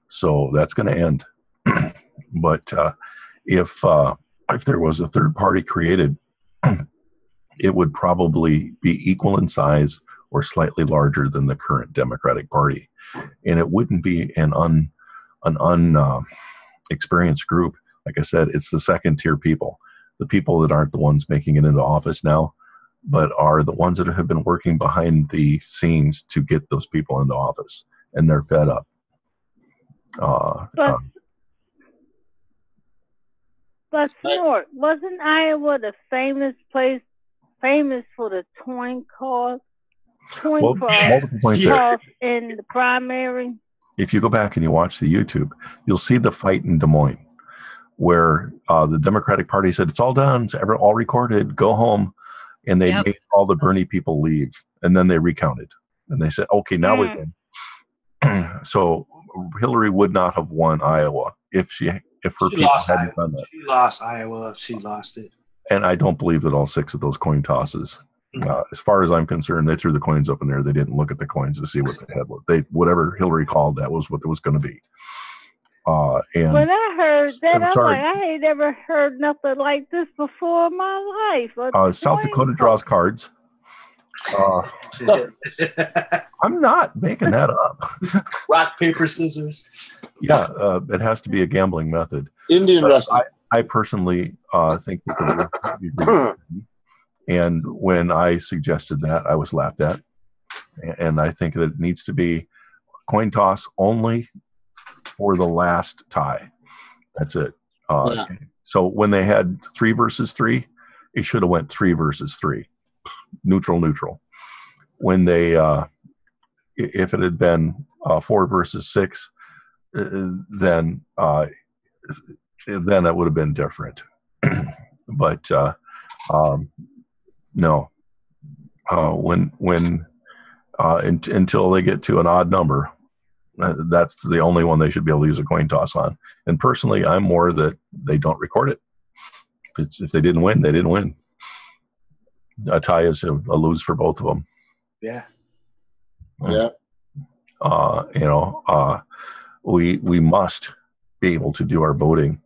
So that's going to end. But if there was a third party created, it would probably be equal in size or slightly larger than the current Democratic Party. And it wouldn't be an experienced group. Like I said, it's the second tier people, the people that aren't the ones making it into office now, but are the ones that have been working behind the scenes to get those people into office, and they're fed up. But Snort, wasn't Iowa the famous place, famous for the coin toss in the primary? If you go back and you watch the YouTube, you'll see the fight in Des Moines where the Democratic Party said, it's all done, it's all recorded, go home. And they made all the Bernie people leave. And then they recounted. And they said, okay, now we win. So Hillary would not have won Iowa if her people hadn't done that. She lost Iowa. She lost it. And I don't believe that all 6 of those coin tosses, as far as I'm concerned, they threw the coins up in there. They didn't look at the coins to see what they had. Whatever Hillary called, that was what it was going to be. And when I heard that, I'm like, I ain't never heard nothing like this before in my life. South Dakota draws cards. I'm not making that up. Rock, paper, scissors. Yeah, it has to be a gambling method. Indian wrestling. I personally think that and when I suggested that, I was laughed at. And I think that it needs to be coin toss only for the last tie. That's it. So when they had 3 versus 3, it should have went 3 versus 3. Neutral. When they, if it had been 4 versus 6, then it would have been different. But no. Until they get to an odd number, that's the only one they should be able to use a coin toss on. And personally, I'm more that they don't record it. If they didn't win, they didn't win. A tie is a lose for both of them. Yeah. We must be able to do our voting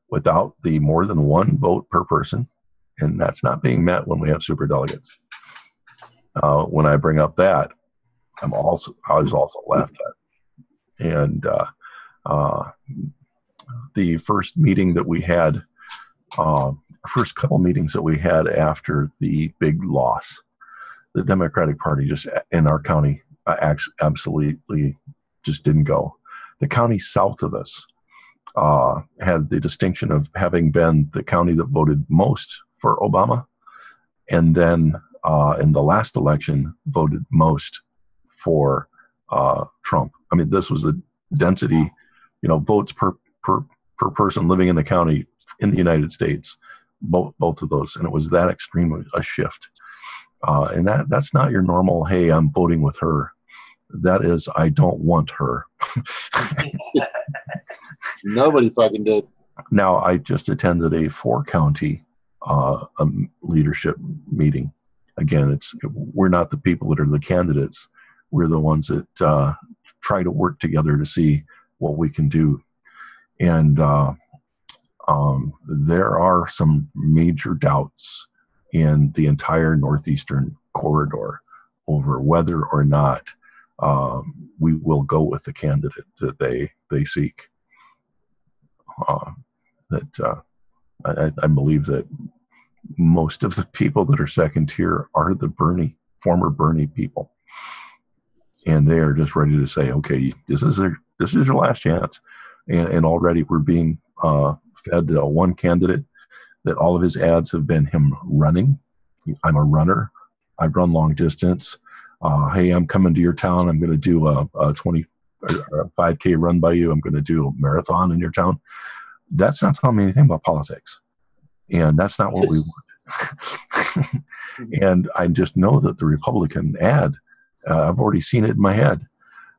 without the more than 1 vote per person, and that's not being met when we have super delegates. When I bring up that, I was also laughed at. And the first meeting that we had, first couple meetings that we had after the big loss, the Democratic Party just in our county absolutely just didn't go. The county south of us had the distinction of having been the county that voted most for Obama, and then in the last election voted most for Trump. I mean, this was the density, votes per person living in the county in the United States, both of those, and it was that extreme a shift. And that's not your normal, hey, I'm voting with her. That is, I don't want her. Nobody fucking did. Now, I just attended a 4-county leadership meeting. Again, we're not the people that are the candidates. We're the ones that try to work together to see what we can do. And there are some major doubts in the entire northeastern corridor over whether or not we will go with the candidate that they seek. I believe that most of the people that are second tier are the former Bernie people. And they are just ready to say, okay, this is your last chance. And already we're being fed one candidate that all of his ads have been him running. I'm a runner. I run long distance. Hey, I'm coming to your town. I'm going to do a 5K run by you. I'm going to do a marathon in your town. That's not telling me anything about politics. And that's not what we want. And I just know that the Republican ad, I've already seen it in my head.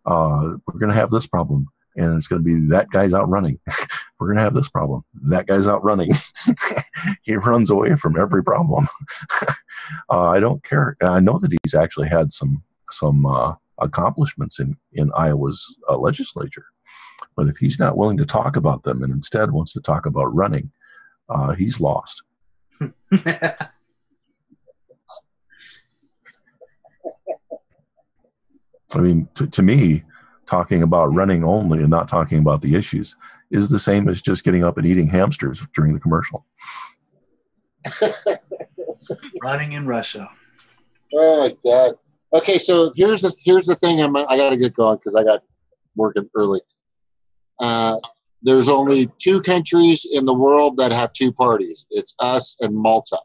We're going to have this problem. And it's going to be that guy's out running. We're going to have this problem. That guy's out running. He runs away from every problem. I don't care. I know that he's actually had some accomplishments in Iowa's legislature. But if he's not willing to talk about them and instead wants to talk about running, he's lost. I mean, to me, talking about running only and not talking about the issues is the same as just getting up and eating hamsters during the commercial. Running in Russia. Oh my God. Okay, so here's the thing. I got to get going because I got working early. there's only 2 countries in the world that have 2 parties. It's us and Malta.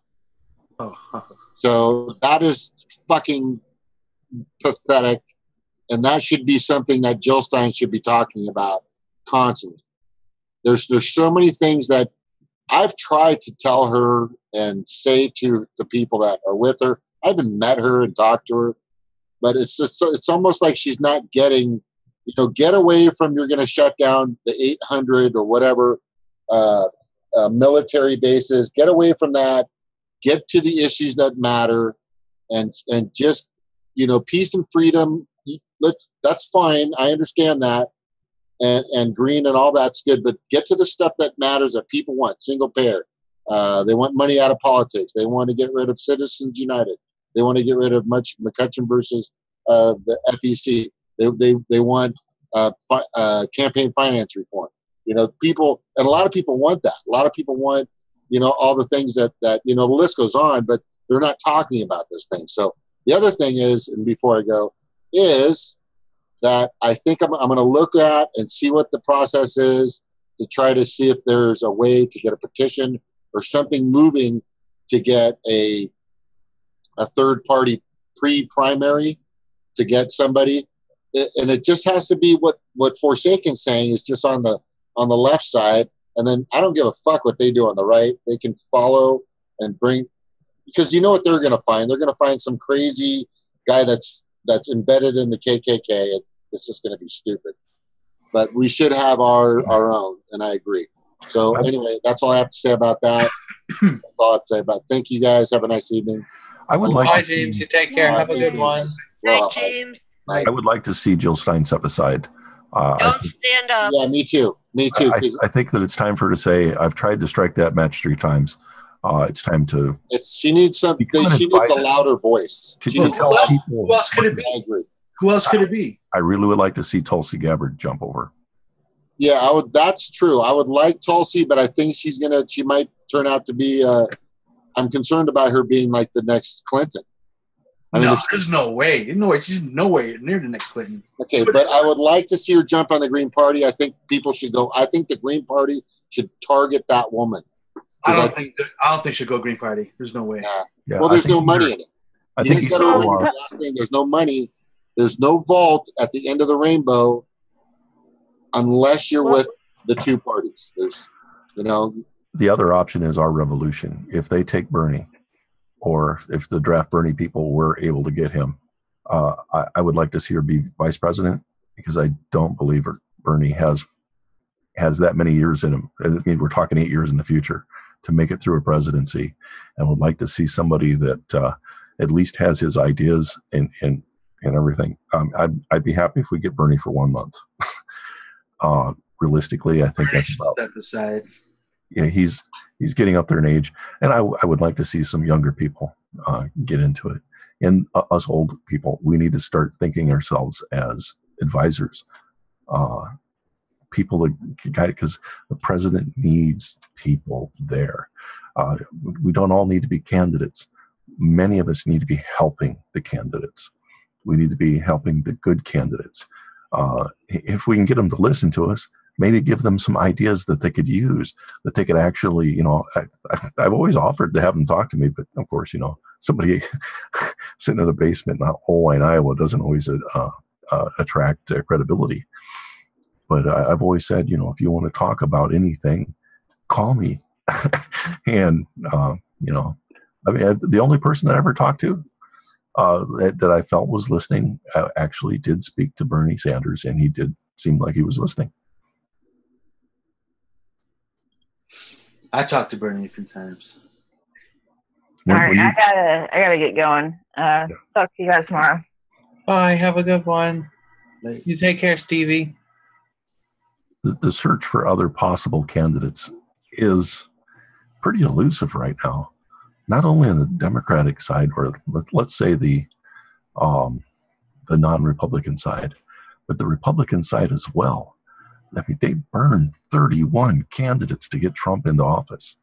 Oh. So that is fucking pathetic. And that should be something that Jill Stein should be talking about constantly. There's so many things that I've tried to tell her and say to the people that are with her. I haven't met her and talked to her, but it's almost like she's not getting, get away from, you're going to shut down the 800 or whatever military bases. Get away from that. Get to the issues that matter, and just, peace and freedom. That's fine. I understand that. And green and all that's good, but get to the stuff that matters that people want. Single payer. They want money out of politics. They want to get rid of Citizens United. They want to get rid of McCutcheon versus the FEC. They want campaign finance reform. People, and a lot of people want that. A lot of people want, all the things that the list goes on, but they're not talking about those things. So the other thing is, and before I go, is that I think I'm going to look at and see what the process is to try to see if there's a way to get a petition or something moving to get a third party pre-primary to get somebody. And it just has to be what Forsaken's saying is just on the left side. And then I don't give a fuck what they do on the right. They can follow and bring, because you know what they're going to find? They're going to find some crazy guy that's embedded in the KKK. It's just going to be stupid. But we should have our own, and I agree. So anyway, that's all I have to say about that. That's all I have to say about it. Thank you guys. Have a nice evening. Bye, James. You take care. Have a good one. Night, James. I would like to see Jill Stein step aside. Don't stand up. Yeah, me too. Me too. I think that it's time for her to say, I've tried to strike that match 3 times. It's time to. She needs something. She needs a louder voice. Who else could it be? I agree. Who else could it be? I really would like to see Tulsi Gabbard jump over. Yeah, I would. That's true. I would like Tulsi, but I think she might turn out to be. I'm concerned about her being like the next Clinton. There's no way. She's nowhere near the next Clinton. Okay, but I would like to see her jump on the Green Party. I think people should go. I think the Green Party should target that woman. I don't think she'll go Green Party. There's no way. Yeah, well, there's no money in it. I think there's no money. There's no vault at the end of the rainbow unless you're with the 2 parties. There's, The other option is our revolution. If they take Bernie, or if the draft Bernie people were able to get him, I would like to see her be vice president, because I don't believe Bernie has that many years in him. I mean, we're talking 8 years in the future to make it through a presidency, and would like to see somebody that at least has his ideas and everything. I'd be happy if we get Bernie for 1 month. Realistically, I think that's about. Step aside. Yeah, he's getting up there in age, and I would like to see some younger people get into it. And us old people, we need to start thinking ourselves as advisors, people to guide it, because the president needs people there. We don't all need to be candidates. Many of us need to be helping the candidates. We need to be helping the good candidates. If we can get them to listen to us, maybe give them some ideas that they could use, that they could actually, I've always offered to have them talk to me, but of course, somebody sitting in a basement in Owine, Iowa doesn't always attract credibility. But I've always said, if you want to talk about anything, call me. And, the only person that I ever talked to that I felt was listening actually did speak to Bernie Sanders, and he did seem like he was listening. I talked to Bernie a few times. All right, I gotta get going. Talk to you guys tomorrow. Bye. Have a good one. You take care, Stevie. The search for other possible candidates is pretty elusive right now. Not only on the Democratic side, or let's say the non-Republican side, but the Republican side as well. I mean, they burned 31 candidates to get Trump into office.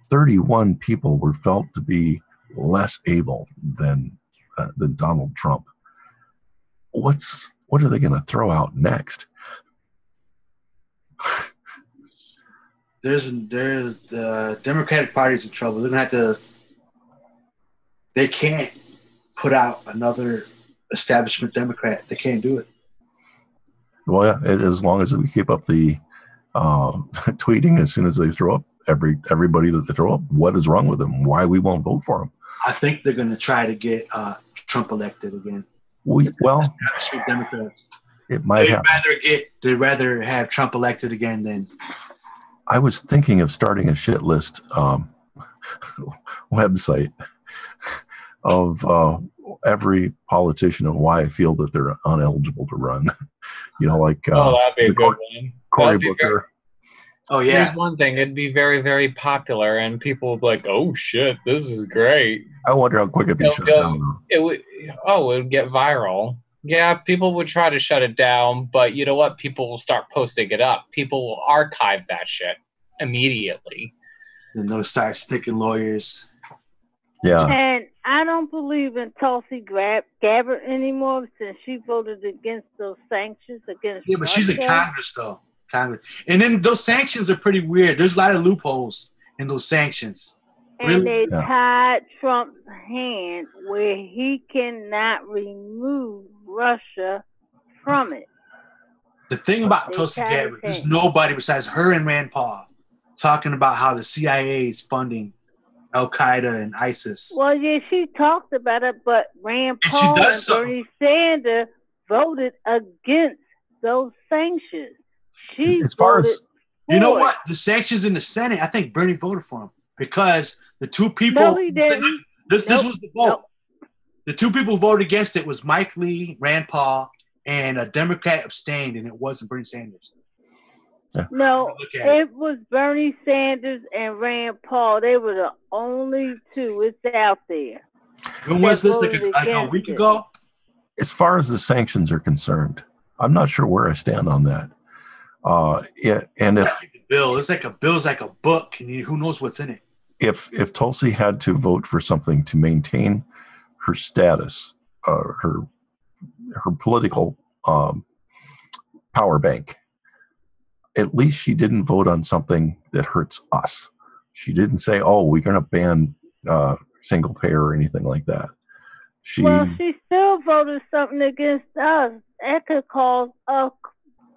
31 people were felt to be less able than Donald Trump. What are they going to throw out next? there's the Democratic Party's in trouble. They're gonna have to. They can't put out another establishment Democrat. They can't do it. Well, yeah, as long as we keep up the tweeting as soon as they throw up everybody that they throw up, what is wrong with them? Why we won't vote for them? I think they're going to try to get Trump elected again. Well, Democrats. It might happen. They'd rather have Trump elected again than. I was thinking of starting a shit list website of every politician and why I feel that they're uneligible to run. You know, like that'd be a good one. Cory Booker. Oh yeah. Here's one thing: it'd be very, very popular, and people would be like, "Oh shit, this is great." I wonder how quick it'd be shut down. It would. Oh, it would get viral. Yeah, people would try to shut it down, but you know what? People will start posting it up. People will archive that shit immediately. Then they'll start sticking lawyers. Yeah. And I don't believe in Tulsi Gabbard anymore since she voted against those sanctions against Yeah, but she's in Russia. Congress, though. Congress. And then those sanctions are pretty weird. There's a lot of loopholes in those sanctions. And they tied Trump's hand where he cannot remove Russia from it. The thing about Tulsi Gabbard, there's nobody besides her and Rand Paul talking about how the CIA is funding Al-Qaeda and ISIS. Well, yeah, she talked about it, but Rand Paul and Bernie Sanders voted against those sanctions. As far as you know what, the sanctions in the Senate, I think Bernie voted for them because the two people. No, he didn't. This was the vote. Nope. The two people who voted against it was Mike Lee, Rand Paul, and a Democrat abstained, and it wasn't Bernie Sanders. Yeah. No, it was Bernie Sanders and Rand Paul. They were the only two. It's out there. When was this? Like a week ago? As far as the sanctions are concerned, I'm not sure where I stand on that. And if the bill, it's like a bill's like a book, and who knows what's in it. If Tulsi had to vote for something to maintain her status, her political power bank, at least she didn't vote on something that hurts us. She didn't say, "Oh, we're going to ban single payer" or anything like that. She still voted something against us. That could cause a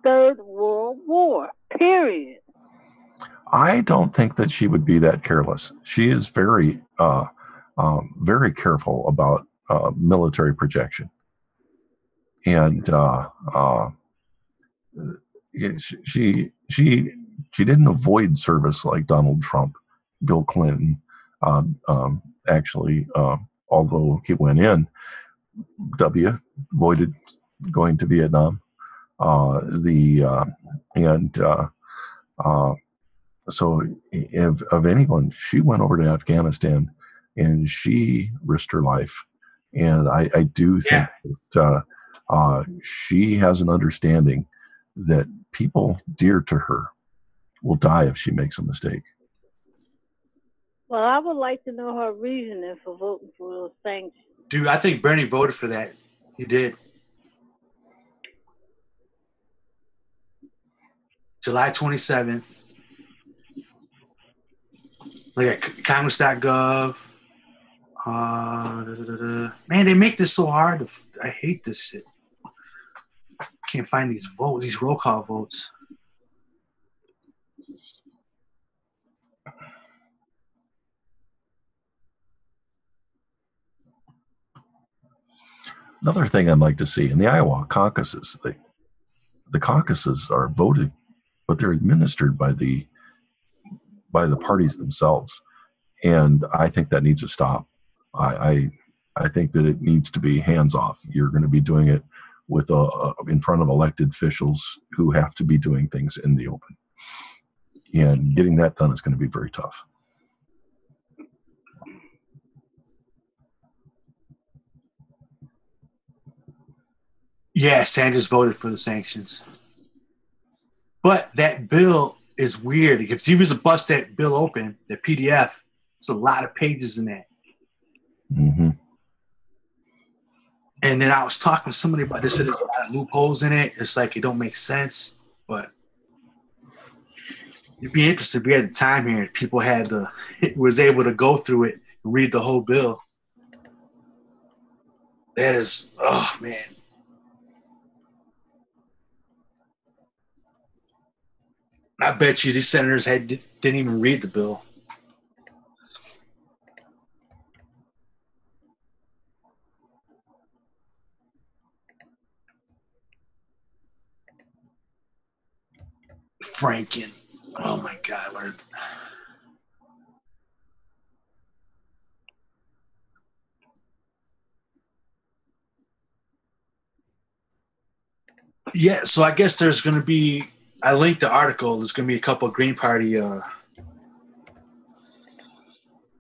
third world war. Period. I don't think that she would be that careless. She is very, very careful about military projection, and she didn't avoid service like Donald Trump, Bill Clinton. Actually, although he went in, avoided going to Vietnam. So if of anyone, she went over to Afghanistan and she risked her life. And I do think that she has an understanding that people dear to her will die if she makes a mistake. Well, I would like to know her reasoning for voting for those sanctions. Dude, I think Bernie voted for that. He did. July 27th. Look at Congress.gov. Man, they make this so hard. I hate this shit. I can't find these votes, these roll call votes. Another thing I'd like to see in the Iowa caucuses, the caucuses are voted, but they're administered by the parties themselves, and I think that needs to stop. I think that it needs to be hands off. You're going to be doing it with in front of elected officials who have to be doing things in the open, and getting that done is going to be very tough. Yeah, Sanders voted for the sanctions. But that bill is weird. If he was to bust that bill open, the PDF, there's a lot of pages in that. Mm-hmm. And then I was talking to somebody about this, said there's a lot of loopholes in it. It's like it don't make sense. But You'd be interested. We had the time here. People was able to go through it and read the whole bill. That is, oh man. I bet you these senators didn't even read the bill. Franken. Oh my God, Lord. Yeah, so I guess there's going to be, I linked the article, there's going to be a couple of Green Party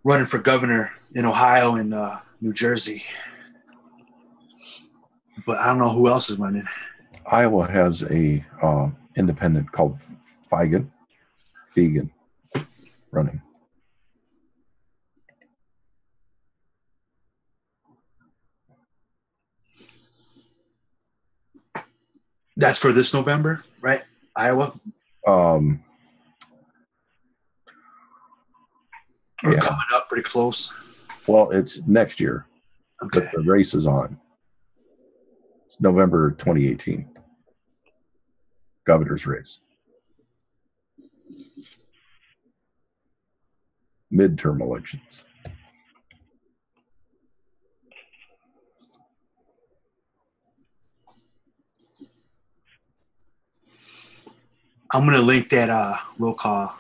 running for governor in Ohio and New Jersey. But I don't know who else is running. Iowa has a independent called Fegan running. That's for this November, right? Iowa? Yeah. Coming up pretty close. Well, it's next year, okay. But the race is on. It's November 2018. Governor's race. Midterm elections. I'm going to link that roll call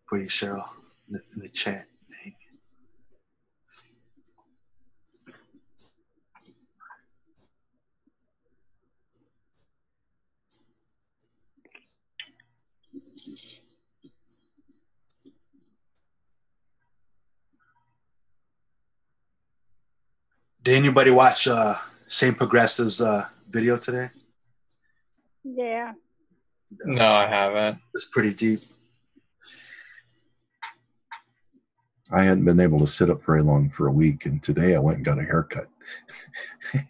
for you, Cheryl, in the chat thing. Did anybody watch Same Progressive's video today? Yeah. No, I haven't. It's pretty deep. I hadn't been able to sit up very long for a week, and today I went and got a haircut. You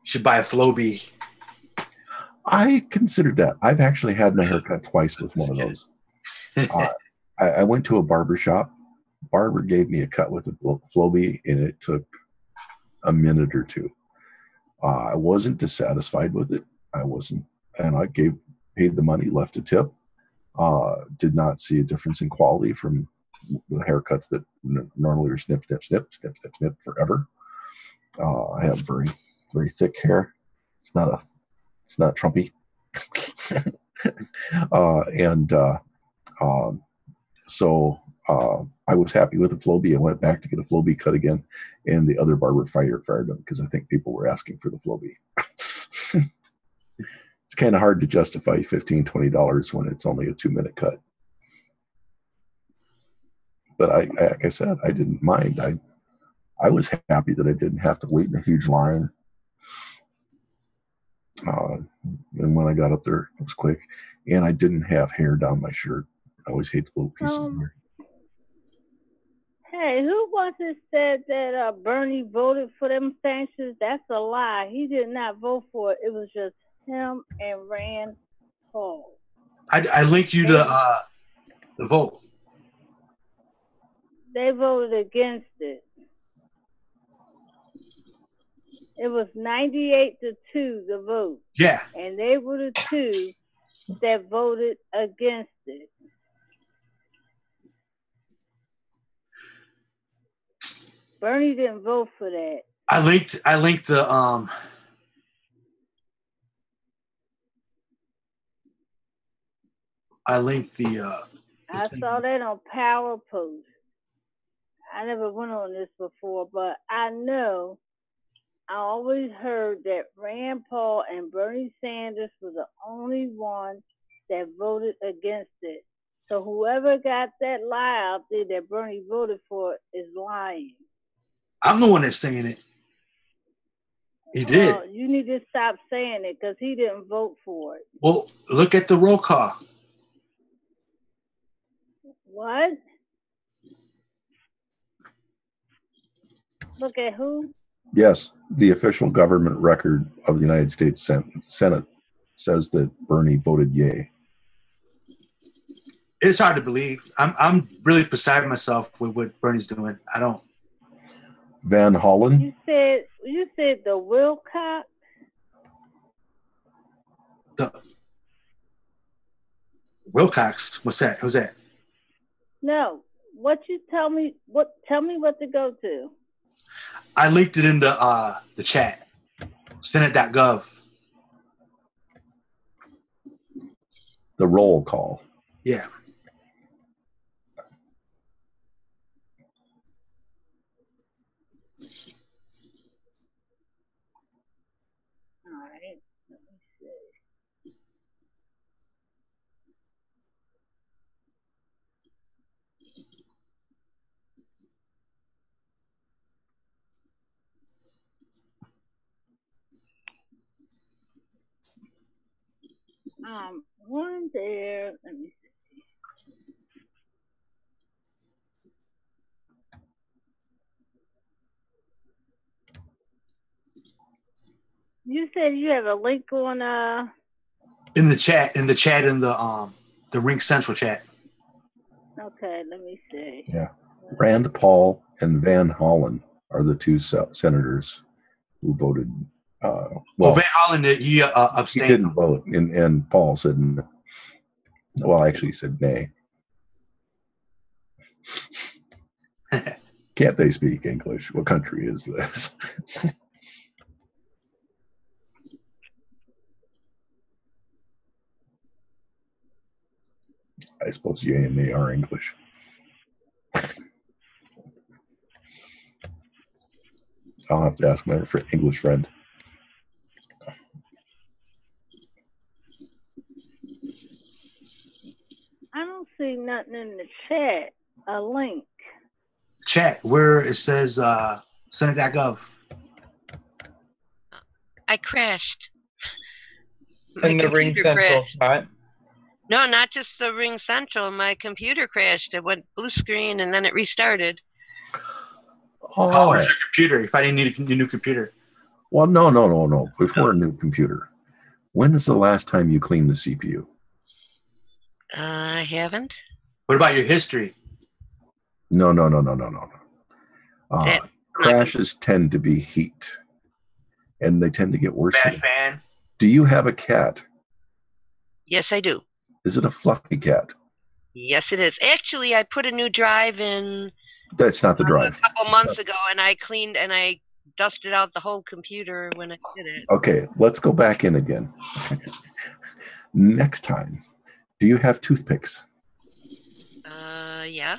should buy a Flowbee. I considered that. I've actually had my haircut twice with one of those. I went to a barber shop. Barber gave me a cut with a Flowbee, and it took a minute or two. I wasn't dissatisfied with it. I wasn't, and I paid the money, left a tip. Did not see a difference in quality from the haircuts that normally are snip, snip, snip, snip, snip, snip forever. I have very, very thick hair. It's not Trumpy. So I was happy with the Flowbee. I went back to get a Flowbee cut again, and the other barber fired him because I think people were asking for the Flowbee. It's kind of hard to justify $15, $20 when it's only a 2-minute cut. But like I said, I didn't mind. I was happy that I didn't have to wait in a huge line. And when I got up there, it was quick. And I didn't have hair down my shirt. I always hate the little pieces of hair. Hey, who was it said that Bernie voted for them sanctions? That's a lie. He did not vote for it. It was just him and Rand Paul. I link you the vote. They voted against it. It was 98-2 the vote. Yeah. And they were the two that voted against it. Bernie didn't vote for that. I linked the I saw that on Power Post. I never went on this before, but I know I always heard that Rand Paul and Bernie Sanders were the only one that voted against it. So whoever got that lie out there that Bernie voted for is lying. I'm the one that's saying it. He did. Well, you need to stop saying it because he didn't vote for it. Well, look at the roll call. What? Look at who? Yes, the official government record of the United States Senate says that Bernie voted yay. It's hard to believe. I'm really beside myself with what Bernie's doing. I don't. Van Hollen? You said the Wilcox? The Wilcox? What's that? Who's that? No. Tell me what to go to. I linked it in the chat. Senate.gov. The roll call. Yeah. All right. Let me see. One there. Let me see. You said you have a link on In the chat in the Ring Central chat. Okay, let me see. Yeah. Rand Paul and Van Hollen are the two senators who voted. Well, Van Hollen, he abstained. He didn't vote, and Paul said no. Well, actually, he said nay. Can't they speak English? What country is this? I suppose yay and nay are English. I'll have to ask my English friend. I don't see nothing in the chat. A link. Chat where it says Senate.gov. I crashed. In the Ring Central chat. No, not just the Ring Central. My computer crashed. It went blue screen and then it restarted. Oh, it's your computer. You probably need a new computer. Well, no. Before a new computer. When is the last time you cleaned the CPU? I haven't. What about your history? No. Crashes tend to be heat, and they tend to get worse. Bad fan. Do you have a cat? Yes, I do. Is it a fluffy cat? Yes, it is. Actually, I put a new drive in. That's not the drive. A couple months ago, and I cleaned and I dusted out the whole computer when I did it. Okay, let's go back in again. Next time, do you have toothpicks? Yeah.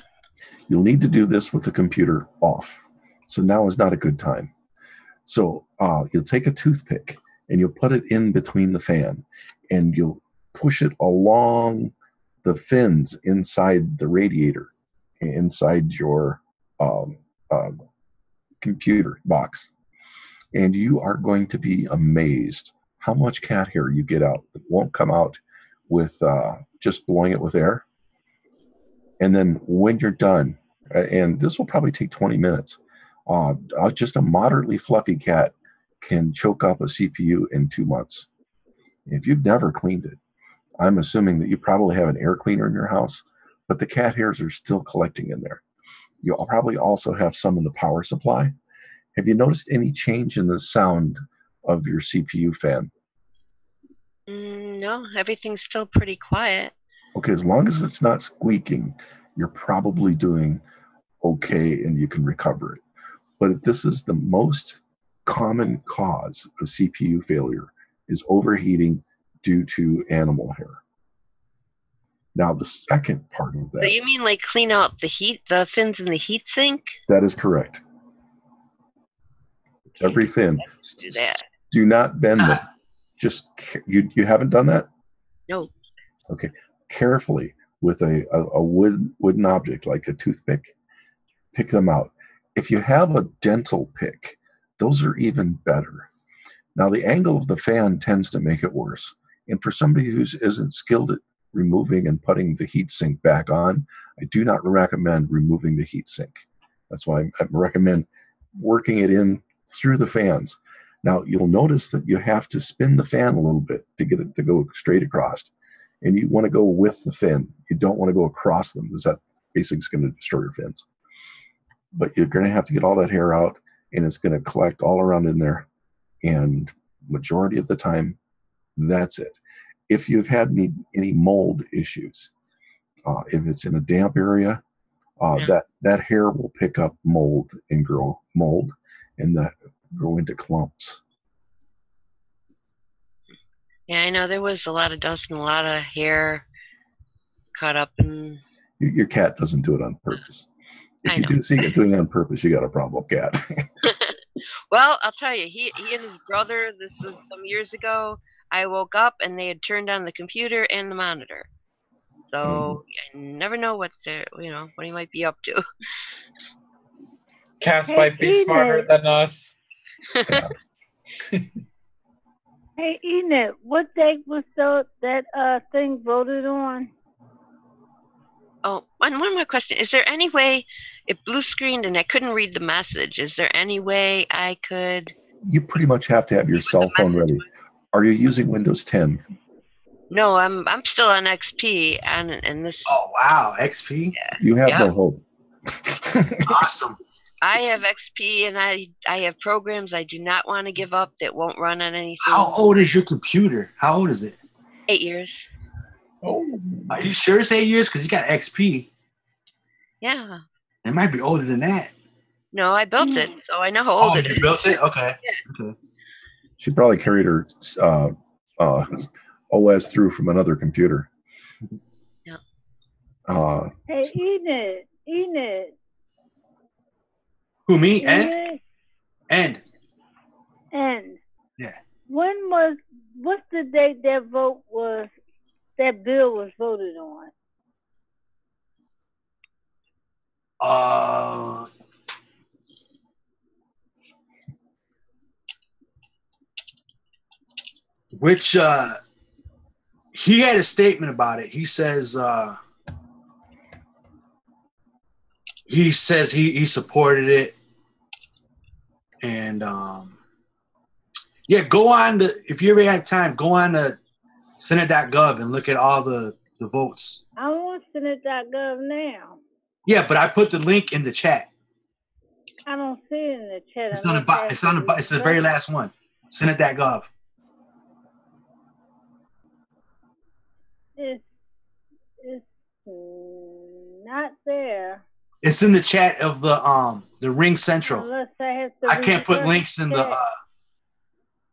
You'll need to do this with the computer off. So now is not a good time. So you'll take a toothpick and you'll put it in between the fan and you'll push it along the fins inside the radiator, inside your computer box. And you are going to be amazed how much cat hair you get out that won't come out with just blowing it with air. And then when you're done, and this will probably take 20 minutes, just a moderately fluffy cat can choke up a CPU in 2 months. If you've never cleaned it, I'm assuming that you probably have an air cleaner in your house, but the cat hairs are still collecting in there. You'll probably also have some in the power supply. Have you noticed any change in the sound of your CPU fan? No, everything's still pretty quiet. Okay, as long as it's not squeaking, you're probably doing okay and you can recover it. But this is the most common cause of CPU failure, is overheating due to animal hair. Now, the second part of that. So you mean like clean out the fins in the heat sink? That is correct. Every fin. Do that. Do not bend them. Just, you haven't done that? No. Okay. Carefully with a wooden object like a toothpick, pick them out. If you have a dental pick, those are even better. Now, the angle of the fan tends to make it worse. And for somebody who isn't skilled at removing and putting the heat sink back on, I do not recommend removing the heat sink. That's why I recommend working it in through the fans. Now, you'll notice that you have to spin the fan a little bit to get it to go straight across. And you want to go with the fin. You don't want to go across them, because that basically is going to destroy your fins. But you're going to have to get all that hair out, and it's going to collect all around in there. And majority of the time, that's it. If you've had any mold issues, if it's in a damp area, that hair will pick up mold and grow mold, and that grow into clumps. Yeah, I know there was a lot of dust and a lot of hair caught up in. Your cat doesn't do it on purpose. If you do see it doing it on purpose, you got a problem, cat. Well, I'll tell you, he and his brother, this was some years ago, I woke up and they had turned on the computer and the monitor. So I never know what he might be up to. Cats might be smarter than us. Yeah. Hey, Enid, what date was that thing voted on? Oh, and one more question. Is there any way, it blue screened and I couldn't read the message, is there any way I could... You pretty much have to have your cell phone ready. Are you using Windows 10? No, I'm still on XP, and this... Oh, wow, XP? Yeah. You have no hope. Awesome. I have XP, and I have programs I do not want to give up that won't run on anything. How old is your computer? How old is it? 8 years. Oh. Are you sure it's 8 years? Because you got XP. Yeah. It might be older than that. No, I built it, so I know how old it is. You built it? Okay. Yeah. Okay. She probably carried her OS through from another computer. Yeah. Hey, Enid. Who, me? End. Yeah. What's the date that bill was voted on? Which he had a statement about it. He says he supported it, and go on to, if you ever have time, go on to Senate.gov and look at all the votes. I'm on Senate.gov now. Yeah, but I put the link in the chat. I don't see it in the chat. It's the very last one. Senate.gov. It's not there. It's in the chat of the Ring Central. Unless I have to. I can't put links in the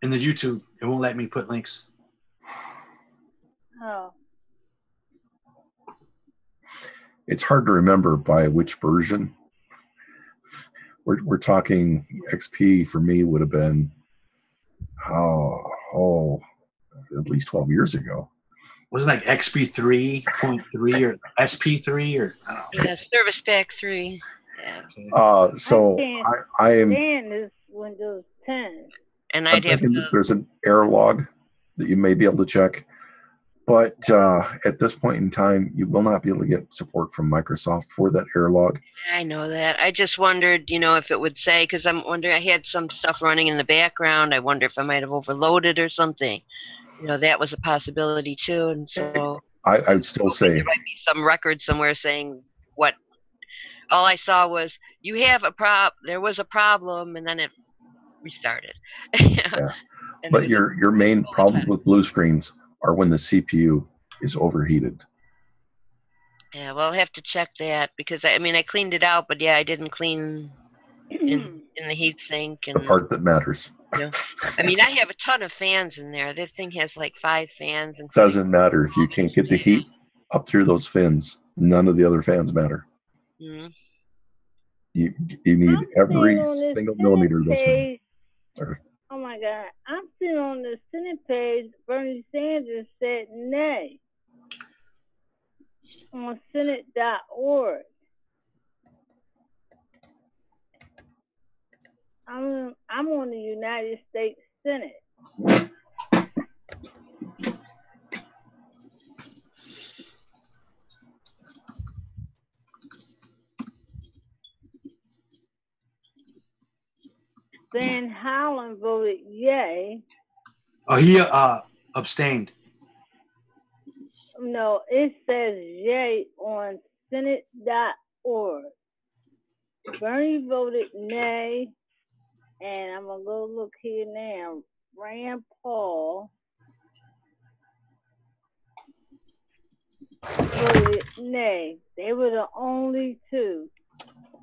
YouTube. It won't let me put links. Oh. It's hard to remember by which version. We're talking XP for me would have been at least 12 years ago. Was it like XP 3.3 or SP3 or I don't know? Yeah, Service Pack 3. Yeah. So I am. 10 is Windows 10. And I'm thinking there's an error log that you may be able to check. But at this point in time, you will not be able to get support from Microsoft for that error log. I know that. I just wondered, if it would say, because I'm wondering, I had some stuff running in the background. I wonder if I might have overloaded or something. That was a possibility too. And so I would still say there might be some record somewhere saying what. All I saw was there was a problem, and then it restarted. Yeah. But your main problem with blue screens are when the CPU is overheated. Yeah, well, I'll have to check that because I cleaned it out, but I didn't clean in the heat sink and the part that matters. I have a ton of fans in there. This thing has like 5 fans. And doesn't matter if you can't get the heat up through those fins. None of the other fans matter. Mm-hmm. You need every single millimeter of those fans. Oh my God! I'm sitting on the Senate page. Bernie Sanders said nay on Senate.org. I'm on the United States Senate. Van Halen voted yay. Oh, he abstained. No, it says yay on Senate.org. Bernie voted nay, and I'm gonna go look here now. Rand Paul voted nay. They were the only two.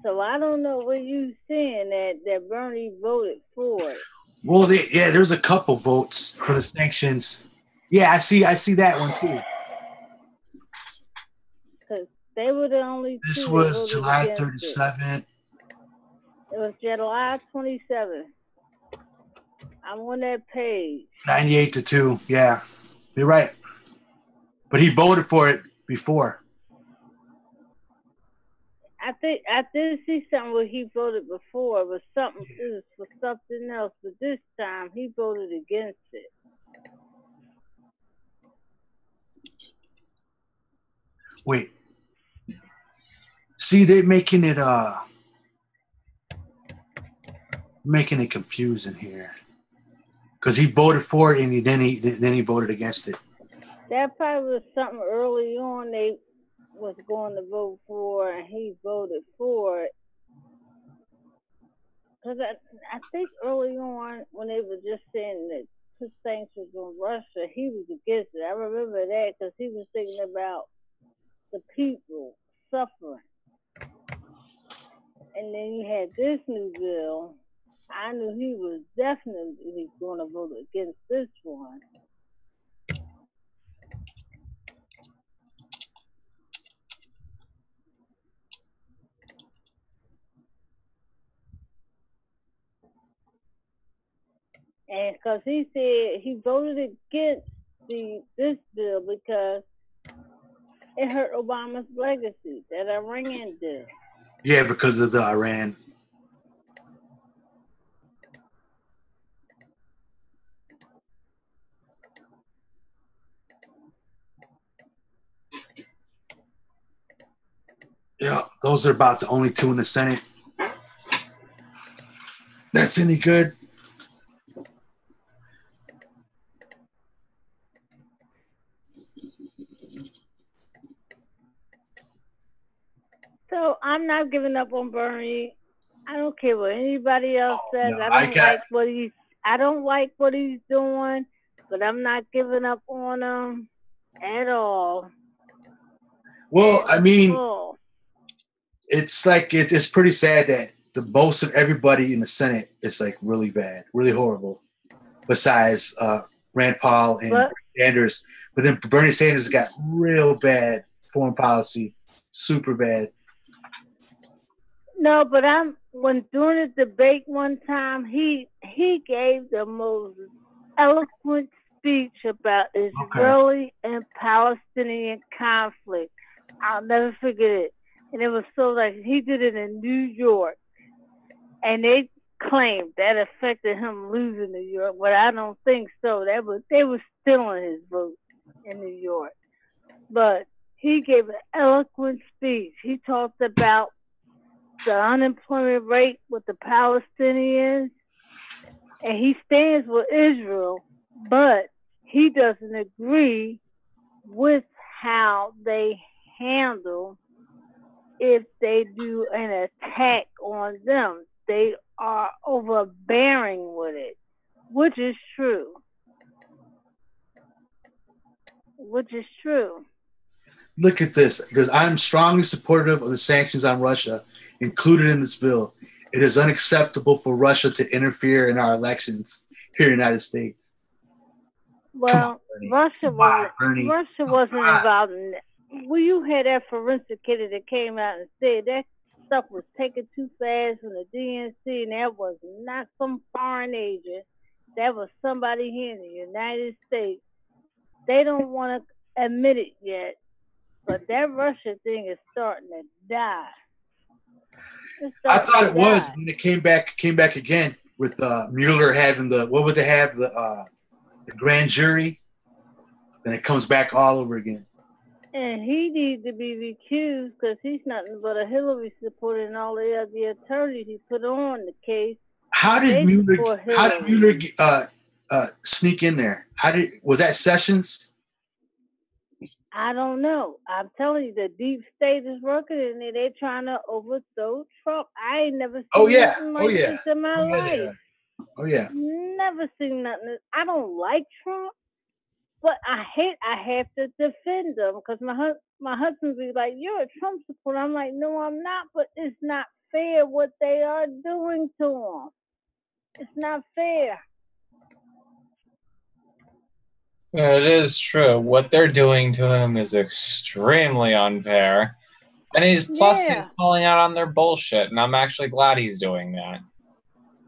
So I don't know what you saying that Bernie voted for it. Well, there's a couple votes for the sanctions. Yeah, I see that one too. Because they were the only two. This was July 37th. It was July 27th. I'm on that page. 98-2. Yeah, you're right. But he voted for it before. I think I did see something where he voted before, but something it was for something else. But this time he voted against it. Wait. See, they're making it confusing here. Because he voted for it and then he voted against it. That probably was something early on they was going to vote for, and he voted for it. Because I think early on when they were just saying that put sanctions on Russia, he was against it. I remember that because he was thinking about the people suffering. And then you had this new bill. I knew he was definitely going to vote against this one. And because he said he voted against this bill because it hurt Obama's legacy, that Iran did. Yeah, because of the Iran. Yeah, those are about the only two in the Senate. That's any good? So I'm not giving up on Bernie. I don't care what anybody else says. No, I don't like what he's doing, but I'm not giving up on him at all. Well, I mean, it's like it's pretty sad that the most of everybody in the Senate is like really bad, really horrible. Besides Rand Paul and Bernie Sanders, but then Bernie Sanders got real bad foreign policy, super bad. No, but when during the debate one time, he gave the most eloquent speech about Israeli and Palestinian conflict. I'll never forget it. And it was so like he did it in New York, and they claimed that affected him losing New York, but I don't think so. They were stealing his vote in New York. But he gave an eloquent speech. He talked about the unemployment rate with the Palestinians, and he stands with Israel, but he doesn't agree with how they handle if they do an attack on them. They are overbearing with it, which is true. Look at this, because I'm strongly supportive of the sanctions on Russia included in this bill. It is unacceptable for Russia to interfere in our elections here in the United States. Well, Russia wasn't involved in that. Well, you had that forensic kid that came out and said that stuff was taken too fast from the DNC, and that was not some foreign agent. That was somebody here in the United States. They don't want to admit it yet, but that Russia thing is starting to die. I thought it was when it came back again with Mueller having the grand jury, then it comes back all over again. And he needs to be recused because he's nothing but a Hillary supporter and all the other attorneys he put on the case. How did Mueller sneak in there? Was that Sessions? I don't know. I'm telling you, the deep state is working in there. They're trying to overthrow Trump. I ain't never seen nothing like this in my life. Oh yeah. Never seen nothing. I don't like Trump, but I have to defend him because my husband be like, "You're a Trump supporter." I'm like, "No, I'm not." But it's not fair what they are doing to him. It's not fair. It is true. What they're doing to him is extremely unfair. And he's calling out on their bullshit, and I'm actually glad he's doing that.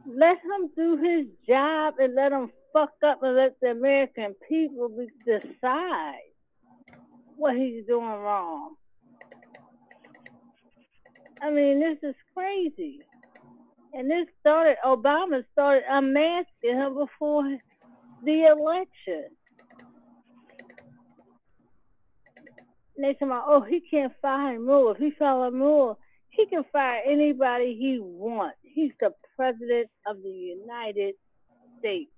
Let him do his job and let him fuck up and let the American people decide what he's doing wrong. I mean, this is crazy. And Obama started unmasking him before the election. And they talking about, oh, he can't fire Mueller. If he fire Mueller, he can fire anybody he wants. He's the president of the United States.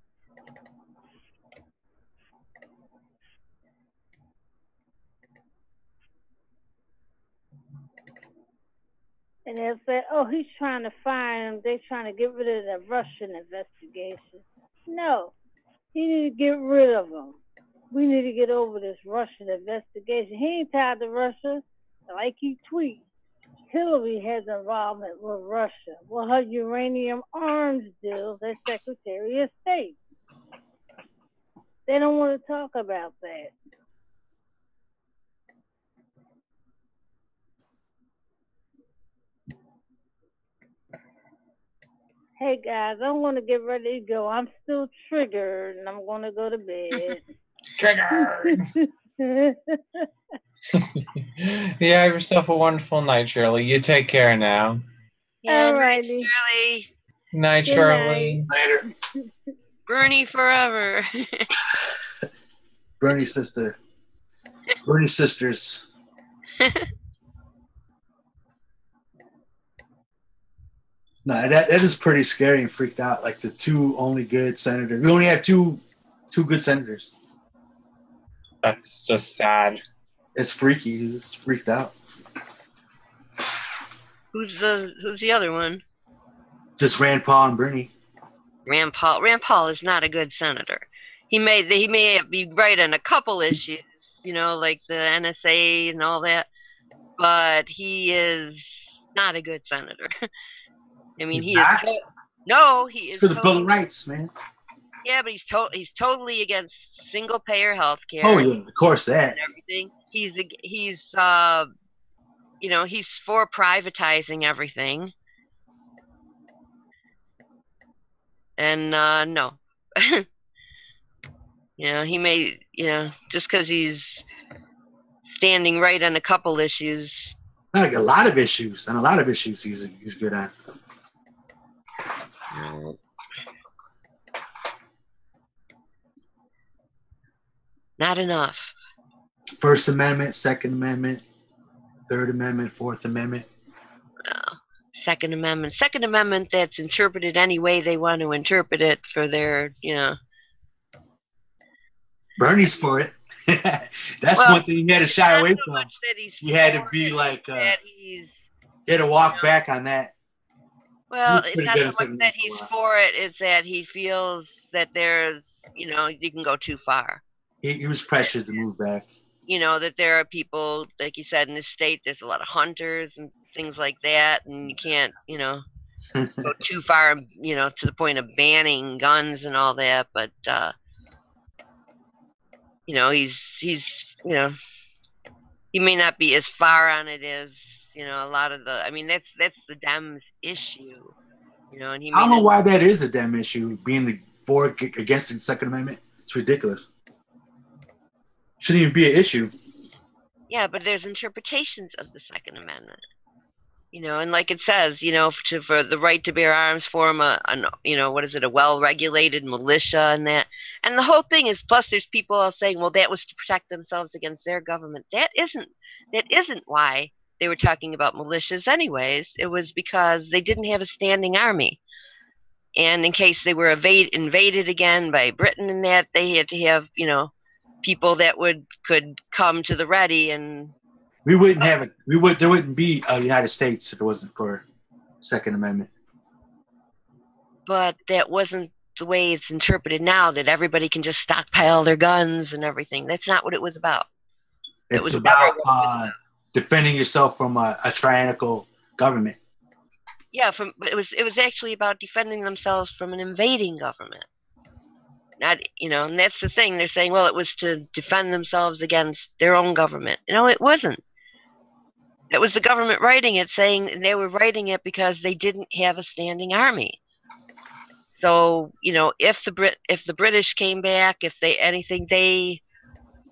And they'll say, oh, he's trying to fire him. They're trying to get rid of the Russian investigation. No, he need to get rid of him. We need to get over this Russian investigation. He ain't tied to Russia. Like he tweets, Hillary has involvement with Russia. Well, her uranium arms deals as Secretary of State. They don't want to talk about that. Hey guys, I'm going to get ready to go. I'm still triggered and I'm going to go to bed. Triggered! You have yourself a wonderful night, Shirley. You take care now. Yeah, Alrighty. night, Shirley. Night, Good Shirley. Later. Bernie forever. Bernie's sister. Bernie's sisters. No, that is pretty scary and freaked out. Like the two only good senators. We only have two good senators. That's just sad. It's freaky. It's freaked out. Who's the other one? Just Rand Paul and Bernie. Rand Paul is not a good senator. He may be right on a couple issues, like the NSA and all that, but he is not a good senator. I mean, he is for the Bill of Rights, man. Yeah, but he's totally against single payer health care. Oh yeah, of course that. And everything. He's for privatizing everything. And no. He may, just because he's standing right on a couple issues. Like a lot of issues, he's good at. Not enough. First Amendment, Second Amendment, Third Amendment, Fourth Amendment. Second Amendment that's interpreted any way they want to interpret it for their, Bernie's for it. That's one thing he had to shy away from. He had to be like, he had to walk back on that. Well, it's not so much that he's for it, it's that he feels that there's, you can go too far. He was pressured to move back. That there are people, like you said, in this state, there's a lot of hunters and things like that, and you can't, go too far, to the point of banning guns and all that, but, he's he may not be as far on it as, a lot of that's the Dems issue, and I don't know why that is a Dem issue, being against the Second Amendment. It's ridiculous. Shouldn't even be an issue. Yeah, but there's interpretations of the Second Amendment. And like it says, for the right to bear arms, form a well-regulated militia and that. And the whole thing is, plus there's people all saying, well, that was to protect themselves against their government. That isn't why they were talking about militias anyways. It was because they didn't have a standing army. And in case they were invaded again by Britain and that, they had to have, you know, people that could come to the ready. And we wouldn't have it. There wouldn't be a United States if it wasn't for Second Amendment. But that wasn't the way it's interpreted now, that everybody can just stockpile their guns and everything. That's not what it was about. It's about defending yourself from a tyrannical government. Yeah, but it was actually about defending themselves from an invading government. Not, you know, and that's the thing. They're saying, well, it was to defend themselves against their own government. No, it wasn't. It was the government writing it, saying they were writing it because they didn't have a standing army. So, you know, if the British came back, if they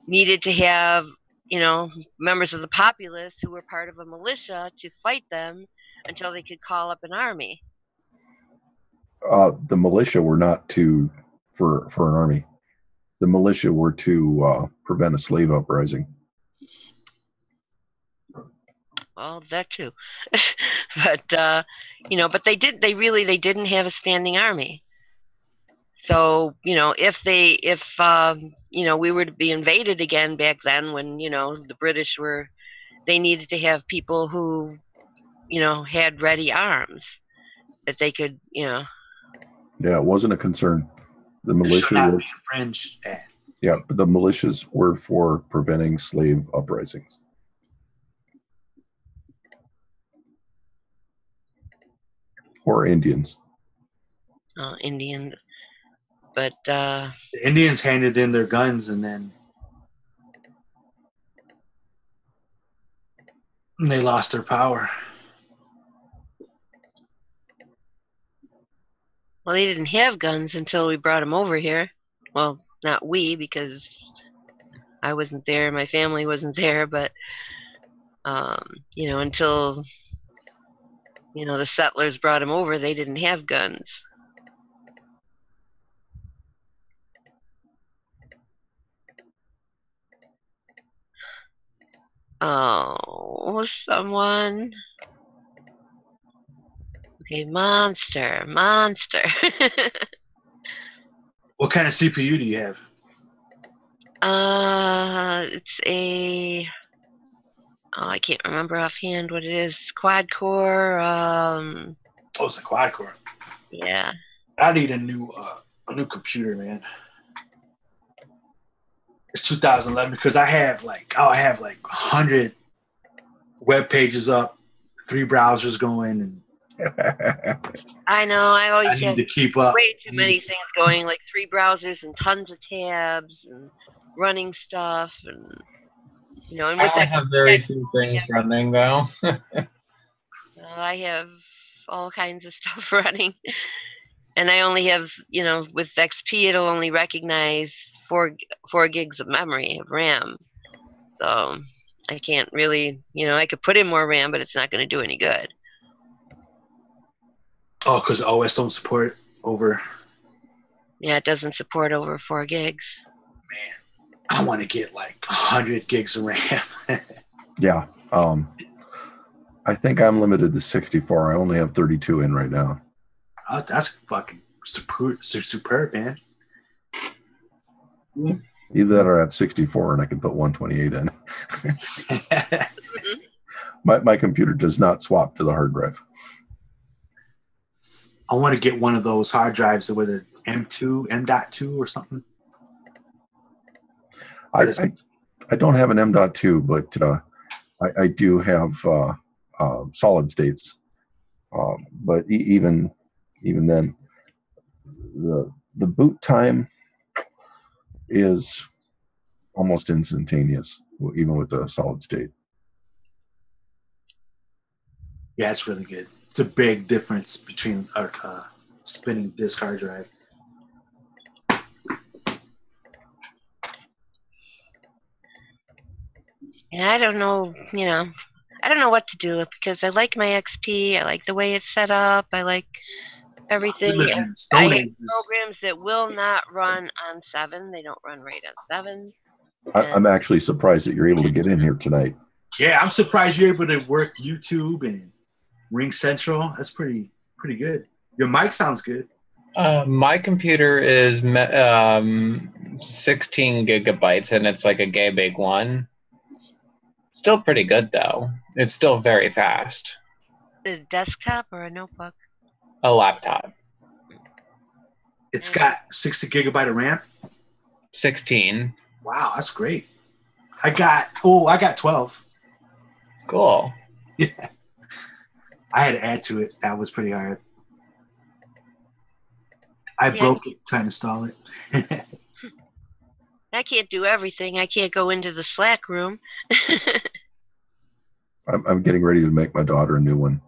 needed to have, you know, members of the populace who were part of a militia to fight them until they could call up an army. The militia were not for an army. The militia were to prevent a slave uprising. Well, that too. But you know, but they didn't have a standing army. So, you know, if you know, we were to be invaded again back then, when, you know, the British they needed to have people who, you know, had ready arms that they could, you know. Yeah, it wasn't a concern. The militia should not be infringed. Yeah, but the militias were for preventing slave uprisings. Or Indians. Indian. But the Indians handed in their guns, and then they lost their power. Well, they didn't have guns until we brought them over here. Well, not we, because I wasn't there, my family wasn't there, but you know, until, you know, the settlers brought them over, they didn't have guns. Oh, someone. Okay, monster. What kind of CPU do you have? It's a. Oh, I can't remember offhand what it is. Quad core. Oh, it's a quad core. Yeah. I need a new computer, man. It's 2011 because I have like 100 web pages up, 3 browsers going, and I know. I need to keep up. Way too many things going, like 3 browsers and tons of tabs and running stuff, and you know. And I only have very few things running though. I have all kinds of stuff running, and I only have, you know, with XP it'll only recognize 4 gigs of memory of RAM, so I can't really, you know, I could put in more RAM, but it's not going to do any good. Oh, because OS don't support over. Yeah, it doesn't support over 4 gigs. Man, I want to get like 100 gigs of RAM. Yeah, I think I'm limited to 64. I only have 32 in right now. Oh, that's fucking superb, man. Either that or I have 64 and I can put 128 in. My computer does not swap to the hard drive. I want to get one of those hard drives with an M.2 or something. I don't have an M.2, but I do have solid states. But even then, the boot time is almost instantaneous, even with a solid state. Yeah, it's really good. It's a big difference between a spinning disk hard drive. Yeah, I don't know, you know, I don't know what to do because I like my XP. I like the way it's set up. I like everything. I have programs that will not run on 7. They don't run right on 7. I'm actually surprised that you're able to get in here tonight. Yeah, I'm surprised you're able to work YouTube and Ring Central. That's pretty good. Your mic sounds good. My computer is 16 gigabytes, and it's like a gay big one. Still pretty good, though. It's still very fast. A desktop or a notebook? A laptop. It's got 60 gigabyte of RAM. 16. Wow, that's great. I got 12. Cool. Yeah. I had to add to it. That was pretty hard. I broke it trying to install it. I can't do everything. I can't go into the Slack room. I'm getting ready to make my daughter a new one.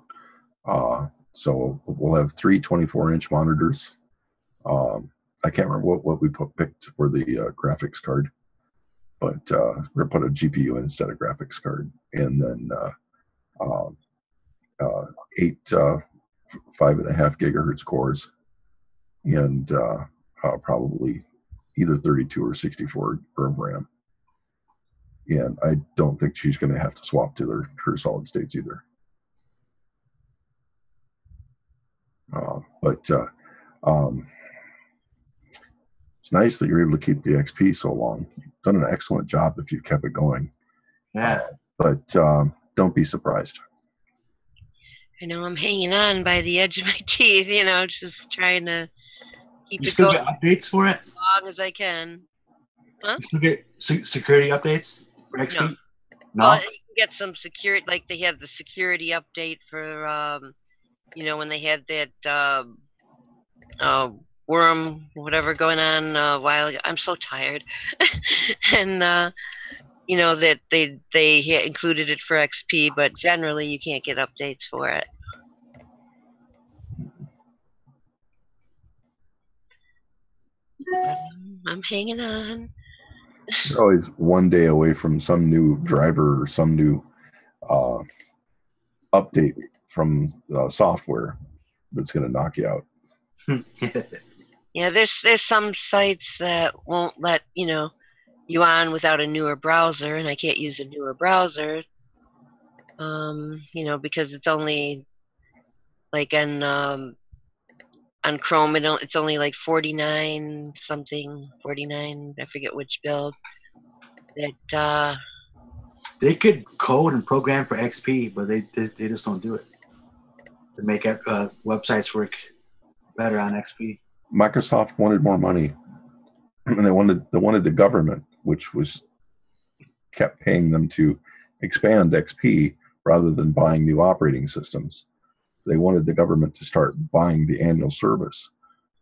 So we'll have 3 24-inch monitors. I can't remember what we picked for the graphics card, but we're going to put a GPU in instead of graphics card, and then 8 5.5 gigahertz cores, and probably either 32 or 64 of RAM. And I don't think she's going to have to swap to her solid states either. But it's nice that you're able to keep the XP so long. You've done an excellent job if you've kept it going. Yeah. But don't be surprised. I know I'm hanging on by the edge of my teeth, just trying to keep you it still going get updates for it? as long as I can. Huh? You still get security updates for XP? No. No? Well, you can get some security, like they had the security update for, when they had that worm, whatever going on a while ago. I'm so tired. And, that they included it for XP, but generally you can't get updates for it. I'm hanging on. You're always one day away from some new driver or some new update from software that's going to knock you out. Yeah, there's some sites that won't let you on without a newer browser, and I can't use a newer browser. Because it's only like on Chrome, it's only like 49 something, 49. I forget which build. That they could code and program for XP, but they just don't do it. They make websites work better on XP. Microsoft wanted more money, and they wanted the government, which kept paying them to expand XP rather than buying new operating systems. They wanted the government to start buying the annual service.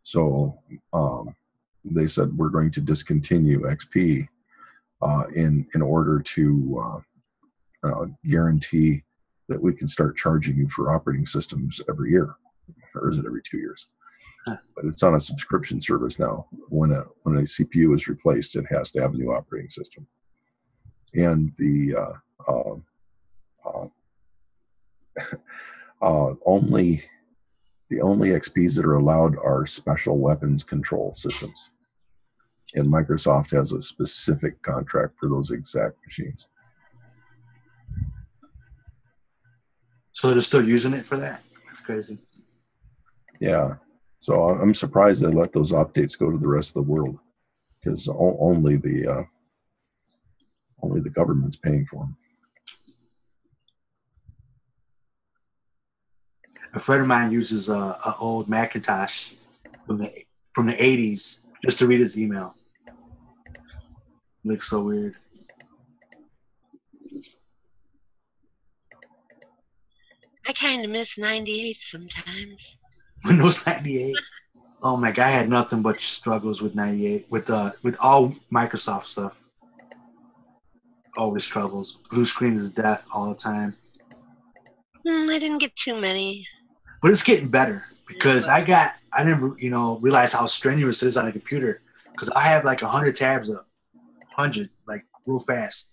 So they said, we're going to discontinue XP in order to guarantee that we can start charging you for operating systems every year, or is it every 2 years? But it's on a subscription service now. When a CPU is replaced, it has to have a new operating system. And the only XPs that are allowed are special weapons control systems. And Microsoft has a specific contract for those exact machines. So they're still using it for that? That's crazy. Yeah. So I'm surprised they let those updates go to the rest of the world, because only the government's paying for them. A friend of mine uses a old Macintosh from the 80s just to read his email. Looks so weird. I kind of miss 98 sometimes. Windows 98. Oh my God, I had nothing but struggles with 98 with all Microsoft stuff. Always troubles. Blue screen is death all the time. I didn't get too many. But it's getting better because I didn't realize how strenuous it is on a computer, because I have like 100 tabs up, 100 like real fast.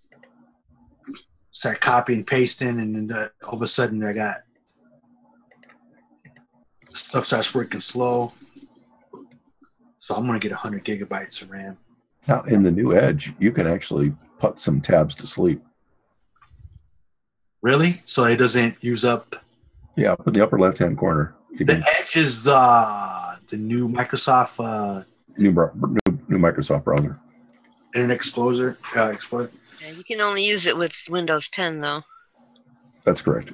Start copying, pasting, and then all of a sudden I got stuff starts working slow. So I'm gonna get 100 gigabytes of RAM. Now in the new Edge, you can actually put some tabs to sleep. Really? So it doesn't use up? Yeah, up in the upper left-hand corner. The Edge is the new Microsoft new Microsoft browser. Internet Explorer. Explorer. Yeah, you can only use it with Windows 10, though. That's correct.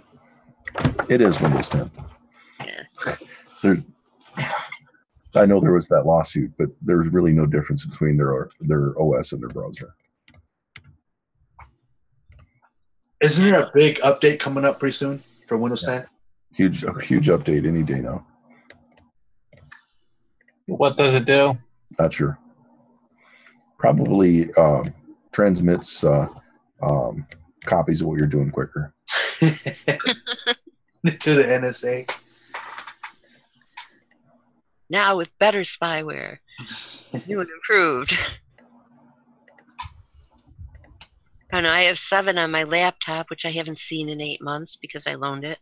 It is Windows 10. Yeah. I know there was that lawsuit, but there's really no difference between their OS and their browser. Isn't there a big update coming up pretty soon for Windows 10? Huge update any day now. What does it do? Not sure. Probably transmits copies of what you're doing quicker. To the NSA. Now with better spyware. New and improved. I know, I have 7 on my laptop, which I haven't seen in 8 months because I loaned it.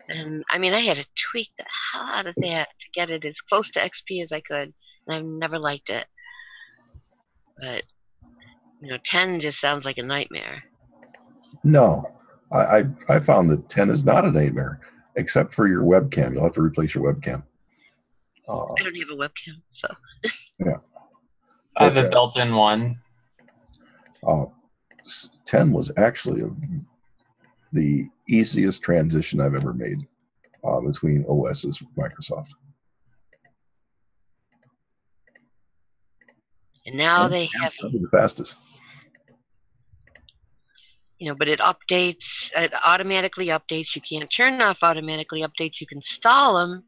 And I mean, I had to tweak the hell out of that to get it as close to XP as I could. And I've never liked it. But, 10 just sounds like a nightmare. No, I found that 10 is not a nightmare, except for your webcam. You'll have to replace your webcam. I don't have a webcam, so. Yeah. I have a built-in one. 10 was actually the easiest transition I've ever made between OSs with Microsoft. And now they have the fastest. But it updates. It automatically updates. You can't turn off automatically updates. You can stall them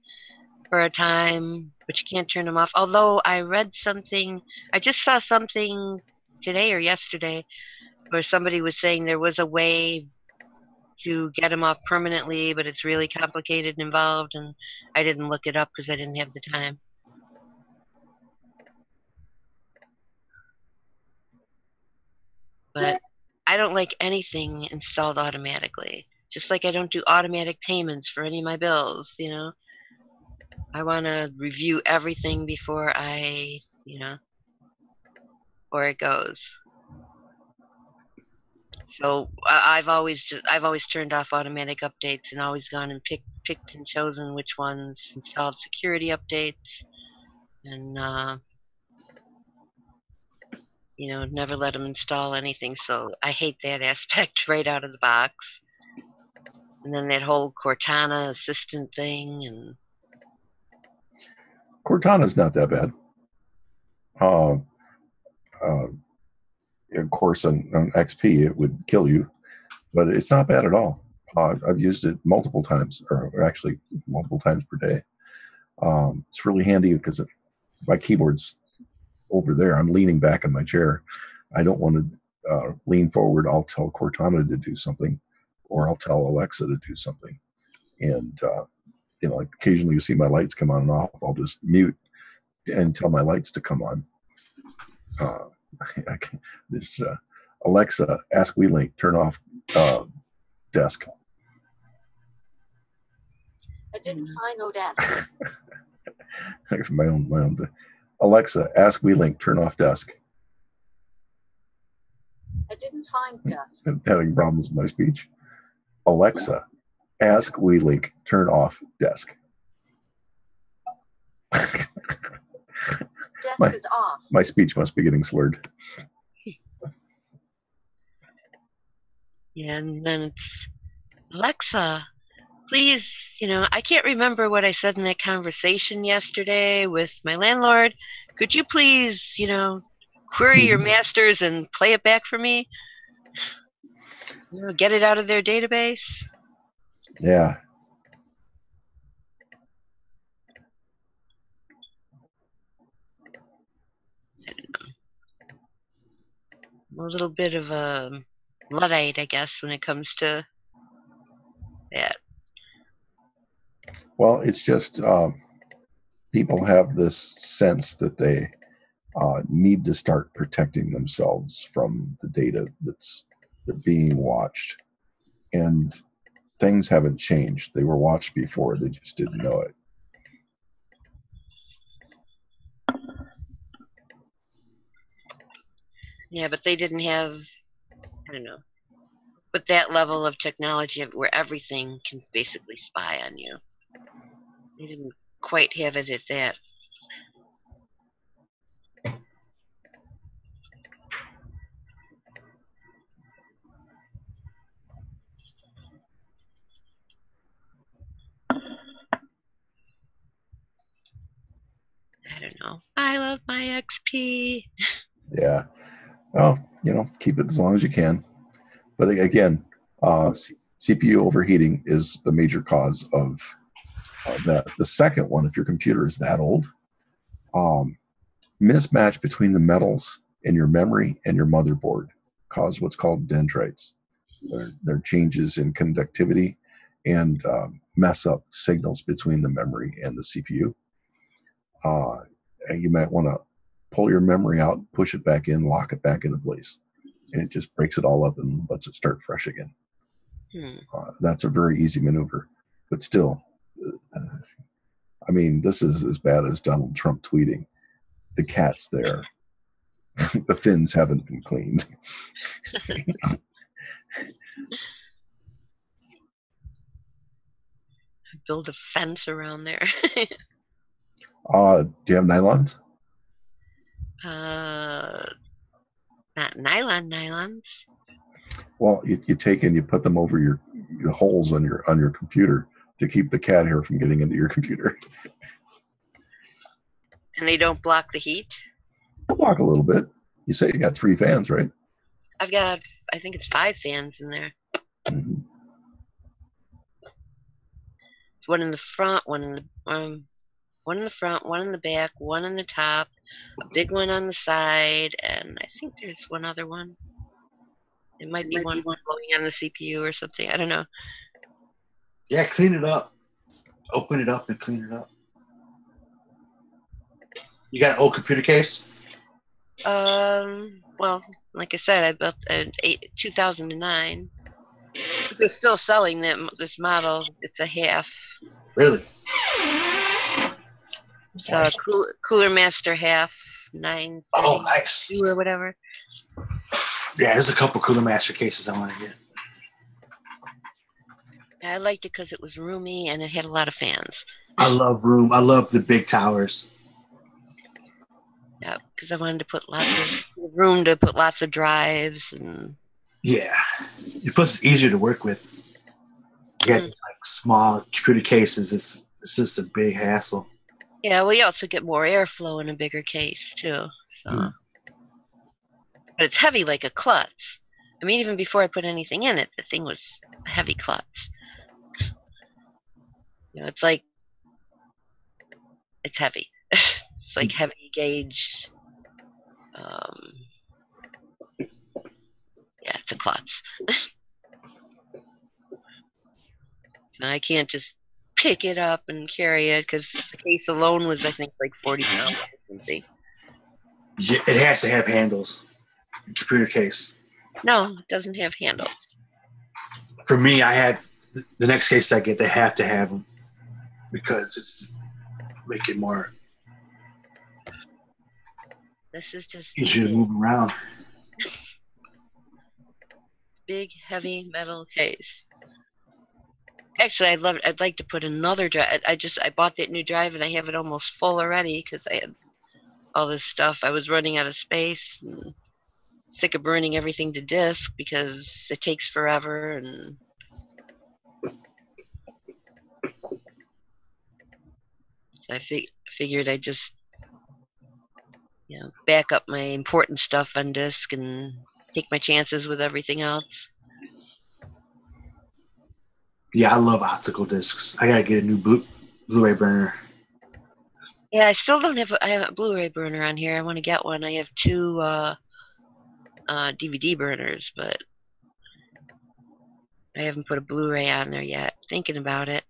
for a time, but you can't turn them off. Although I read something, I just saw something today or yesterday where somebody was saying there was a way to get them off permanently, but it's really complicated and involved, and I didn't look it up because I didn't have the time. But I don't like anything installed automatically. Just like I don't do automatic payments for any of my bills, I want to review everything before I, before it goes. So I've always turned off automatic updates and always gone and picked and chosen which ones installed security updates, and never let them install anything. So I hate that aspect right out of the box. And then that whole Cortana assistant thing, and Cortana's not that bad. Of course, on XP it would kill you, but it's not bad at all. I've used it multiple times, or actually multiple times per day. It's really handy because my keyboard's over there. I'm leaning back in my chair. I don't want to lean forward. I'll tell Cortana to do something, or I'll tell Alexa to do something. And like occasionally you see my lights come on and off. I'll just mute and tell my lights to come on. This Alexa, ask WeLink, turn off desk. I didn't find no desk. my own. Alexa, ask WeLink, turn off desk. I didn't find desk. I'm having problems with my speech. Alexa, ask WeLink, turn off desk. Desk is off. My speech must be getting slurred. Yeah, and then it's Alexa, please, I can't remember what I said in that conversation yesterday with my landlord. Could you please, query your masters and play it back for me? Get it out of their database? Yeah. I'm a little bit of a Luddite, I guess, when it comes to that. Well, it's just people have this sense that they need to start protecting themselves from the data they're being watched. And things haven't changed. They were watched before. They just didn't know it. Yeah, but they didn't have, I don't know, but that level of technology where everything can basically spy on you. They didn't quite have it at that. I don't know. I love my XP. Yeah. Well, keep it as long as you can. But again, CPU overheating is the major cause of that. The second one, if your computer is that old, mismatch between the metals in your memory and your motherboard cause what's called dendrites. They're changes in conductivity and mess up signals between the memory and the CPU. And you might want to pull your memory out, push it back in, lock it back into place. And it just breaks it all up and lets it start fresh again. That's a very easy maneuver. But still, I mean, this is as bad as Donald Trump tweeting. The cat's there. The fins haven't been cleaned. Build a fence around there. Do you have nylons? Not nylons. Well, you take and you put them over your holes on your computer to keep the cat hair from getting into your computer. And they don't block the heat? They'll block a little bit. You say you got 3 fans, right? I've got, I think it's 5 fans in there. Mm-hmm. It's one in the front, one in the front, one in the back, one in the top, a big one on the side, and I think there's one other one. It might be one blowing on the CPU or something. I don't know. Yeah, clean it up. Open it up and clean it up. You got an old computer case? Well, like I said, I built an 2009. They're still selling this model. It's a half. Really? It's a Cooler Master half 9. Oh, nice. Or whatever. Yeah, there's a couple Cooler Master cases I want to get. I liked it because it was roomy and it had a lot of fans. I love the big towers. Yeah, because I wanted to put room to put lots of drives and. Yeah, plus it's easier to work with. Get like small computer cases. It's just a big hassle. Yeah, well, you also get more airflow in a bigger case too. So, but it's heavy like a klutz. I mean, even before I put anything in it, the thing was a heavy klutz. It's like it's heavy. It's like heavy gauge. Yeah, it's a klutz. I can't just pick it up and carry it because the case alone was, I think, like 40 pounds or something. Yeah, it has to have handles. Computer case. No, it doesn't have handles. For me, I had the next case I get. They have to have them because it's make it more. This is just easier to move around. Big, heavy metal case. Actually, I'd like to put another drive. I bought that new drive and I have it almost full already because I had all this stuff. I was running out of space and sick of burning everything to disk because it takes forever and. So I figured I'd just back up my important stuff on disk and take my chances with everything else. Yeah, I love optical discs. I gotta get a new Blu-ray burner. Yeah, I still don't have. I have a Blu-ray burner on here. I want to get one. I have 2 DVD burners, but I haven't put a Blu-ray on there yet. Thinking about it,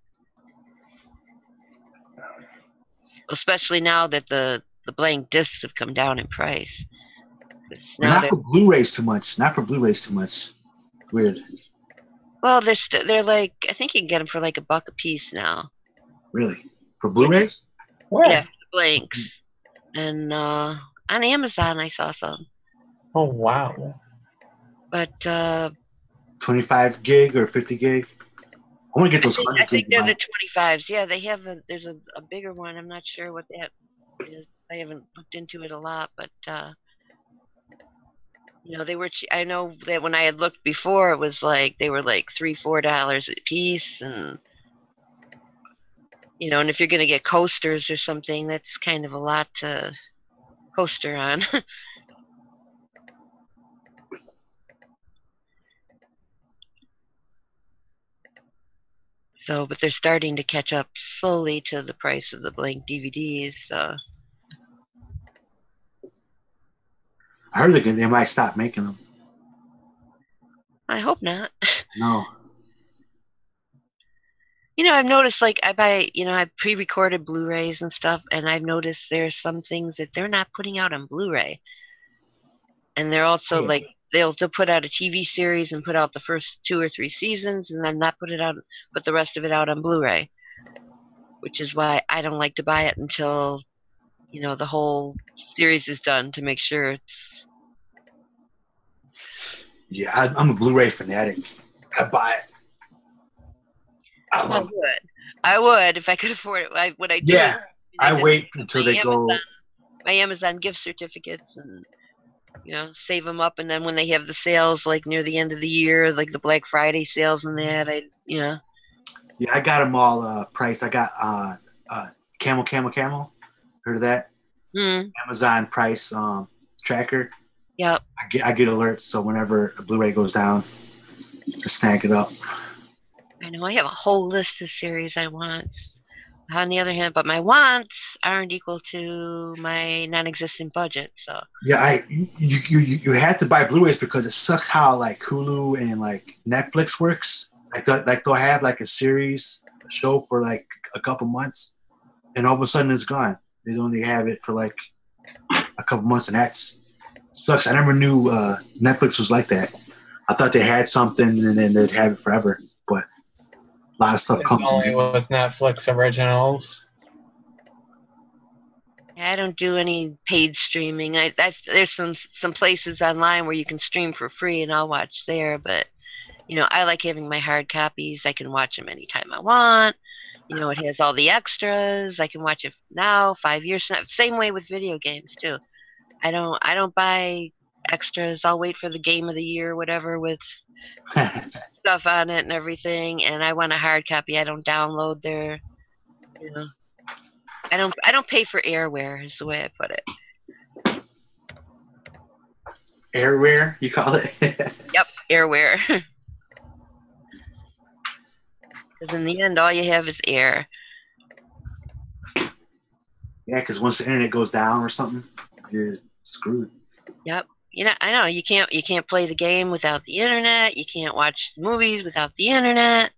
especially now that the blank discs have come down in price. Not for Blu-rays too much. Weird. Well, they're like, I think you can get them for like $1 a piece now. Really? For Blu-rays? Yeah, for the blanks. And on Amazon I saw some. Oh wow. But 25 gig or 50 gig? I want to get those I think they're the ones. 25s. Yeah, they have there's a bigger one. I'm not sure what that is. I haven't looked into it a lot, but you know, they were. I know that when I had looked before, it was like they were like $3-4 a piece, and you know, and if you're gonna get coasters or something, that's kind of a lot to coaster on. So, but they're starting to catch up slowly to the price of the blank DVDs. So. I heard they might stop making them. I hope not. No. You know, I've noticed, like, I pre-recorded Blu-rays and stuff, and I've noticed there's some things that they're not putting out on Blu-ray. And they're also, like, they'll put out a TV series and put out the first 2 or 3 seasons, and then not put the rest of it out on Blu-ray. Which is why I don't like to buy it until, you know, the whole series is done, to make sure it's... Yeah, I'm a Blu-ray fanatic. I buy it. I would if I could afford it. What I do is I wait until they go. My Amazon gift certificates, and you know, save them up, and then when they have the sales, like near the end of the year, like the Black Friday sales and that, Yeah, I got them all priced. I got Camel. Heard of that? Amazon price tracker. Yep. I get alerts, so whenever a Blu-ray goes down, I snag it up. I know I have a whole list of series I want. On the other hand, but my wants aren't equal to my non-existent budget. So yeah, you have to buy Blu-rays because it sucks how like Hulu and like Netflix works. Like they'll have like a series, a show for like a couple months, and all of a sudden it's gone. They only have it for like a couple months, and that's sucks. I never knew Netflix was like that. I thought they had something and then they'd have it forever, but a lot of stuff comes only with Netflix originals. I don't do any paid streaming. There's some places online where you can stream for free, and I'll watch there. But you know, I like having my hard copies. I can watch them anytime I want. You know, it has all the extras. I can watch it now, 5 years from now. Same way with video games too. I don't buy extras. I'll wait for the game of the year, whatever, with stuff on it and everything. And I want a hard copy. I don't download their, you know. I don't pay for airware is the way I put it. Airware, you call it? Yep, airware. Because in the end, all you have is air. Yeah, because once the internet goes down or something, you're screwed. Yep. You know, I know you can't play the game without the internet. You can't watch movies without the internet.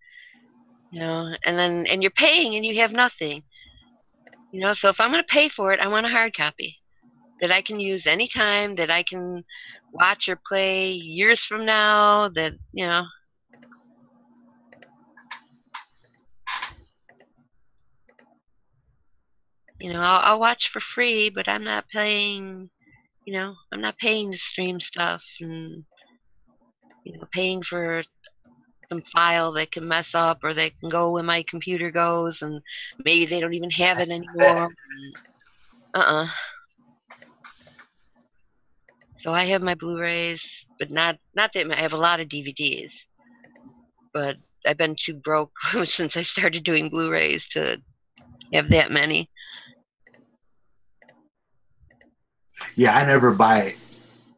You know, and you're paying and you have nothing. You know, so if I'm going to pay for it, I want a hard copy that I can use anytime, that I can watch or play years from now. That you know. You know, I'll watch for free, but I'm not paying. You know, I'm not paying to stream stuff and, you know, paying for some file that can mess up or that can go when my computer goes and maybe they don't even have it anymore. So I have my Blu-rays, but not that I have a lot of DVDs. But I've been too broke since I started doing Blu-rays to have that many. Yeah, I never buy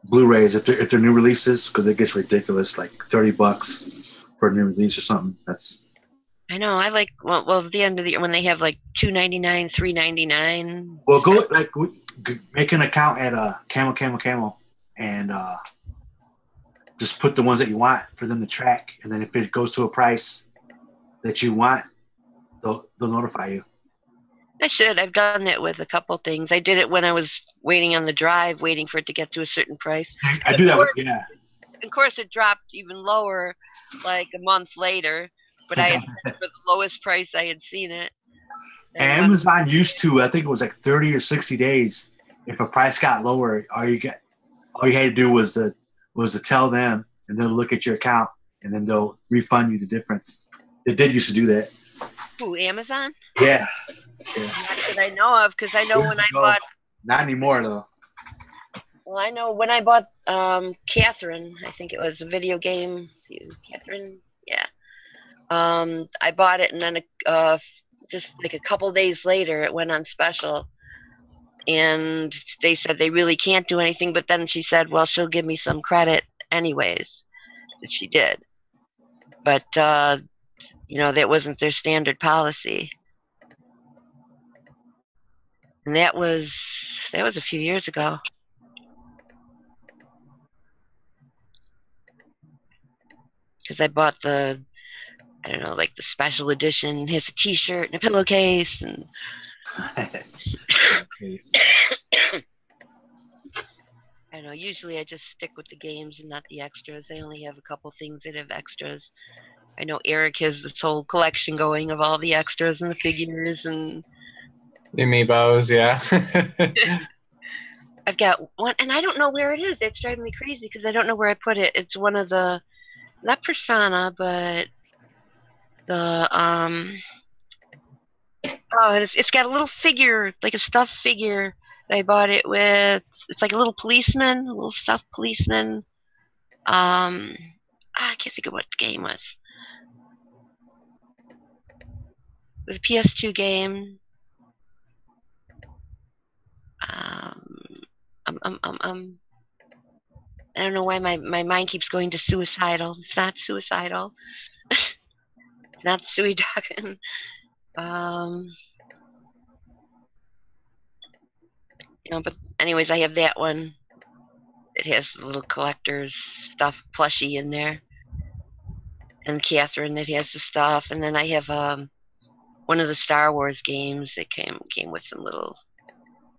Blu-rays if they're new releases because it gets ridiculous, like $30 for a new release or something. That's. I know. I like well at the end of the year when they have like $2.99, $3.99. Well, go like make an account at Camel, and just put the ones that you want for them to track, and then if it goes to a price that you want, they'll notify you. I should. I've done it with a couple things. I did it when I was waiting on the drive, waiting for it to get to a certain price. I do that with, yeah. Of course, it dropped even lower like a month later, but I had set for the lowest price I had seen it. And Amazon used to, I think it was like 30 or 60 days. If a price got lower, all you had to do was to tell them, and they'll look at your account, and then they'll refund you the difference. They did used to do that. Who, Amazon? Yeah. Not that I know of, because I know when I bought. Not anymore though. Well, I know when I bought Catherine. I think it was a video game. Catherine, yeah. I bought it, and then just like a couple days later, it went on special, and they said they really can't do anything. But then she said, "Well, she'll give me some credit anyways," which she did. But that wasn't their standard policy. And that was a few years ago. Because I bought the special edition. It has a T-shirt and a pillowcase and. I know. Usually, I just stick with the games and not the extras. I only have a couple things that have extras. I know Erik has this whole collection going of all the extras and the figures and. The amiibos, yeah. I've got one, and I don't know where it is. It's driving me crazy because I don't know where I put it. It's one of the, not Persona, but the it's got a little figure, like a stuffed figure that I bought it with. It's like a little policeman, a little stuffed policeman. I can't think of what the game was. It was a PS2 game. I don't know why my mind keeps going to suicidal. It's not suicidal. It's not suicidal. But anyways, I have that one. It has the little collector's stuff plushie in there. And Catherine that has the stuff. And then I have one of the Star Wars games that came with some little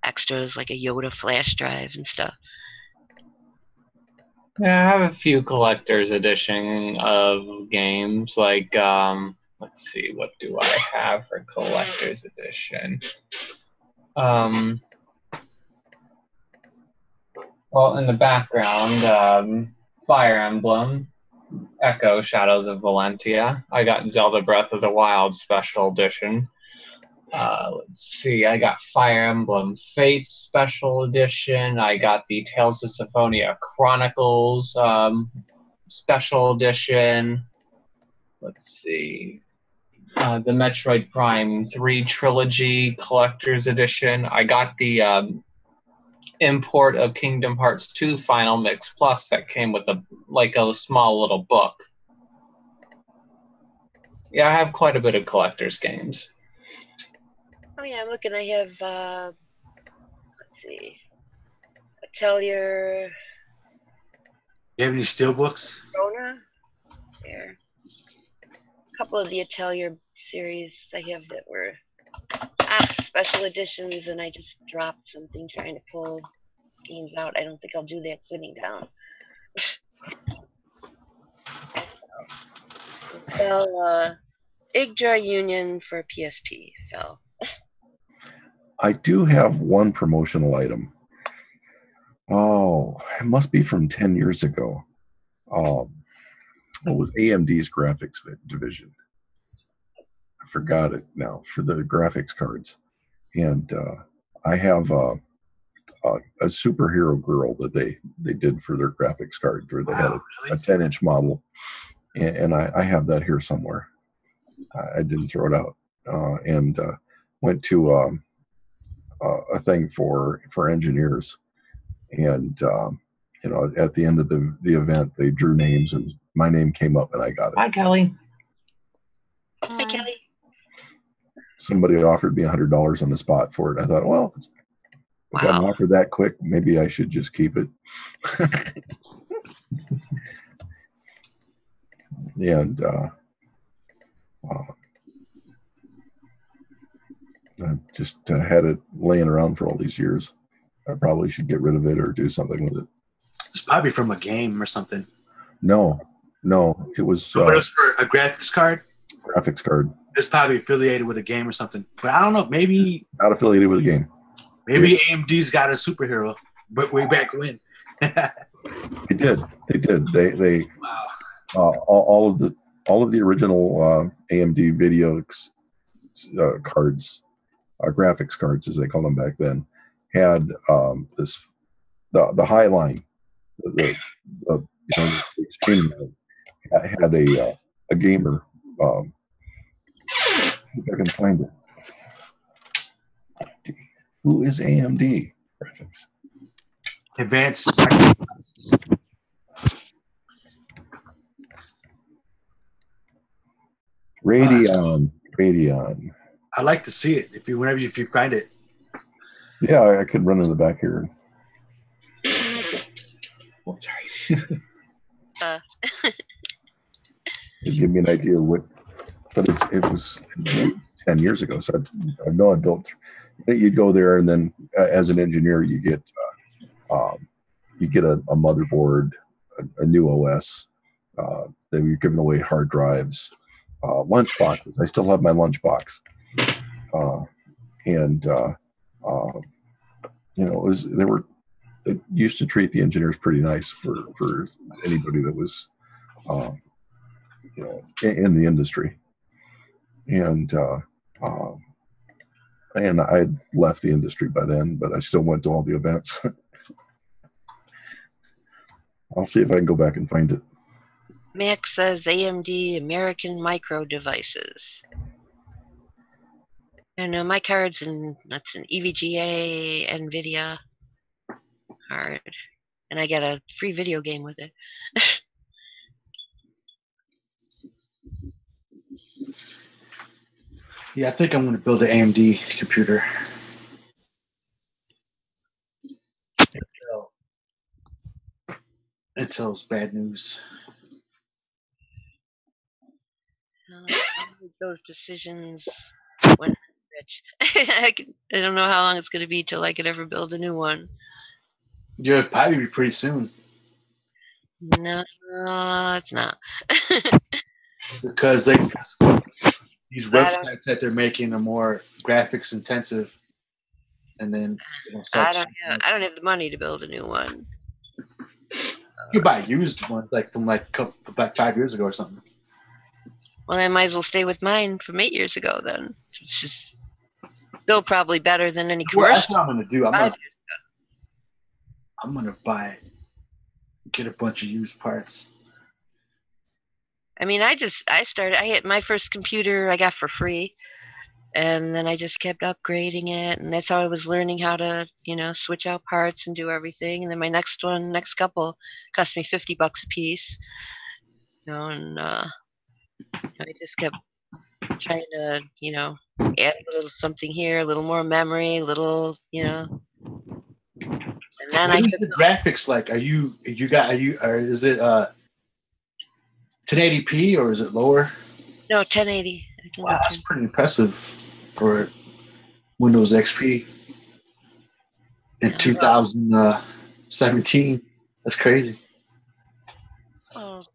extras like a Yoda flash drive and stuff. Yeah, I have a few collector's edition of games. Like, let's see, what do I have for collector's edition? Well, in the background, Fire Emblem, Echo, Shadows of Valentia. I got Zelda Breath of the Wild Special Edition. Let's see, I got Fire Emblem Fates Special Edition. I got the Tales of Symphonia Chronicles Special Edition. Let's see, the Metroid Prime 3 Trilogy Collector's Edition. I got the import of Kingdom Hearts 2 Final Mix Plus that came with a small little book. Yeah, I have quite a bit of collector's games. Oh yeah, I'm looking. I have let's see, Atelier. You have any steelbooks? Rona. There. A couple of the Atelier series I have that were special editions, and I just dropped something trying to pull games out. I don't think I'll do that sitting down. Fell Igdra Union for PSP fell. I do have one promotional item. Oh, it must be from 10 years ago. It was AMD's graphics division. I forgot it now, for the graphics cards. And I have a superhero girl that they did for their graphics card, where they had a 10-inch model. And I have that here somewhere. I didn't throw it out. And went to a thing for engineers, and at the end of the event, they drew names, and my name came up, and I got it. Hi, Kelly. Hi, Kelly. Somebody offered me $100 on the spot for it. I thought, well, I got an offer that quick, maybe I should just keep it. And I just had it laying around for all these years. I probably should get rid of it or do something with it. It's probably from a game or something. No, it was. But it was for a graphics card? Graphics card. It's probably affiliated with a game or something. But I don't know, maybe. Not affiliated with a game. Maybe AMD's got a superhero, but way back when. They did. They all of the all of the original AMD video cards, graphics cards as they called them back then, had the high line, the extreme mode, had a gamer. If I can find it. Who is AMD graphics? Advanced. Radeon. I'd like to see it if you find it. Yeah, I could run in the back here. Oh, sorry. Give me an idea of what, but it was 10 years ago. So I know I built. You'd go there, and then as an engineer, you get a motherboard, a new OS. Then you're giving away hard drives, lunch boxes. I still have my lunch box, and they used to treat the engineers pretty nice for anybody that was in the industry, and I left the industry by then, but I still went to all the events. I'll see if I can go back and find it. Max says AMD American Micro Devices. And my card's that's an EVGA NVIDIA card. And I get a free video game with it. Yeah, I think I'm going to build an AMD computer. Intel's bad news. I make those decisions when I'm rich. I don't know how long it's going to be till I could ever build a new one. Yeah, it'll probably be pretty soon. No, it's not. Because these websites that they're making are more graphics intensive, and then I don't have the money to build a new one. You buy used ones from 5 years ago or something. Well, I might as well stay with mine from 8 years ago then. It's just still probably better than any commercial. Well, that's what I'm going to do. I'm going to get a bunch of used parts. I mean, I hit my first computer I got for free, and then I just kept upgrading it, and that's how I was learning how to, switch out parts and do everything. And then my next couple cost me $50 a piece, and I just kept trying to, add a little something here, a little more memory, a little, and then what is the graphics like? Is it 1080p or is it lower? No, 1080. Wow, that's pretty impressive for Windows XP in 2017. That's crazy. Well,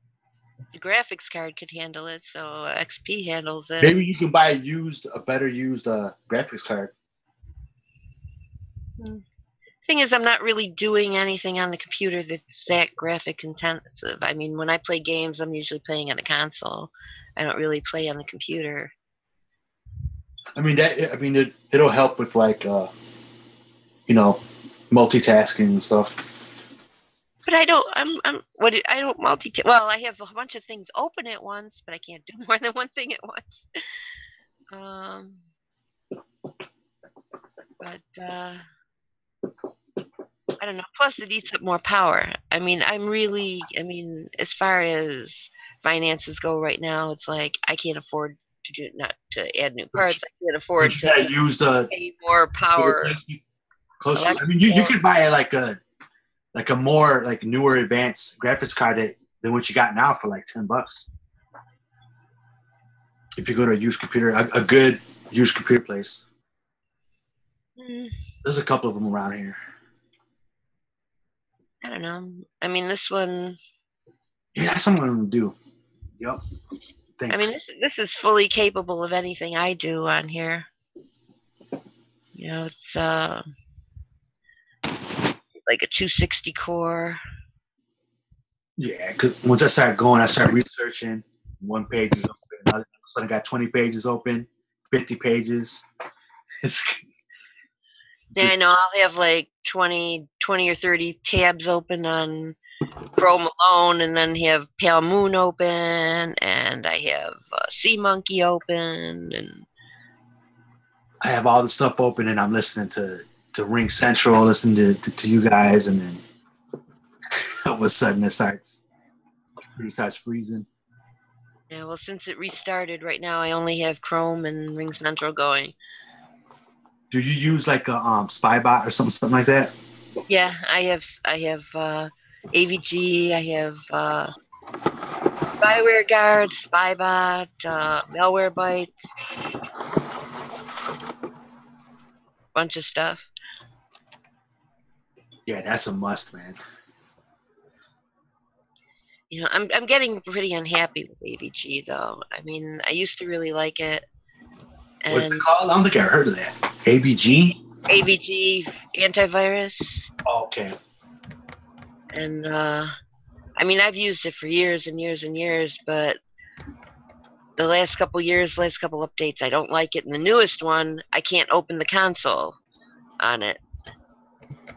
the graphics card could handle it, so XP handles it. Maybe you can buy a better used graphics card. Thing is, I'm not really doing anything on the computer that's that graphic intensive. I mean, when I play games, I'm usually playing on a console. I don't really play on the computer. I mean, it'll help with multitasking and stuff. But I don't multitask. Well, I have a bunch of things open at once, but I can't do more than one thing at once. I don't know. Plus, it eats up more power. I mean, as far as finances go right now, it's like I can't afford not to add new parts. I can't afford to pay more power. I mean, you could buy a more newer advanced graphics card than what you got now for $10. If you go to a used computer, a good used computer place. There's a couple of them around here. I don't know. I mean, this one. Yeah, that's something I'm gonna do. Yep. Thanks. I mean, this is fully capable of anything I do on here. It's like a 260 core. Yeah, because once I start researching, One page is open, another sudden got 20 pages open, 50 pages. Yeah, I know. I'll have like 20 or 30 tabs open on Chrome alone, and then have Pale Moon open, and I have Sea Monkey open, and I have all the stuff open, and I'm listening to Ring Central, listening to you guys, and then all of a sudden it starts freezing. yeah. Well, since it restarted, right now I only have Chrome and Ring Central going. Do you use like a spy bot or something like that? Yeah, I have AVG, I have Spyware Guard, Spybot, Malware Byte, bunch of stuff. Yeah, that's a must, man. You know, I'm getting pretty unhappy with AVG though. I mean, I used to really like it. And what's it called? I don't think I heard of that. AVG? AVG antivirus. Oh, okay. And I mean, I've used it for years and years and years, but the last couple updates, I don't like it. And the newest one, I can't open the console on it.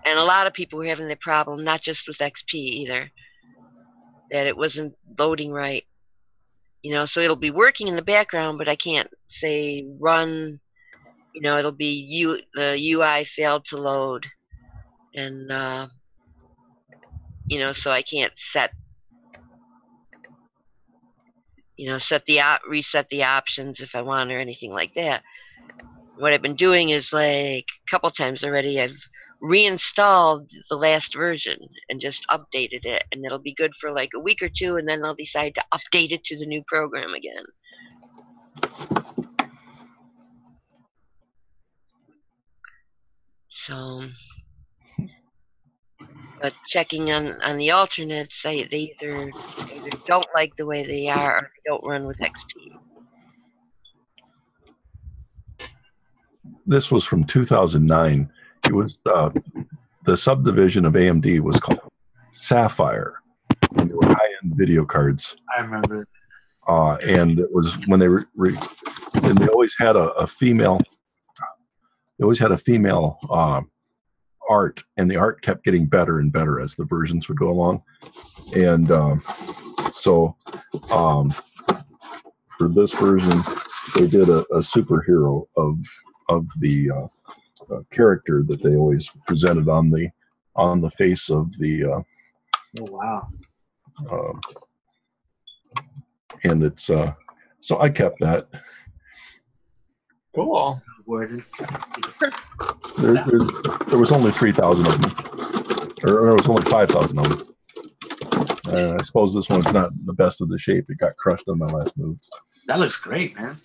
And a lot of people were having the problem, not just with XP either, that it wasn't loading right. You know, so it'll be working in the background, but I can't say run. You know, it'll be the UI failed to load, and you know, so I can't reset the options if I want or anything like that. What I've been doing is, like, a couple times already, I've reinstalled the last version and just updated it, and it'll be good for like a week or two, and then I'll decide to update it to the new program again. So, but checking on the alternates, they either don't like the way they are, or they don't run with XP. This was from 2009. It was the subdivision of AMD was called Sapphire, and they were high-end video cards. I remember. And it was when they and they always had a female. They always had a female art, and the art kept getting better and better as the versions would go along. And so for this version, they did a superhero of the character that they always presented on the face of the. Oh wow! And it's so I kept that. Cool. There was only 3,000 of them, or there was only 5,000 of them. I suppose this one's not the best of the shape. It got crushed on my last move. That looks great, man.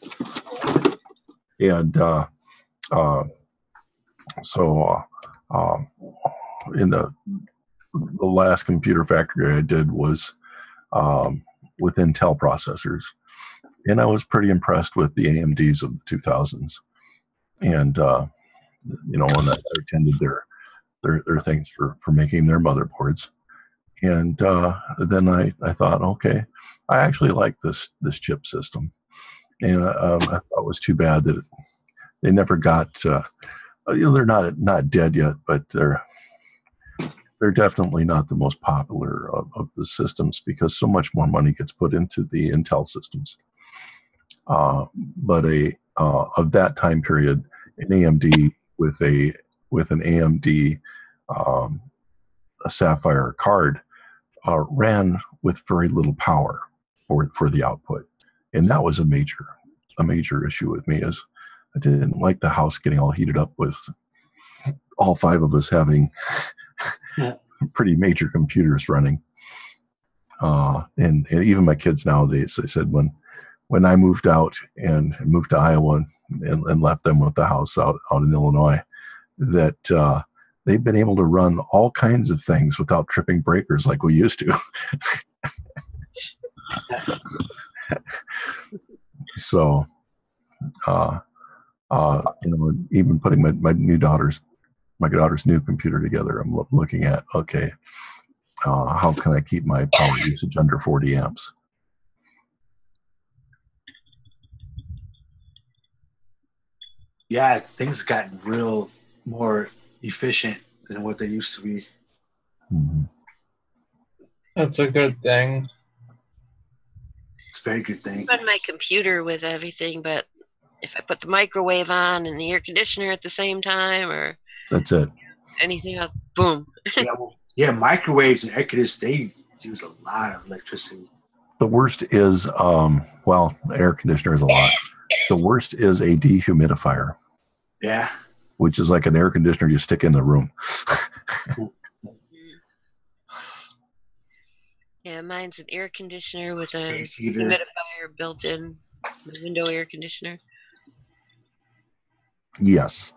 And so in the last computer factory I did was with Intel processors, and I was pretty impressed with the AMDs of the 2000s. And you know, when I attended their things for making their motherboards, and then I thought, okay, I actually like this chip system, and I thought it was too bad that they never got. You know, they're not dead yet, but they're definitely not the most popular of the systems because so much more money gets put into the Intel systems. But of that time period, an AMD with an AMD a Sapphire card ran with very little power for the output, and that was a major issue with me. Is I didn't like the house getting all heated up with all 5 of us having pretty major computers running. And even my kids nowadays, they said when I moved out and moved to Iowa and left them with the house out in Illinois, that they've been able to run all kinds of things without tripping breakers like we used to. So, you know, even putting my daughter's new computer together, I'm looking at, okay, how can I keep my power usage under 40 amps? Yeah, things have gotten real more efficient than what they used to be. Mm-hmm. That's a good thing. It's a very good thing. On my computer with everything, but if I put the microwave on and the air conditioner at the same time, or That's it. anything else, boom. Yeah, microwaves and air conditioners, they use a lot of electricity. The worst is, well, air conditioner is a lot. The worst is a dehumidifier. Yeah. Which is like an air conditioner you stick in the room. Yeah, mine's an air conditioner with a Space heater. humidifier built in, the window air conditioner. Yes.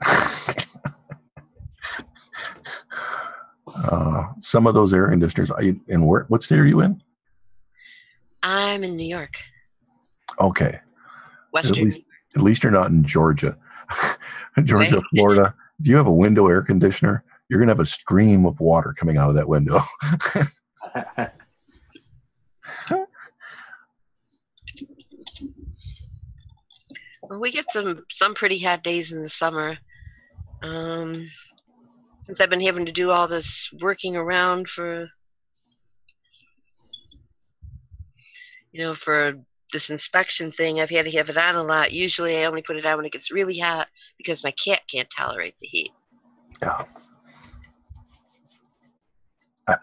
Some of those air conditioners, and what state are you in? I'm in New York. Okay. Western. At least you're not in Georgia. Georgia, Right. Florida. If you have a window air conditioner, you're going to have a stream of water coming out of that window. Well, we get some pretty hot days in the summer. Since I've been having to do all this working around for this inspection thing, I've had to have it on a lot. Usually I only put it on when it gets really hot because my cat can't tolerate the heat. Yeah.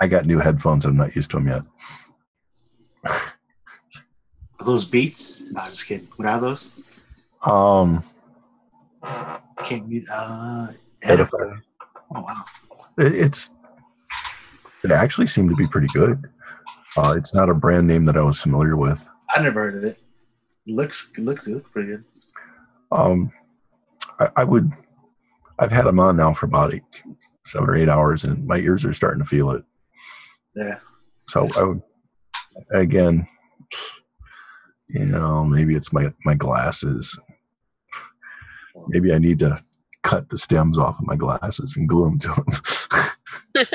I got new headphones. I'm not used to them yet. Are those Beats? No, I'm just kidding. What are those? Can't mute. Edifier. Oh, wow. They actually seem to be pretty good. It's not a brand name that I was familiar with. I never heard of it. It looks pretty good. I've had them on now for about 7 or 8 hours, and my ears are starting to feel it. Yeah. So I would, again, maybe it's my glasses. Maybe I need to cut the stems off of my glasses and glue them to them.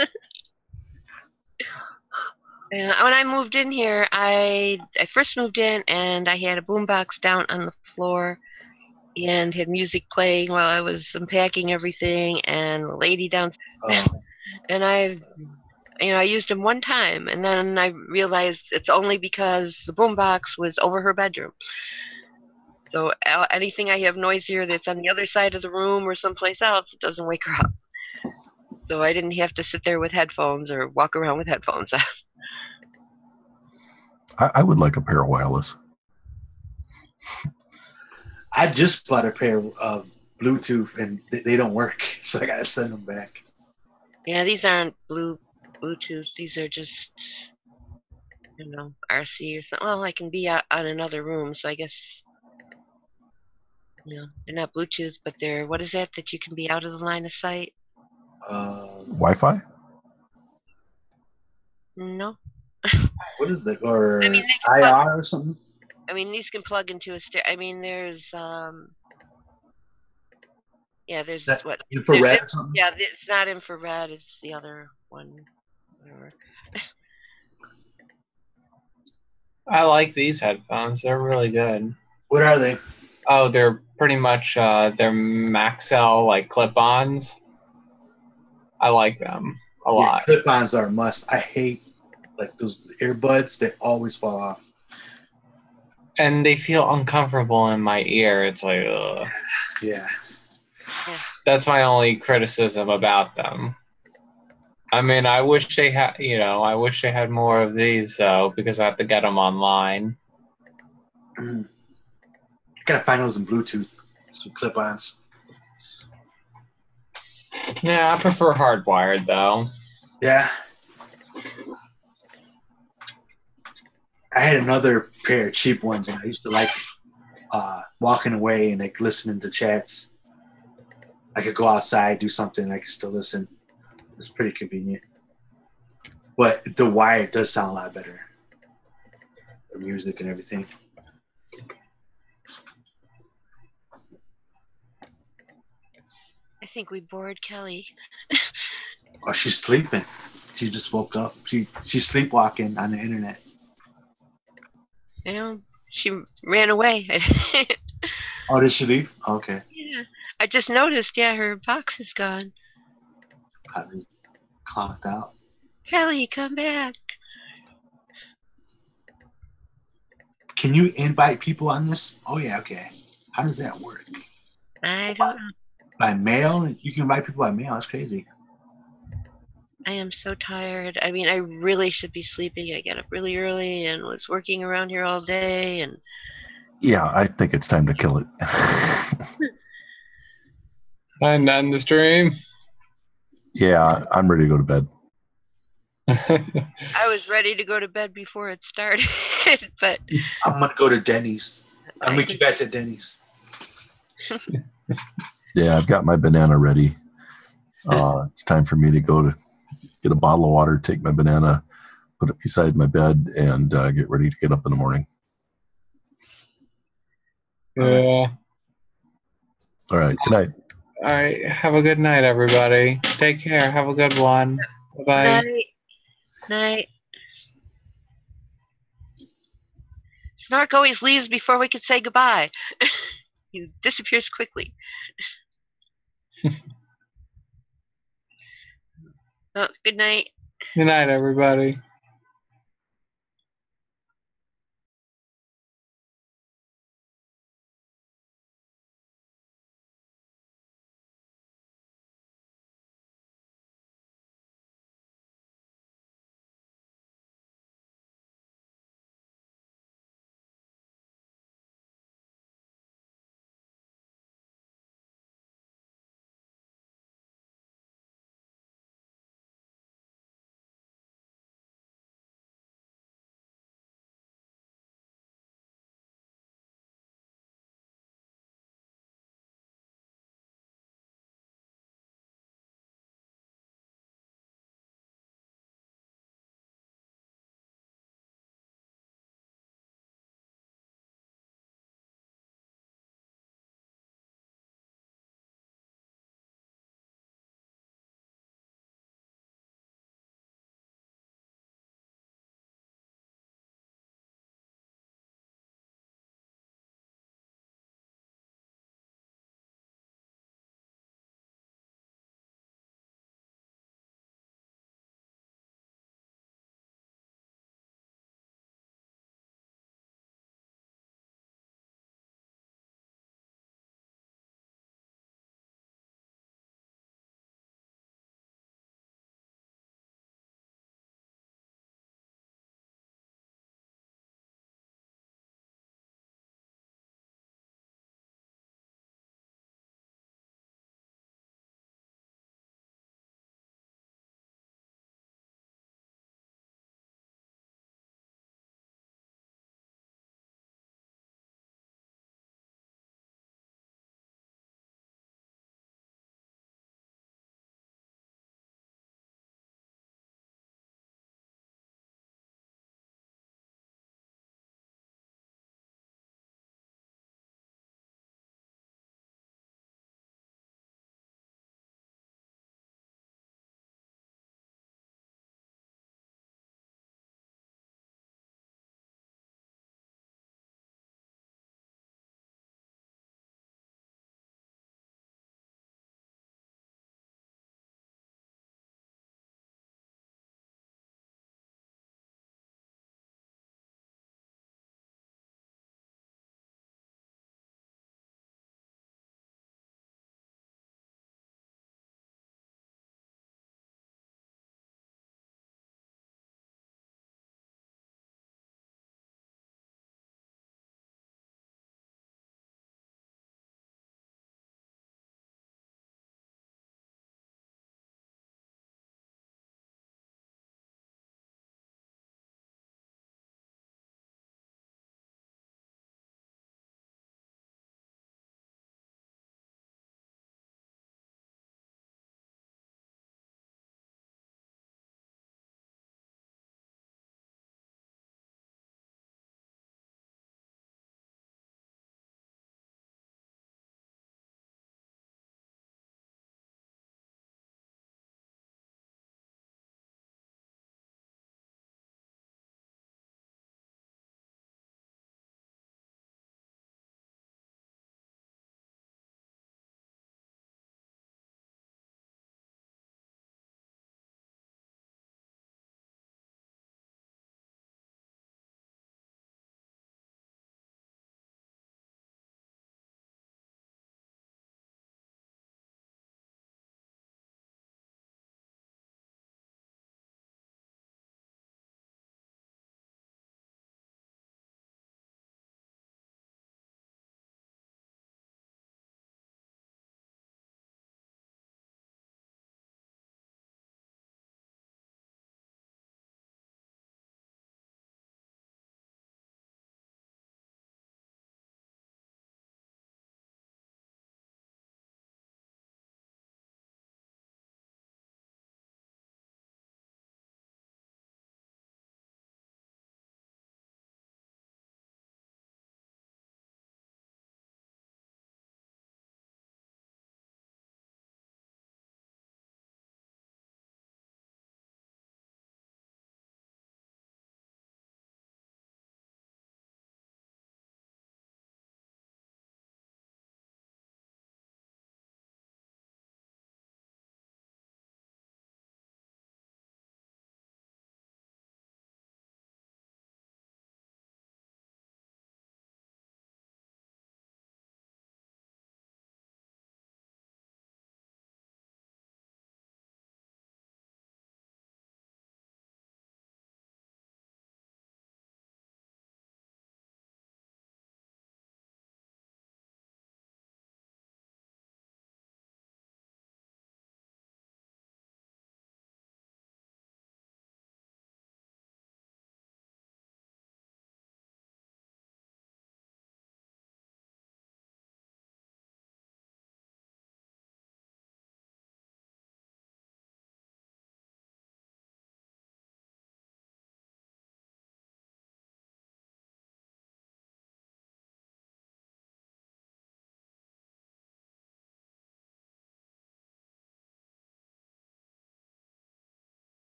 When I moved in here, I first moved in and I had a boombox down on the floor and had music playing while I was unpacking everything, and the lady downstairs. And I used them one time, and then I realized it's only because the boombox was over her bedroom. So anything I have noisier that's on the other side of the room or someplace else, it doesn't wake her up. So I didn't have to sit there with headphones or walk around with headphones on. I would like a pair of wireless. I just bought a pair of Bluetooth, and they don't work, so I gotta send them back. Yeah, these aren't Bluetooth. These are just, RC or something. Well, I can be out on another room, so I guess, they're not Bluetooth, but they're, what is that you can be out of the line of sight? Wi-Fi? No. What is that? Or IR or something? These can plug into a there's there's what infrared or something? Yeah, it's not infrared, it's the other one. Whatever. I like these headphones. They're really good. What are they? Oh, they're pretty much they're Maxell like clip-ons. I like them a lot. Clip-ons are a must. I hate those earbuds. They always fall off. And they feel uncomfortable in my ear. It's like, ugh. Yeah. That's my only criticism about them. I wish they had, I wish they had more of these though, because I have to get them online. I gotta find those in Bluetooth, some clip-ons. Yeah, I prefer hardwired though. Yeah. I had another pair of cheap ones, and I used to like walking away and listening to chats. I could go outside, do something, and I could still listen. It's pretty convenient. But the wired does sound a lot better. The music and everything. I think we bored Kelly. Oh, she's sleeping. She just woke up. She's sleepwalking on the internet. She ran away. Oh, did she leave? Okay. Yeah. I just noticed, yeah, her box is gone. Probably clocked out. Kelly, come back. Can you invite people on this? Oh, yeah, okay. How does that work? I don't know. By mail? You can invite people by mail. That's crazy. I am so tired. I mean, I really should be sleeping. I got up really early and was working around here all day. And Yeah, I think it's time to kill it. Time to end the stream. Yeah, I'm ready to go to bed. I was ready to go to bed before it started, but I'm going to go to Denny's. I'll meet you guys at Denny's. Yeah, I've got my banana ready. It's time for me to go to get a bottle of water, take my banana, put it beside my bed, and get ready to get up in the morning. Yeah. All right. Good night. All right. Have a good night, everybody. Take care. Have a good one. Bye-bye. night. Night. Snark always leaves before we can say goodbye. He disappears quickly. Oh, good night. Good night, everybody.